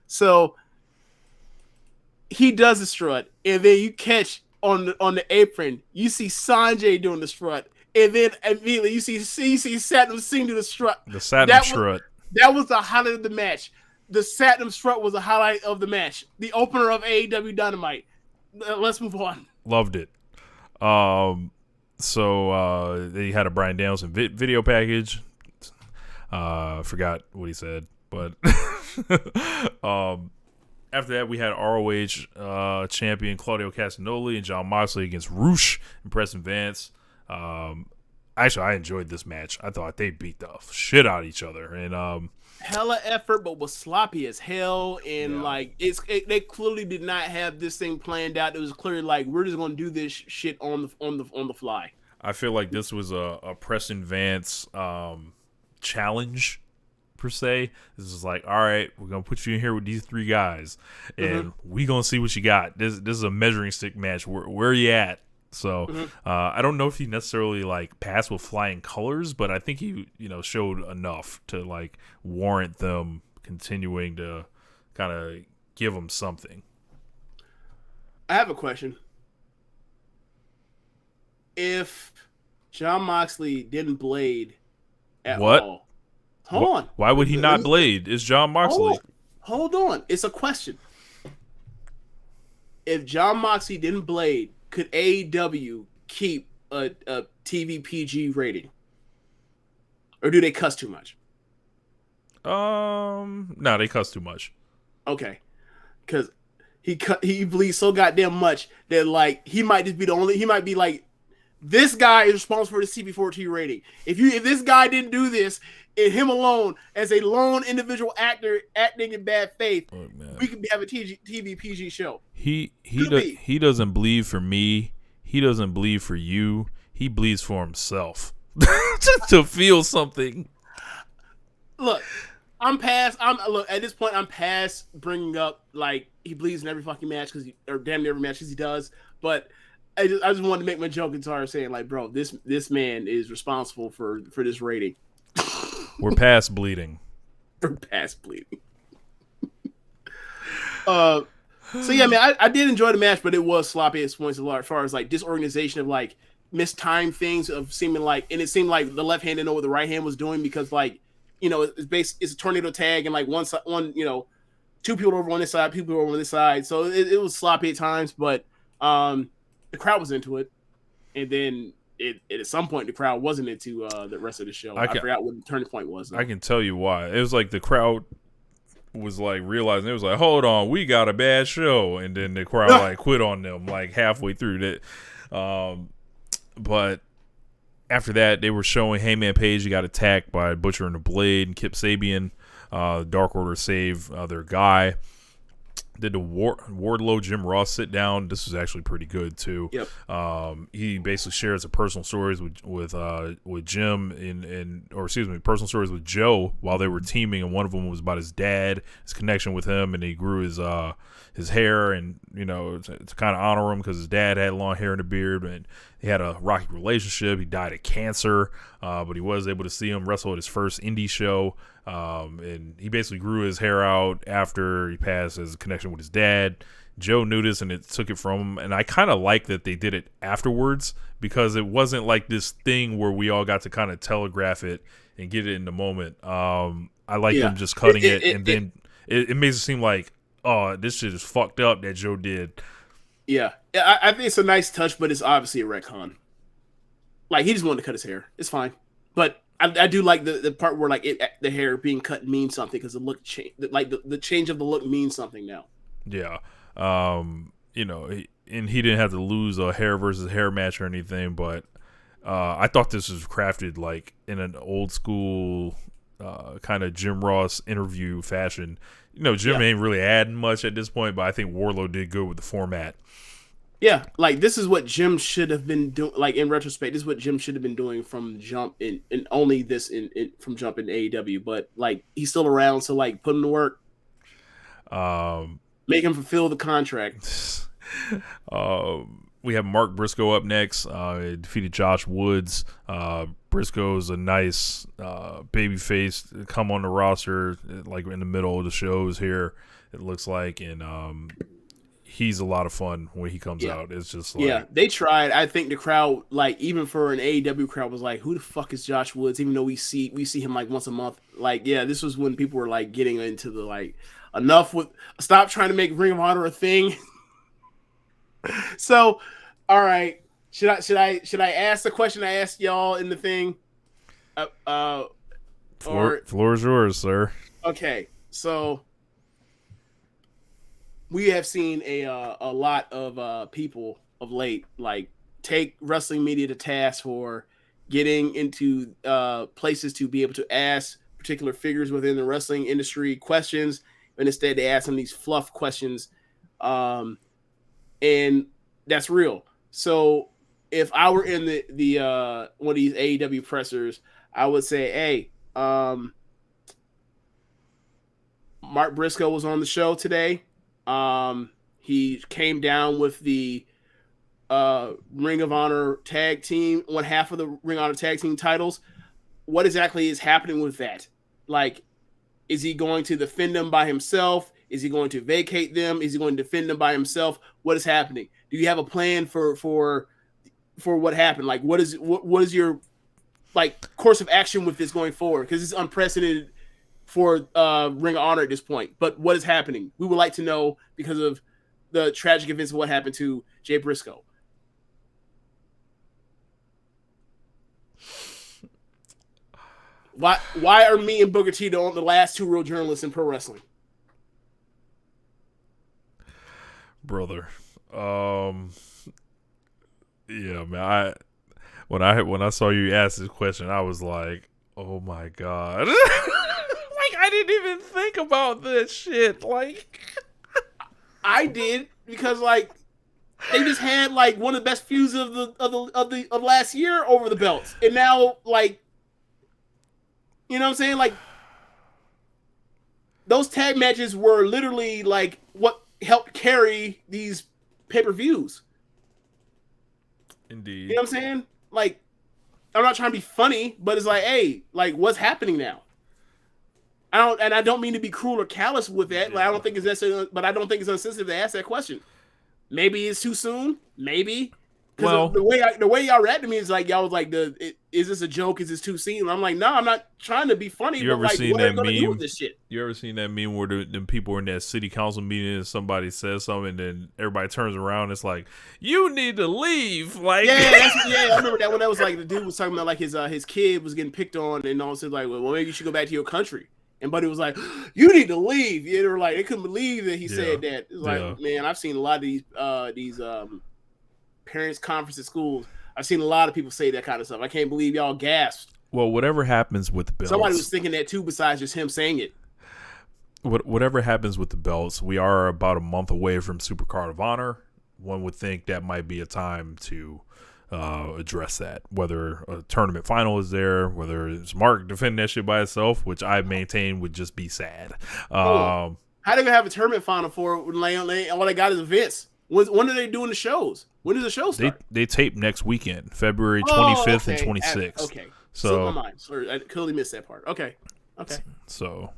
A: So he does the strut, and then you catch on the apron, you see Sanjay doing the strut. And then immediately you see Satnam Singh do the strut.
B: The Satnam strut.
A: That was the highlight of the match. The Satnam strut was the highlight of the match. The opener of AEW Dynamite. Let's move on.
B: Loved it. So they had a Bryan Danielson video package. Forgot what he said, but after that we had ROH champion Claudio Castagnoli and Jon Moxley against Roosh and Preston Vance. Actually, I enjoyed this match. I thought they beat the shit out of each other, and
A: hella effort, but was sloppy as hell. And they clearly did not have this thing planned out. It was clearly like, we're just gonna do this shit on the fly.
B: I feel like this was a Preston Vance challenge per se. This is like, all right, we're gonna put you in here with these 3 guys, and we gonna see what you got. This is a measuring stick match. Where are you at? So I don't know if he necessarily like passed with flying colors, but I think he showed enough to like warrant them continuing to kind of give them something.
A: I have a question. If Jon Moxley didn't blade at all, hold on.
B: Why would he not blade? It's Jon Moxley.
A: Hold on. It's a question. If Jon Moxley didn't blade, could AEW keep a TV PG rating? Or do they cuss too much?
B: No, they cuss too much.
A: Okay. Because he bleeds so goddamn much that like he might be like, this guy is responsible for the CB4T rating. If this guy didn't do this, and him alone as a lone individual actor acting in bad faith, we could have a TV PG show.
B: He doesn't bleed for me. he doesn't bleed for you. He bleeds for himself. Just to feel something.
A: Look, look, at this point, I'm past bringing up like he bleeds in every fucking match or damn near every match because he does. But I just wanted to make my joke and start saying like, bro, this man is responsible for this rating.
B: We're past bleeding.
A: We're past bleeding. So yeah, man, I did enjoy the match, but it was sloppy at points a lot as far as like disorganization of like mistimed things of seeming like, and it seemed like the left hand didn't know what the right hand was doing because like, you know, it's a tornado tag and like one, two people over on this side, people over on this side. So it was sloppy at times, but the crowd was into it. And then at some point the crowd wasn't into the rest of the show. I forgot what the turning point was, though.
B: I can tell you why. It was like the crowd was like realizing, it was like, hold on, we got a bad show, and then the crowd like quit on them like halfway through that. But after that, they were showing Hangman Page. He got attacked by Butcher and the Blade and Kip Sabian. Dark Order save their guy. Did the Wardlow Jim Ross sit down? This was actually pretty good too.
A: Yep.
B: He basically shares personal stories with Jim personal stories with Joe while they were teaming, and one of them was about his dad, his connection with him, and he grew his hair, and you know, to kind of honor him because his dad had long hair and a beard, and he had a rocky relationship. He died of cancer, but he was able to see him wrestle at his first indie show. And he basically grew his hair out after he passed as a connection with his dad. Joe knew this and it took it from him. And I kind of like that they did it afterwards because it wasn't like this thing where we all got to kind of telegraph it and get it in the moment. I like them just cutting it, then it makes it seem like, oh, this shit is fucked up that Joe did.
A: Yeah. I think it's a nice touch, but it's obviously a retcon. Like, he just wanted to cut his hair. It's fine. But I do like the part where like the hair being cut means something because the look change, like the change of the look means something now.
B: Yeah, you know, and he didn't have to lose a hair versus hair match or anything, but I thought this was crafted like in an old school kind of Jim Ross interview fashion. You know, Jim ain't really adding much at this point, but I think Wardlow did good with the format.
A: Yeah, like this is what Jim should have been doing. Like in retrospect, this is what Jim should have been doing from jump and only this from jump in AEW. But like he's still around, so like put him to work. Make him fulfill the contract.
B: We have Mark Briscoe up next. He defeated Josh Woods. Briscoe's a nice babyface come on the roster, like in the middle of the shows here. It looks like, and he's a lot of fun when he comes out. It's just like,
A: they tried. I think the crowd, like even for an AEW crowd, was like, "Who the fuck is Josh Woods?" Even though we see him like once a month. Like, this was when people were like getting into the like, enough with stop trying to make Ring of Honor a thing. So, all right, should I ask the question I asked y'all in the thing?
B: Floor is yours, sir.
A: Okay, so. We have seen a lot of people of late like take wrestling media to task for getting into places to be able to ask particular figures within the wrestling industry questions, and instead they ask them these fluff questions, and that's real. So if I were in the one of these AEW pressers, I would say, hey, Mark Briscoe was on the show today. He came down with the Ring of Honor tag team, one half of the Ring of Honor tag team titles. What exactly is happening with that? Like, is he going to defend them by himself? Is he going to vacate them? Is he going to defend them by himself? What is happening? Do you have a plan for what happened? Like, what is your like course of action with this going forward? Because it's unprecedented for Ring of Honor at this point. But what is happening? We would like to know because of the tragic events of what happened to Jay Briscoe. Why are me and Booker T the last two real journalists in pro wrestling?
B: Brother. Yeah, man. When I saw you ask this question, I was like, oh my God. I didn't even think about this shit. Like,
A: I did because, like, They just had like one of the best feuds of last year over the belts, and now like, you know what I'm saying? Like those tag matches were literally like what helped carry these pay-per-views.
B: Indeed.
A: You know what I'm saying? Like, I'm not trying to be funny, but it's like, hey, like what's happening now? I don't mean to be cruel or callous with that. Like, I don't think it's necessary, but I don't think it's insensitive to ask that question. Maybe it's too soon. Maybe. Because the way y'all read to me is like y'all was like, is this a joke? Is this too soon? I'm like, no, I'm not trying to be funny.
B: You
A: but
B: ever
A: like,
B: seen
A: what
B: that
A: are you gonna
B: meme?
A: do with this shit?
B: You ever seen that meme where the people are in that city council meeting and somebody says something and then everybody turns around and it's like, you need to leave. Like,
A: I remember that when that was like the dude was talking about like his kid was getting picked on and all said like, well, maybe you should go back to your country. And Buddy was like, you need to leave. Yeah, they were like, they couldn't believe that he said that. It's like, man, I've seen a lot of these parents conference at schools. I've seen a lot of people say that kind of stuff. I can't believe y'all gasped.
B: Well, whatever happens with the belts.
A: Somebody was thinking that too, besides just him saying it.
B: Whatever happens with the belts, we are about a month away from Supercard of Honor. One would think that might be a time to address that. Whether a tournament final is there, whether it's Mark defending that shit by itself, which I maintain would just be sad.
A: How do they have a tournament final for it when all they got is events? When are they doing the shows? When does the show start?
B: They tape next weekend, February 25th and 26th.
A: Okay.
B: So
A: my mind. Sorry, I totally missed that part. Okay.
B: So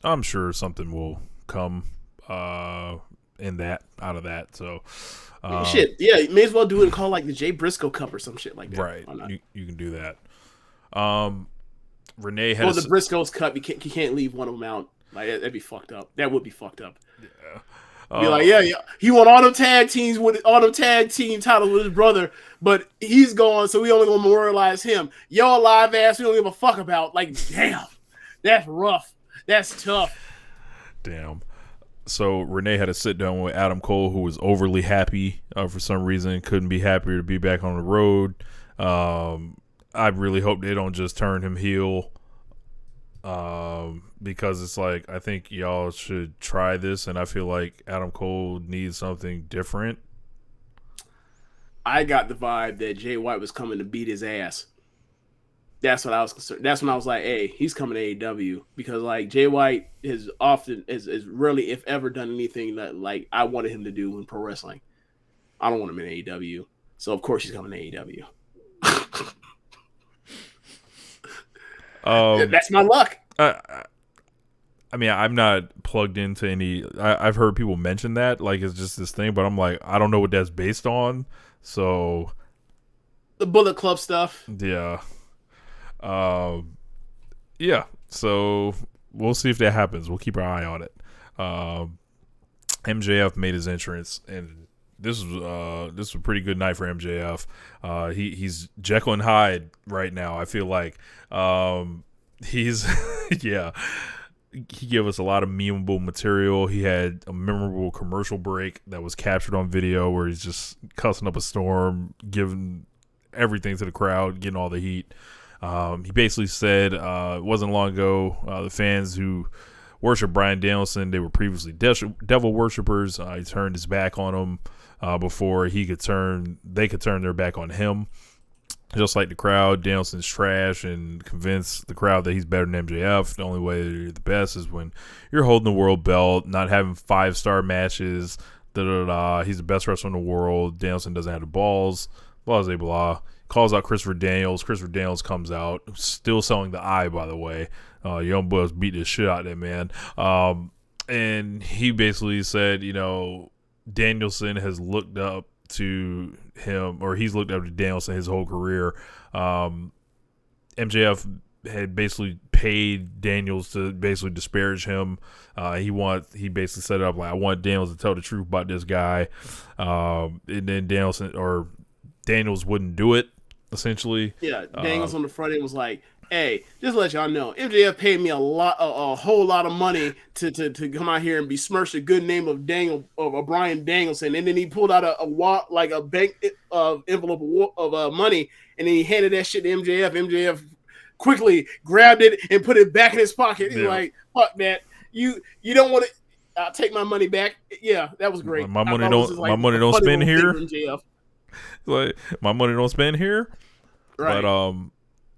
B: I'm sure something will come out of that. So
A: shit. Yeah, you may as well do it and call like the Jay Briscoe Cup or some shit like that.
B: Right. You can do that. Renee had
A: the Briscoe's Cup. You can't leave one of them out. Like that'd be fucked up. That would be fucked up.
B: Yeah.
A: Be like, yeah, he won all them tag teams with all them tag team titles with his brother, but he's gone, so we only gonna memorialize him. Yo, alive ass, we don't give a fuck about. Like, damn, that's rough. That's tough.
B: Damn. So Renee had to sit down with Adam Cole, who was overly happy for some reason, couldn't be happier to be back on the road. I really hope they don't just turn him heel. Because it's like, I think y'all should try this, and I feel like Adam Cole needs something different.
A: I got the vibe that Jay White was coming to beat his ass. That's what I was concerned. That's when I was like, hey, he's coming to AEW, because like Jay White has rarely, if ever, done anything that like I wanted him to do in pro wrestling. I don't want him in AEW, so of course he's coming to AEW. That's my luck.
B: I mean, I'm not plugged into any. I've heard people mention that, like it's just this thing, but I'm like, I don't know what that's based on. So,
A: the Bullet Club stuff.
B: Yeah. Yeah. So we'll see if that happens. We'll keep our eye on it. MJF made his entrance, and this was a pretty good night for MJF. He's Jekyll and Hyde right now. I feel like he's yeah. He gave us a lot of memeable material. He had a memorable commercial break that was captured on video where he's just cussing up a storm, giving everything to the crowd, getting all the heat. He basically said it wasn't long ago the fans who worship Bryan Danielson, they were previously devil worshippers. He turned his back on them before they could turn their back on him. Just like the crowd, Danielson's trash and convince the crowd that he's better than MJF. The only way you're the best is when you're holding the world belt, not having 5-star matches. He's the best wrestler in the world. Danielson doesn't have the balls. Blah, blah, blah. Calls out Christopher Daniels. Christopher Daniels comes out, still selling the eye, by the way. Young Bucks beat the shit out of that man. And he basically said, Danielson has looked up to him, or he's looked up to Danielson his whole career. MJF had basically paid Daniels to basically disparage him. He basically set it up like, I want Daniels to tell the truth about this guy. And then Daniels wouldn't do it, essentially.
A: Yeah, Daniels on the front end was like, hey, just to let y'all know, MJF paid me a whole lot of money to come out here and besmirch the good name of Bryan Danielson, and then he pulled out a bank envelope of money, and then he handed that shit to MJF. MJF quickly grabbed it and put it back in his pocket. He's like, fuck that. You don't want to. I'll take my money back. Yeah, that was great.
B: My money don't
A: funny
B: spend
A: little thing
B: here.
A: from MJF.
B: Like, my money don't spend here.
A: Right.
B: But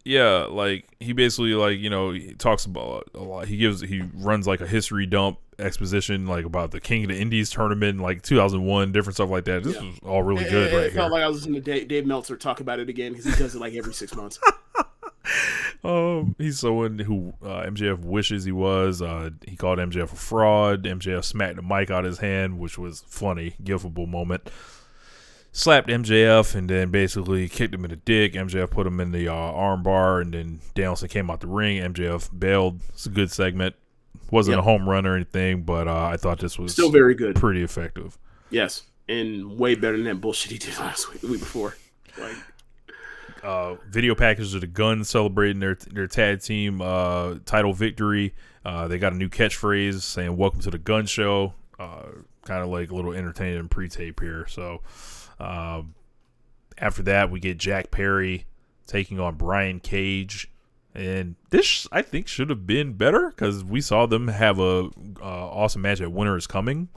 B: yeah, like he basically like, you know, he talks about a lot. He runs like a history dump exposition like about the King of the Indies tournament like 2001, different stuff like that. This was all really good right
A: It felt
B: here.
A: like I was listening to Dave Meltzer talk about it again because he does it like every 6 months.
B: He's someone who MJF wishes he was. He called MJF a fraud. MJF smacked the mic out of his hand, which was funny, gifable moment. Slapped MJF and then basically kicked him in the dick. MJF put him in the arm bar, and then Danielson came out the ring. MJF bailed. It's a good segment. Wasn't a home run or anything, but I thought this was
A: still very good,
B: pretty effective.
A: Yes, and way better than that bullshit he did the week before. Like,
B: video package of the Guns celebrating their tag team title victory. They got a new catchphrase saying "Welcome to the Gun Show." Kind of like a little entertaining pre-tape here. So. After that, we get Jack Perry taking on Brian Cage, and this I think should have been better because we saw them have a awesome match at Winter is Coming,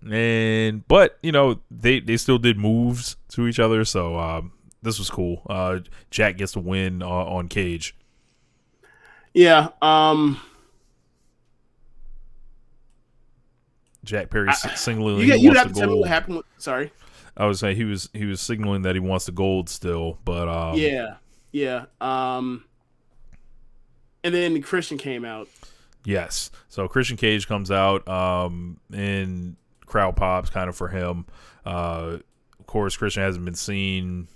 B: but you know they still did moves to each other, so this was cool. Jack gets the win on Cage.
A: Yeah.
B: Jack Perry signaling.
A: You have to tell me what happened. Sorry.
B: I was saying he was signaling that he wants the gold still, but
A: yeah. And then Christian came out.
B: Yes, so Christian Cage comes out, and crowd pops kind of for him. Of course, Christian hasn't been seen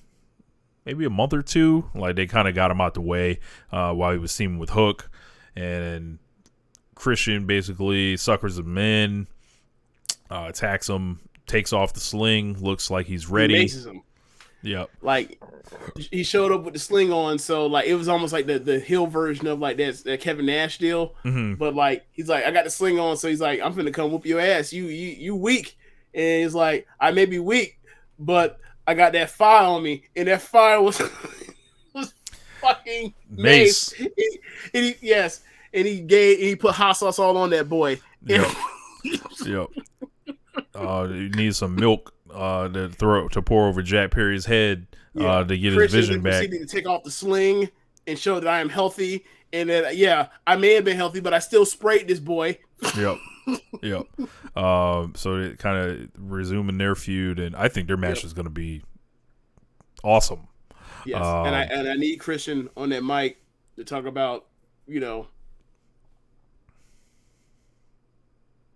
B: maybe a month or two. Like they kind of got him out the way while he was teaming with Hook, and Christian basically suckers him in, attacks him. Takes off the sling, looks like he's ready.
A: He maces him.
B: Yep.
A: Like he showed up with the sling on, so like it was almost like the heel version of like that Kevin Nash deal.
B: Mm-hmm.
A: But like he's like, I got the sling on, so he's like, I'm finna come whoop your ass. You weak. And he's like, I may be weak, but I got that fire on me, and that fire was fucking mace. And he put hot sauce all on that boy.
B: Yep. Yep. You need some milk to pour over Jack Perry's head to get his vision back.
A: Proceeded to take off the sling and show that I am healthy, and that I may have been healthy, but I still sprayed this boy.
B: Yep. So it kind of resuming their feud, and I think their match is going to be awesome.
A: Yes, and I need Christian on that mic to talk about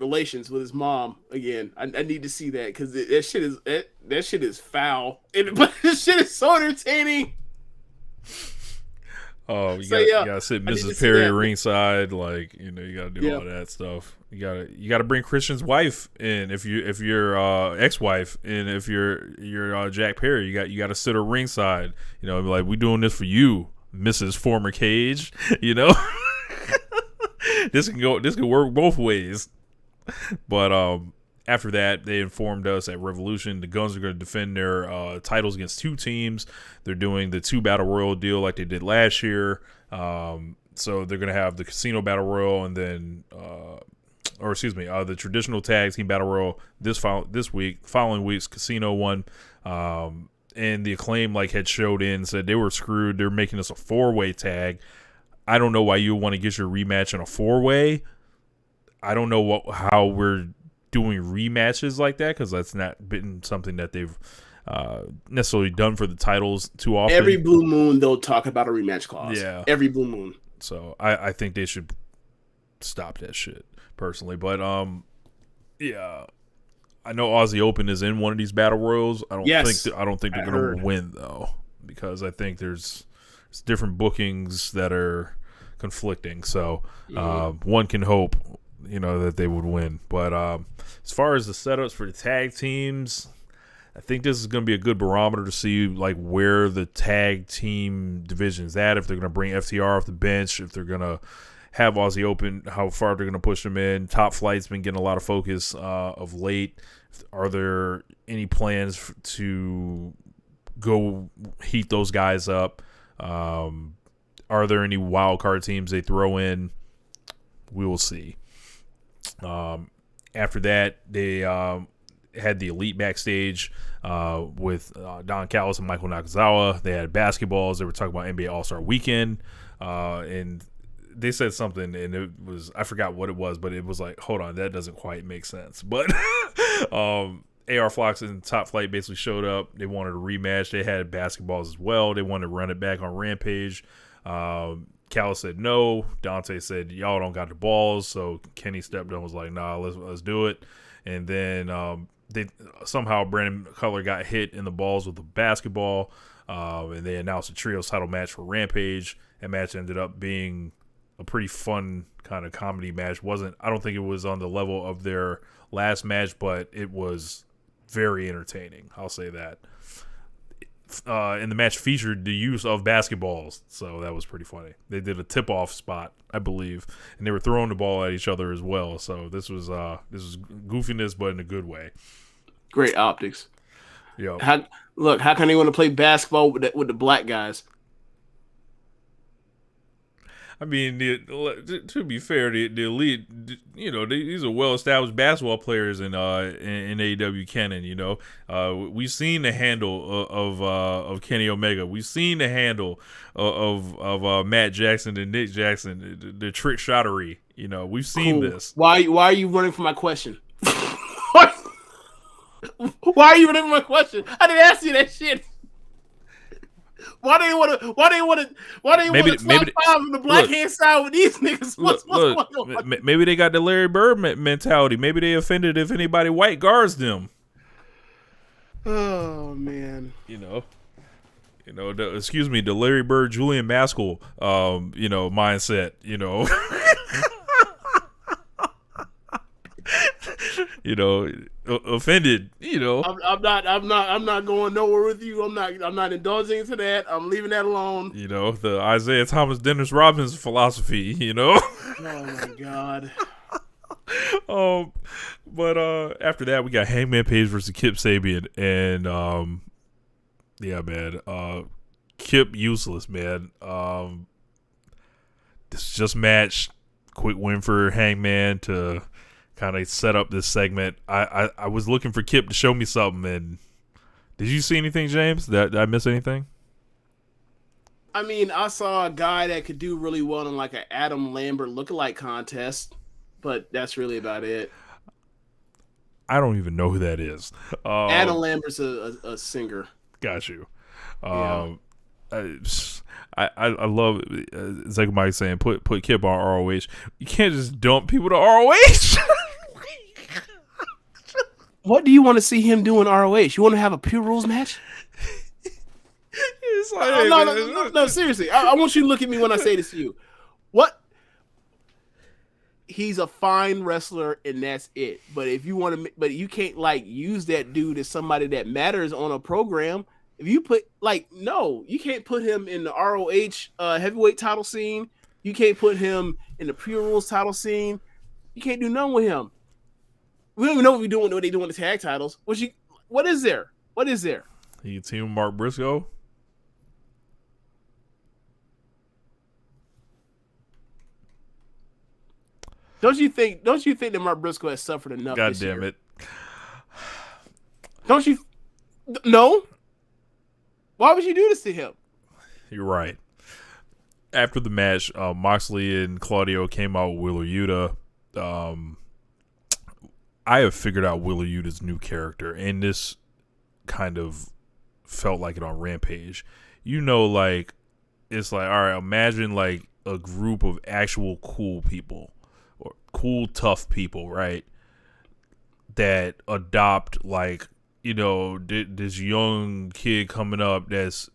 A: relations with his mom again. I need to see that because that shit is foul. But this shit is so entertaining.
B: Oh, you gotta sit Mrs. Perry ringside, like you gotta do all that stuff. You gotta bring Christian's wife in if you're ex-wife, and if you're Jack Perry, you gotta sit her ringside. Like we doing this for you, Mrs. Former Cage. This can work both ways. But after that, they informed us at Revolution the Guns are going to defend their titles against two teams. They're doing the 2 Battle Royal deal like they did last year. So they're going to have the Casino Battle Royal and then, the traditional tag team Battle Royal this week. Following week's Casino one. And the Acclaim had showed in, said they were screwed. They're making us a 4-way tag. I don't know why you want to get your rematch in a 4-way. I don't know how we're doing rematches like that because that's not been something that they've necessarily done for the titles too often.
A: Every blue moon, they'll talk about a rematch clause.
B: Yeah.
A: Every blue moon.
B: So I think they should stop that shit personally. But yeah, I know Aussie Open is in one of these battle royals. I don't think they're going to win though because I think there's different bookings that are conflicting. So one can hope. That they would win. But as far as the setups for the tag teams, I think this is going to be a good barometer to see where the tag team division's at, if they're going to bring FTR off the bench, if they're going to have Aussie Open, how far they're going to push them in. Top Flight's been getting a lot of focus of late. Are there any plans to go heat those guys up? Are there any wild card teams they throw in? We will see. After that, they had the Elite backstage with Don Callis and Michael Nakazawa. They had basketballs. They were talking about NBA All-Star Weekend. And they said something, and it was, I forgot what it was, but it was like, hold on, that doesn't quite make sense. But AR Fox and Top Flight basically showed up. They wanted a rematch. They had basketballs as well. They wanted to run it back on Rampage. Callis said no. Dante said, y'all don't got the balls. So Kenny stepped up and was like, nah, let's do it. And then they somehow Brandon Cutler got hit in the balls with a basketball. And they announced a trios title match for Rampage. That match ended up being a pretty fun kind of comedy match. I don't think it was on the level of their last match, but it was very entertaining. I'll say that. And the match featured the use of basketballs, so that was pretty funny. They did a tip-off spot, I believe, and they were throwing the ball at each other as well. So this was goofiness, but in a good way.
A: Great optics.
B: Yo,
A: how can they want to play basketball with the black guys?
B: I mean, to be fair, the Elite, these are well-established basketball players in AEW canon. We've seen the handle of Kenny Omega. We've seen the handle of Matt Jackson and Nick Jackson, the trick shottery. We've seen this.
A: Why are you running from my question? Why are you running from my question? I didn't ask you that shit. Why do you want to top five on the black hand side with these niggas? What's going on?
B: Maybe they got the Larry Bird mentality. Maybe they offended if anybody white guards them.
A: Oh man.
B: The Larry Bird, Julian Maskell, mindset. Offended.
A: I'm not going nowhere with you. I'm not indulging into that. I'm leaving that alone.
B: The Isaiah Thomas, Dennis Robbins philosophy.
A: Oh my god.
B: But after that, we got Hangman Page versus Kip Sabian, and yeah, man, Kip useless, man. This just match, quick win for Hangman to kind of set up this segment. I was looking for Kip to show me something, and did you see anything, James? Did I miss anything?
A: I mean, I saw a guy that could do really well in like an Adam Lambert lookalike contest, but that's really about it.
B: I don't even know who that is.
A: Adam Lambert's a singer.
B: Got you.
A: Yeah.
B: I love Zach Mike saying put Kip on ROH. You can't just dump people to ROH.
A: What do you want to see him do in ROH? You want to have a Pure Rules match?
B: It's like,
A: no, seriously. I want you to look at me when I say this to you. What? He's a fine wrestler, and that's it. But if you want to, but you can't like use that dude as somebody that matters on a program. If you put no, you can't put him in the ROH heavyweight title scene. You can't put him in the Pure Rules title scene. You can't do nothing with him. We don't even know what they do in the tag titles. What is there? What is there?
B: You team with Mark Briscoe.
A: Don't you think that Mark Briscoe has suffered enough?
B: God
A: this
B: damn
A: year?
B: it!
A: Don't you? No. Why would you do this to him?
B: You're right. After the match, Moxley and Claudio came out with Wheeler Yuta. I have figured out Wheeler Yuta's new character, and this kind of felt like it on Rampage. It's like, all right, imagine like a group of actual cool people, or cool, tough people, right? That adopt this young kid coming up that's,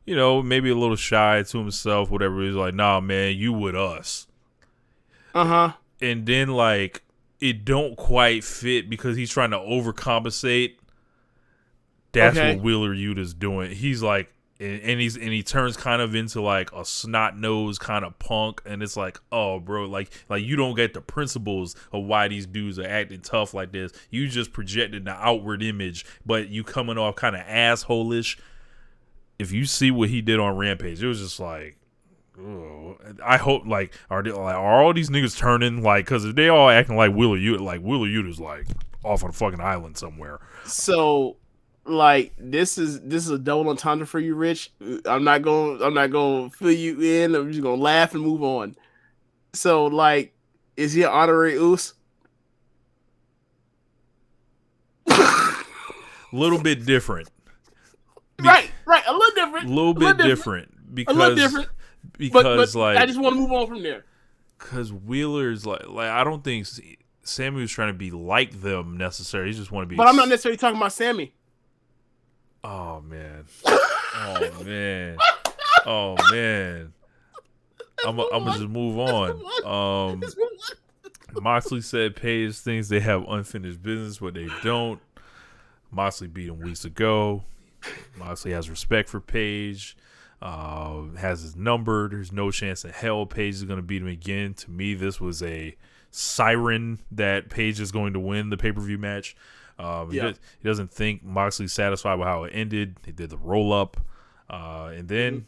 B: maybe a little shy to himself, whatever. He's like, nah, man, you with us.
A: Uh-huh.
B: And then it don't quite fit because he's trying to overcompensate. That's what Wheeler Yuta's doing. He's like, and he turns kind of into like a snot-nosed kind of punk, and it's like, oh, bro, like you don't get the principles of why these dudes are acting tough like this. You just projected the outward image, but you coming off kind of asshole-ish. If you see what he did on Rampage, it was just like, I hope like are all these niggas turning like because if they all acting like Wheeler Yuta's like off on a fucking island somewhere.
A: So like this is a double entendre for you, Rich. I'm not gonna fill you in. I'm just gonna laugh and move on. So like, is he an honorary Uce?
B: A little bit different.
A: Right, a little different.
B: A little bit different because
A: but
B: like
A: I just want to move on from there.
B: Because Wheeler's like I don't think Sammy was trying to be like them necessarily. He just want to be.
A: But I'm not necessarily talking about Sammy.
B: Oh man. Oh man. Oh man. I'm gonna just move on. Moxley said Paige thinks they have unfinished business, but they don't. Moxley beat him weeks ago. Moxley has respect for Paige. Has his number. There's no chance in hell Paige is going to beat him again. To me, this was a siren that Paige is going to win the pay-per-view match. He doesn't think Moxley's satisfied with how it ended. He did the roll-up. And then,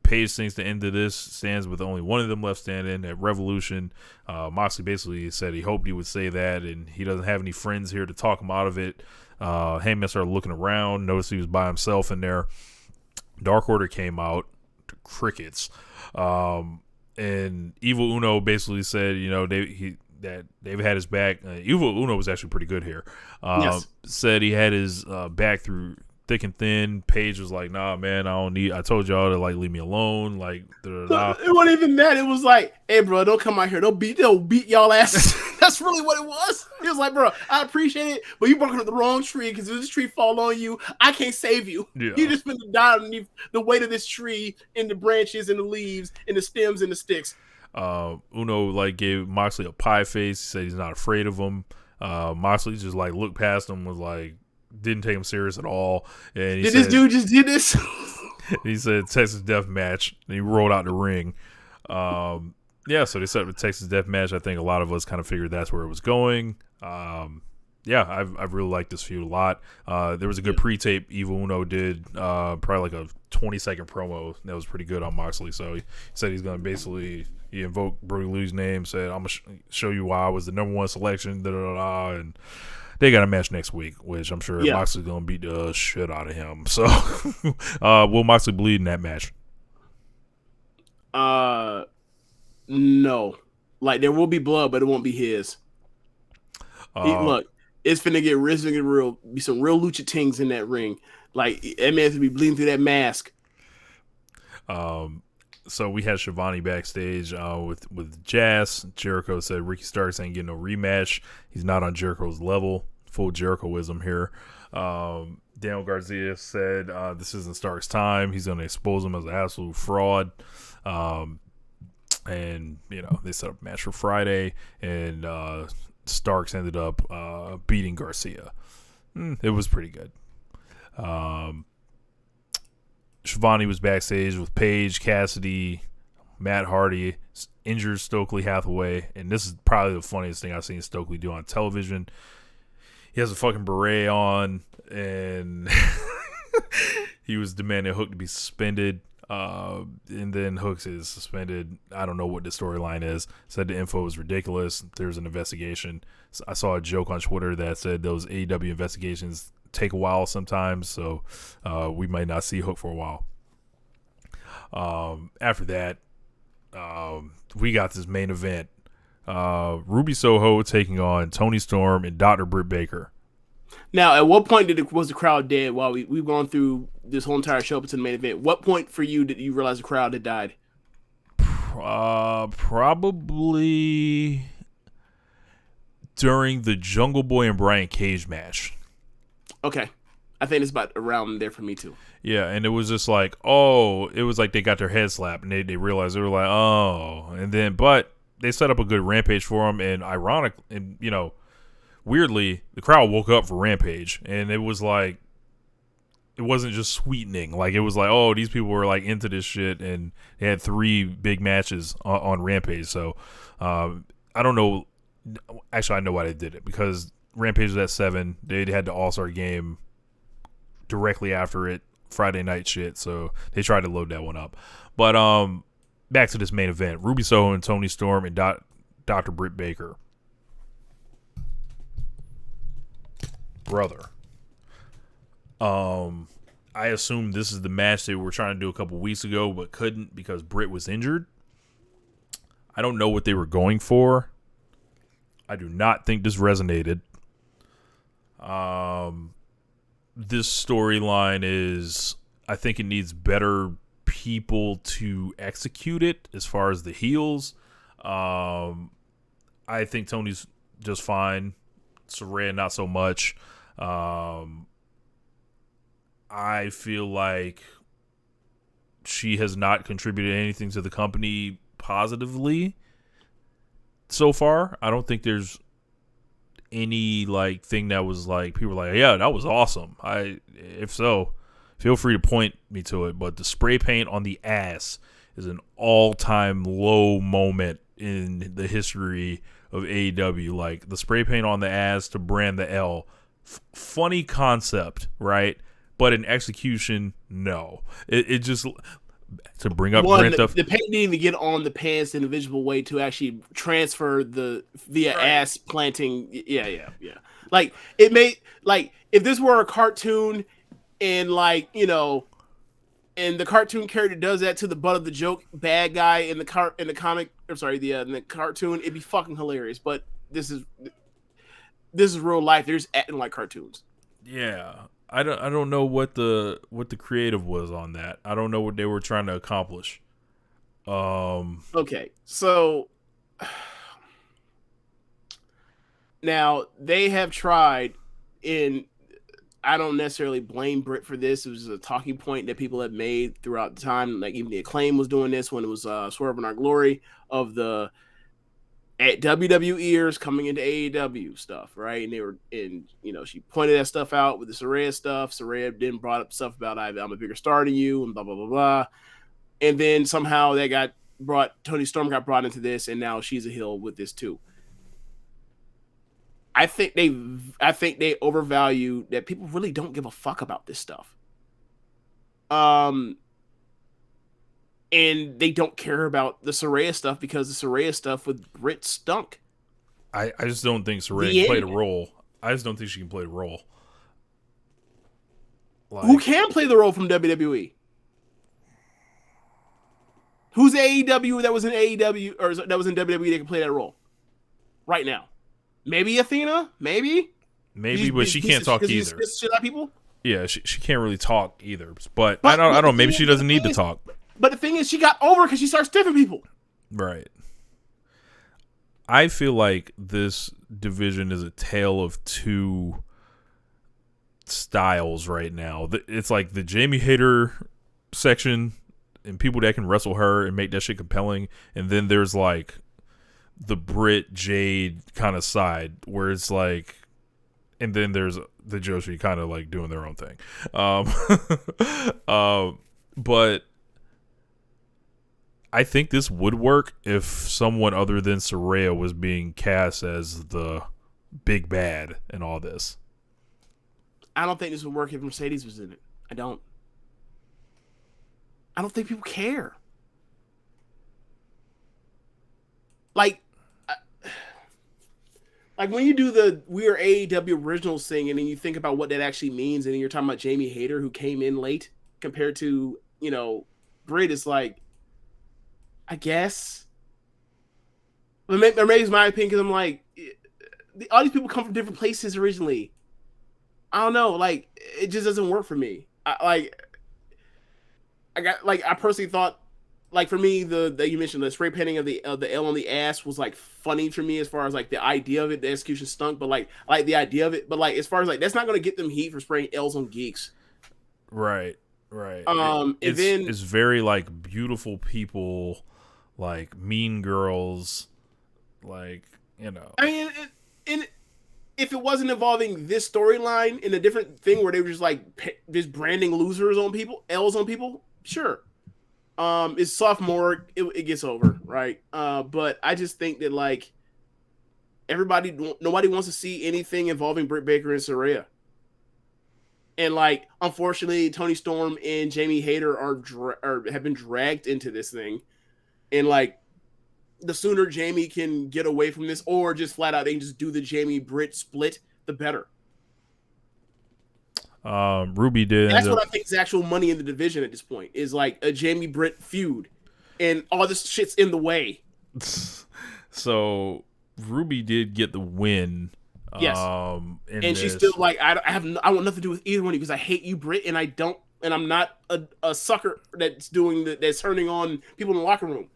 B: Paige thinks the end of this stands with only one of them left standing at Revolution. Moxley basically said he hoped he would say that, and he doesn't have any friends here to talk him out of it. Heyman started looking around, noticed he was by himself in there. Dark Order came out, crickets. And Evil Uno basically said, that David had his back. Evil Uno was actually pretty good here.
A: Yes.
B: Said he had his back through thick and thin. Paige was like, nah, man, I told y'all to like leave me alone. Like,
A: it wasn't even that. It was like, hey, bro, don't come out here. They'll beat y'all asses. That's really what it was. He was like, bro, I appreciate it, but you barking up the wrong tree because if this tree fall on you, I can't save you.
B: Yeah.
A: You just been to die underneath the weight of this tree and the branches and the leaves and the stems and the sticks.
B: Uno like gave Moxley a pie face. He said he's not afraid of him. Moxley just like looked past him, was like, didn't take him serious at all. And
A: this dude just did this?
B: He said Texas Death Match, and he rolled out the ring. So they set up the Texas Death Match. I think a lot of us kind of figured that's where it was going. I've really liked this feud a lot. There was a good pre-tape Evil Uno did, probably like a 20-second promo that was pretty good on Moxley. So he said he's going to basically, he invoked Brody Lee's name, said, I'm going to show you why I was the number one selection, and they got a match next week, which I'm sure Moxley's going to beat the shit out of him. So will Moxley bleed in that match?
A: No. Like, there will be blood, but it won't be his. Look, it's finna get real. Be some real lucha tings in that ring. Like, that man's gonna be bleeding through that mask.
B: So we had Shivani backstage with Jazz. Jericho said Ricky Starks ain't getting no rematch. He's not on Jericho's level. Full Jerichoism here. Daniel Garcia said this isn't Starks' time. He's going to expose him as an absolute fraud. And, they set up a match for Friday. And Starks ended up beating Garcia. It was pretty good. Shivani was backstage with Paige, Cassidy, Matt Hardy, injured Stokely Hathaway, and this is probably the funniest thing I've seen Stokely do on television. He has a fucking beret on, and he was demanding Hook to be suspended, and then Hooks is suspended. I don't know what the storyline is. Said the info was ridiculous. There's an investigation. So I saw a joke on Twitter that said those AEW investigations take a while sometimes, so we might not see Hook for a while. After that, we got this main event. Ruby Soho taking on Toni Storm and Dr. Britt Baker.
A: Now, at what point was the crowd dead while we've gone through this whole entire show up to the main event? What point for you did you realize the crowd had died?
B: Probably during the Jungle Boy and Brian Cage match.
A: Okay. I think it's about around there for me too.
B: Yeah, and it was just like, it was like they got their head slapped and they realized, they were like, and then, but they set up a good Rampage for him, and ironic, and weirdly, the crowd woke up for Rampage, and it was like, it wasn't just sweetening, like it was like, these people were like into this shit, and they had 3 big matches on Rampage. So I don't know, actually I know why they did it, because Rampage was at 7. They had the All-Star game directly after it Friday night shit, so they tried to load that one up. But back to this main event: Ruby Soho and Toni Storm and Dr. Britt Baker. Brother. I assume this is the match they were trying to do a couple weeks ago, but couldn't because Britt was injured. I don't know what they were going for. I do not think this resonated. This storyline is, I think it needs better people to execute it as far as the heels. I think Tony's just fine. Saraya, not so much. I feel like she has not contributed anything to the company positively so far. I don't think there's any like thing that was like people were like, yeah, that was awesome. If so, feel free to point me to it. But the spray paint on the ass is an all-time low moment in the history of AEW. Like the spray paint on the ass to brand the L. Funny concept, right? But in execution, no. It just, to bring up
A: the paint needing to get on the pants in a visible way to actually transfer via ass planting. Yeah. Like it made, like if this were a cartoon and like, you know, and the cartoon character does that to the butt of the joke bad guy in the comic, I'm sorry, in the cartoon, it'd be fucking hilarious. But this is real life. They're just acting like cartoons.
B: Yeah. I don't know what the creative was on that. I don't know what they were trying to accomplish.
A: Okay, so now they have tried I don't necessarily blame Britt for this. It was a talking point that people have made throughout the time. Like even the Acclaim was doing this when it was Swerve in Our Glory of the at WWE ears coming into AEW stuff, right? And she pointed that stuff out with the Saraya stuff. Saraya then brought up stuff about I'm a bigger star than you and blah blah blah blah. And then somehow Toni Storm got brought into this, and now she's a heel with this too. I think they overvalue that people really don't give a fuck about this stuff. And they don't care about the Saraya stuff because the Saraya stuff with Britt stunk.
B: I just don't think Saraya can play the role. I just don't think she can play the role.
A: Like, who can play the role from WWE? Who's AEW that was in AEW or that was in WWE that can play that role right now? Maybe Athena? Maybe,
B: but she can't talk either.
A: Shit out people?
B: Yeah, she can't really talk either. But I don't know. Maybe she doesn't need to talk.
A: But the thing is, she got over because she starts stiffing people.
B: Right. I feel like this division is a tale of two styles right now. It's like the Jamie Hayter section and people that can wrestle her and make that shit compelling. And then there's like the Britt Jade kind of side where it's like, and then there's the Joshi kind of like doing their own thing. But I think this would work if someone other than Saraya was being cast as the big bad in all this.
A: I don't think this would work if Mercedes was in it. I don't think people care. Like when you do the We Are AEW Originals thing and then you think about what that actually means and then you're talking about Jamie Hayter who came in late compared to, Britt, is like, I guess. But maybe it's my opinion because I'm like, all these people come from different places originally. I don't know. Like, it just doesn't work for me. I personally thought, like, for me, that you mentioned the spray painting of the L on the ass was like funny for me as far as like the idea of it. The execution stunk, but like the idea of it. But like as far as like that's not going to get them heat for spraying L's on geeks.
B: Right. It's very like beautiful people, like mean girls, like
A: I mean, if it wasn't involving this storyline in a different thing where they were just like just branding losers on people, L's on people, sure. It's sophomore, it gets over, right? But I just think that like nobody wants to see anything involving Britt Baker and Saraya. And like, unfortunately, Tony Storm and Jamie Hayter have been dragged into this thing. And like, the sooner Jamie can get away from this, or just flat out they can just do the Jamie Britt split, the better.
B: Ruby did.
A: That's what I think is actual money in the division at this point, is like a Jamie Britt feud, and all this shit's in the way.
B: So Ruby did get the win.
A: Yes, and she's still like, I want nothing to do with either one because I hate you, Britt, and I'm not a sucker that's turning on people in the locker room.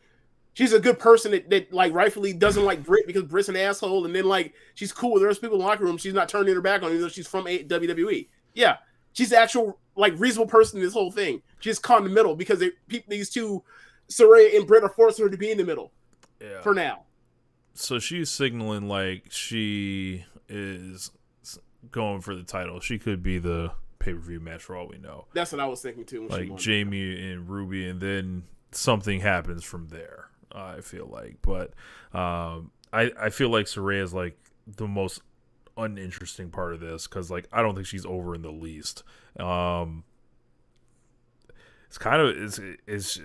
A: She's a good person that like rightfully doesn't like Britt because Britt's an asshole, and then like she's cool with the rest of people in the locker room. She's not turning her back on even though she's from WWE. Yeah, she's the actual like reasonable person in this whole thing. She's caught in the middle because these two, Saraya and Britt, are forcing her to be in the middle. Yeah. For now.
B: So she's signaling like she is going for the title. She could be the pay-per-view match for all we know.
A: That's what I was thinking too.
B: Like Jamie and Ruby, and then something happens from there. I feel like, but I feel like Saraya is like the most uninteresting part of this because like I don't think she's over in the least. It's kind of it's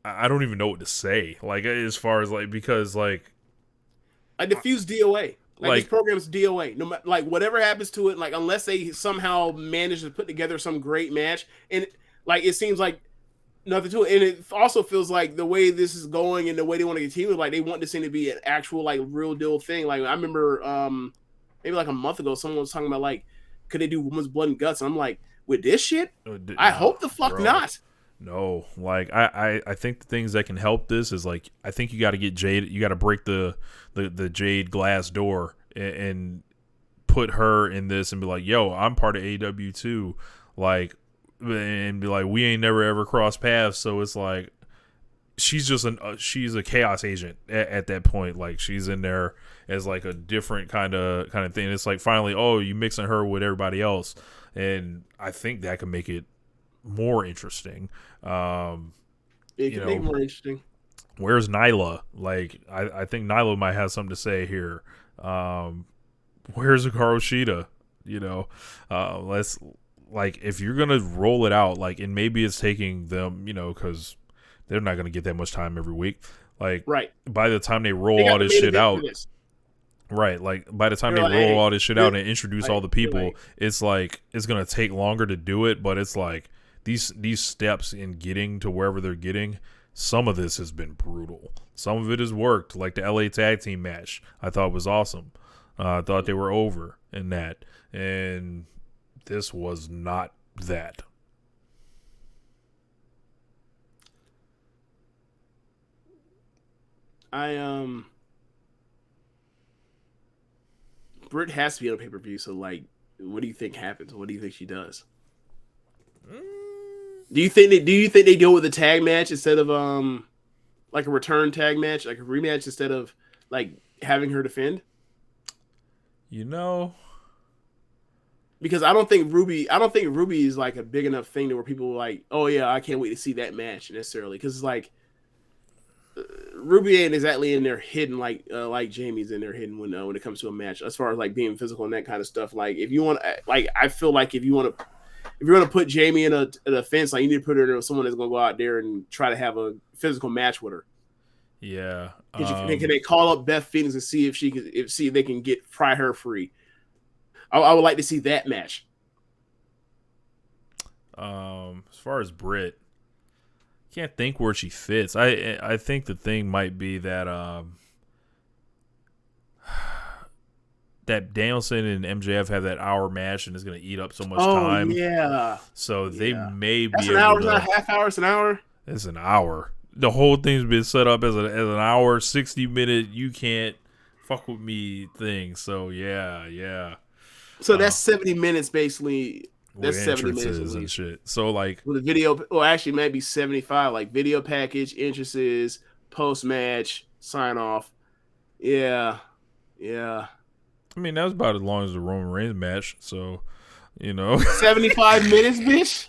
B: I don't even know what to say. Like as far as like because like
A: I diffuse DOA. Like this program's DOA. No matter like whatever happens to it, like unless they somehow manage to put together some great match, and like it seems like nothing to it. And it also feels like the way this is going and the way they want to continue, like they want this thing to be an actual like real deal thing. Like I remember maybe like a month ago, someone was talking about like, could they do Women's Blood and Guts? And I'm like, with this shit, I hope the fuck not.
B: No, like I think the things that can help this is like I think you got to get Jade. You got to break the Jade glass door and put her in this and be like, yo, I'm part of AEW too. Like. And be like, we ain't never ever crossed paths, so it's like she's just she's a chaos agent at that point. Like she's in there as like a different kind of thing. It's like finally, oh, you mixing her with everybody else, and I think that can make it more interesting.
A: It can make it more interesting.
B: Where's Nyla? Like I think Nyla might have something to say here. Where's Hikaru Shida? You know, let's. Like, if you're going to roll it out, like, and maybe it's taking them, you know, because they're not going to get that much time every week. Like,
A: right.
B: By the time they roll all this shit out, right, like, by the time they roll all this shit out and introduce all the people, it's like, it's going to take longer to do it, but it's like, these steps in getting to wherever they're getting, some of this has been brutal. Some of it has worked, like the LA Tag Team match, I thought was awesome. I thought they were over in that. And this was not that.
A: Britt has to be on a pay-per-view, so like what do you think happens? What do you think she does? Do you think they go with a tag match instead of like a return tag match, like a rematch instead of like having her defend?
B: You know,
A: because I don't think Ruby is like a big enough thing to where people are like, oh yeah, I can't wait to see that match necessarily. Because it's like Ruby ain't exactly in there hidden like Jamie's in there hidden when it comes to a match. As far as like being physical and that kind of stuff. Like if you want, like I feel like if you're gonna put Jamie in a fence, like you need to put her in someone that's gonna go out there and try to have a physical match with her.
B: Yeah.
A: Can they call up Beth Phoenix and see if they can pry her free? I would like to see that match.
B: As far as Britt, can't think where she fits. I think the thing might be that that Danielson and MJF have that hour match and it's going to eat up so much time.
A: Yeah.
B: So they may
A: That's
B: be
A: an hour,
B: able to,
A: not a half hour. It's an hour.
B: It's an hour. The whole thing's been set up as an hour, 60-minute. You can't fuck with me thing. So yeah.
A: So that's 70 minutes basically. That's 70 minutes
B: and shit. So like
A: with a video, or actually maybe 75. Like video package, entrances, post match, sign off. Yeah.
B: I mean that was about as long as the Roman Reigns match. So You know,
A: 75 minutes, bitch.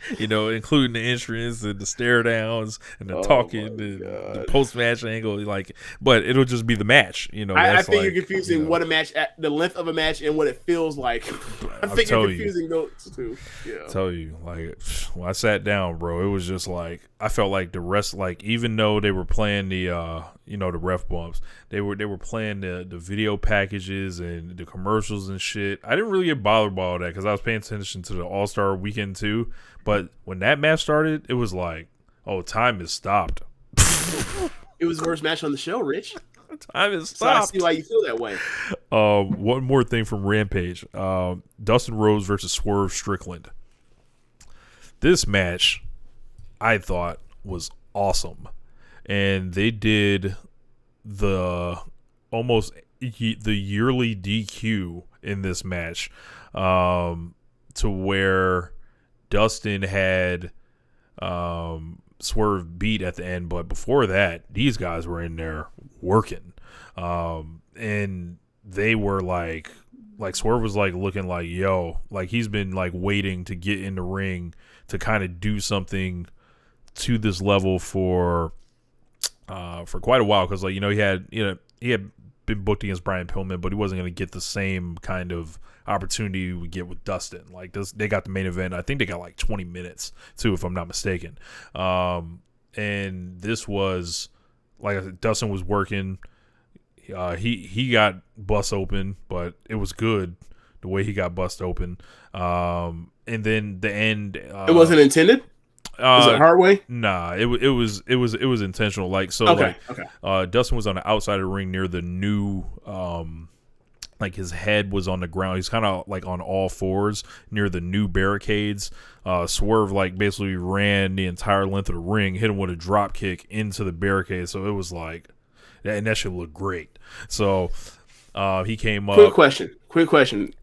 B: Including the entrance and the stare downs and the talking and the post match angle. Like, but it'll just be the match.
A: I think you're confusing what a match, the length of a match, and what it feels like. I think you're confusing those two. Yeah.
B: Tell you, like, when I sat down, bro, it was just like I felt like the rest, like, even though they were playing the the ref bumps, they were playing the video packages and the commercials and shit. I didn't really get bothered by all that because I was paying attention to the All-Star weekend too. But when that match started, it was like, oh, time has stopped.
A: It was the worst match on the show, Rich.
B: Time has stopped.
A: So I see why you feel that way.
B: One more thing from Rampage. Dustin Rhodes versus Swerve Strickland. This match, I thought, was awesome. And they did the yearly DQ in this match, to where Dustin had Swerve beat at the end, but before that, these guys were in there working, and they were like Swerve was like looking like, yo, like he's been like waiting to get in the ring to kind of do something to this level for quite a while, because like he had been booked against Brian Pillman, but he wasn't going to get the same kind of opportunity you would get with Dustin. Like this, they got the main event. I think they got like 20 minutes too, if I'm not mistaken. And this was like Dustin was working. He got bust open, but it was good the way he got bust open. And then the end. It
A: wasn't intended. Was it a hard way?
B: Nah, it was intentional. Like so,
A: okay.
B: Dustin was on the outside of the ring near the new, like his head was on the ground. He's kind of like on all fours near the new barricades. Swerve like basically ran the entire length of the ring, hit him with a drop kick into the barricade. So it was like, and that should look great. So he came up.
A: Quick question.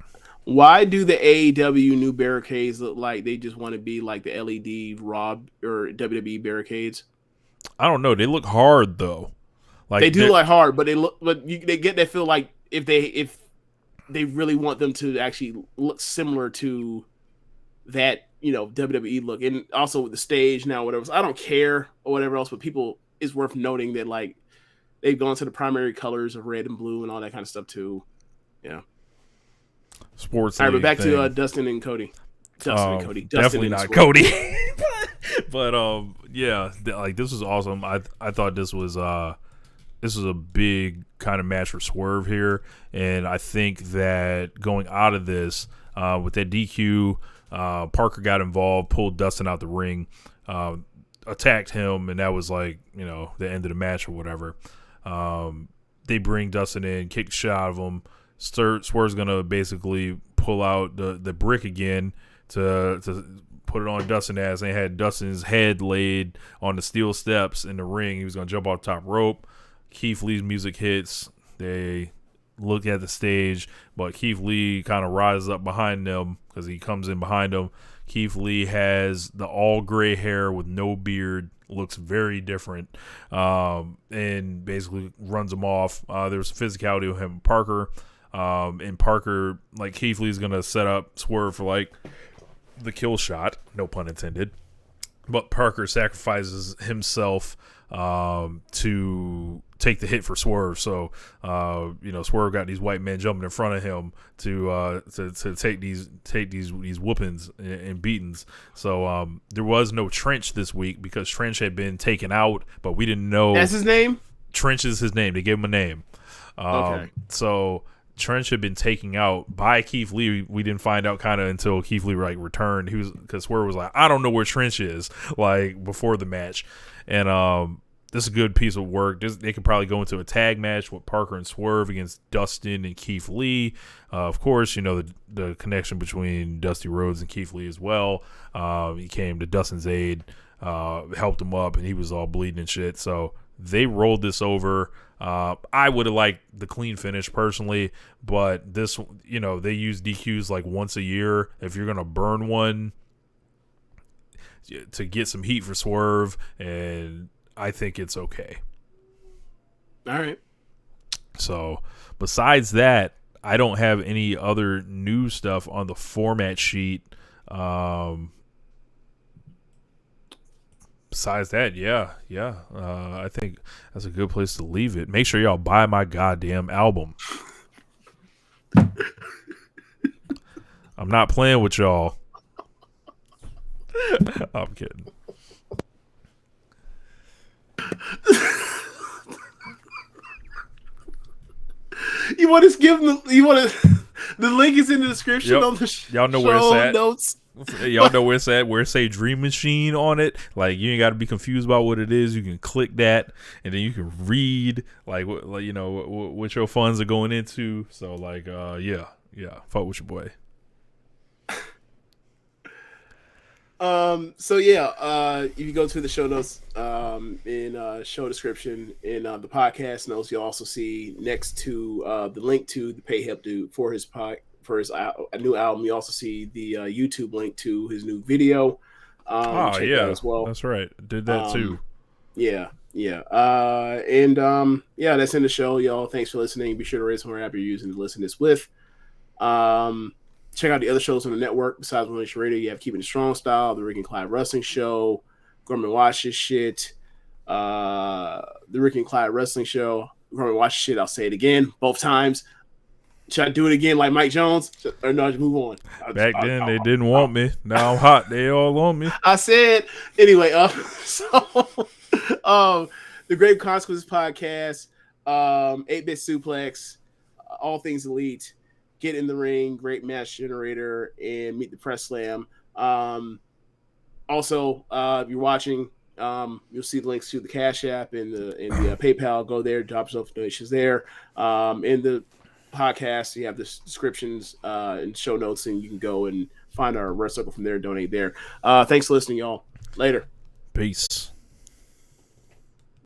A: Why do the AEW new barricades look like they just want to be like the LED Raw or WWE barricades?
B: I don't know. They look hard though. Like
A: they do look hard, but they get that feel like if they really want them to actually look similar to that, WWE look, and also with the stage now, whatever. So I don't care or whatever else, but it's worth noting that like they've gone to the primary colors of red and blue and all that kind of stuff too. Yeah.
B: Sports.
A: All right, but back to Dustin and Cody. Dustin
B: definitely
A: and
B: not Cody. But yeah, like this was awesome. I thought this was a big kind of match for Swerve here, and I think that going out of this with that DQ, Parker got involved, pulled Dustin out the ring, attacked him, and that was like the end of the match or whatever. They bring Dustin in, kick the shit out of him. Swerve's gonna basically pull out the brick again to put it on Dustin's ass. They had Dustin's head laid on the steel steps in the ring. He was gonna jump off the top rope. Keith Lee's music hits. They look at the stage, but Keith Lee kind of rises up behind them because he comes in behind them. Keith Lee has the all gray hair with no beard, looks very different, and basically runs him off. There was physicality with him and Parker. And Parker, like Keith Lee's gonna set up Swerve for like the kill shot, no pun intended. But Parker sacrifices himself to take the hit for Swerve. So Swerve got these white men jumping in front of him to take these whoopings and beatings. So there was no Trench this week because Trench had been taken out, but we didn't know.
A: That's his name?
B: Trench is his name. They gave him a name.
A: Okay.
B: So Trench had been taken out by Keith Lee. We didn't find out kind of until Keith Lee returned. He was because Swerve was like, I don't know where Trench is, like before the match. And this is a good piece of work. They could probably go into a tag match with Parker and Swerve against Dustin and Keith Lee. Of course, the connection between Dusty Rhodes and Keith Lee as well. He came to Dustin's aid, helped him up, and he was all bleeding and shit. So they rolled this over. I would have liked the clean finish personally, but this, they use DQs like once a year. If you're going to burn one to get some heat for Swerve, and I think it's okay.
A: All right.
B: So besides that, I don't have any other new stuff on the format sheet. Besides that, yeah. I think that's a good place to leave it. Make sure y'all buy my goddamn album. I'm not playing with y'all. I'm kidding.
A: You want to give them? You want to? The link is in the description on the
B: y'all know where it's at.
A: Notes.
B: Y'all know where it's at. Where it say Dream Machine on it. Like, you ain't got to be confused about what it is. You can click that, and then you can read like you know what your funds are going into. So like, yeah, fuck with your boy.
A: So yeah, if you go to the show notes, in show description in the podcast notes, you'll also see next to the link to the pay help dude for his new album. You also see the YouTube link to his new video.
B: Oh yeah,
A: as well.
B: That's right. Did that too.
A: Yeah. That's in the show, y'all. Thanks for listening. Be sure to rate somewhere app you're using to listen to this with. Check out the other shows on the network besides Moné Radio. You have Keepin It Strong Style, the Ricky Clive Wrestling Show, Gorman Watch This Shit, the Ricky Clive Wrestling Show, Gorman Watch This Shit. I'll say it again, both times. Should I do it again like Mike Jones? Or no, just move on.
B: Back then, they didn't want me. Now I'm hot. They all on me.
A: I said, anyway, the Great Consequences Podcast, 8-Bit Suplex, All Things Elite, Get in the Ring, Great Match Generator, and Meet the Press Slam. Also, if you're watching, you'll see the links to the Cash App and the PayPal. Go there, drop some donations there. In the podcast, you have the descriptions and show notes, and you can go and find our Red Circle from there and donate there. Thanks for listening, y'all. Later.
B: Peace.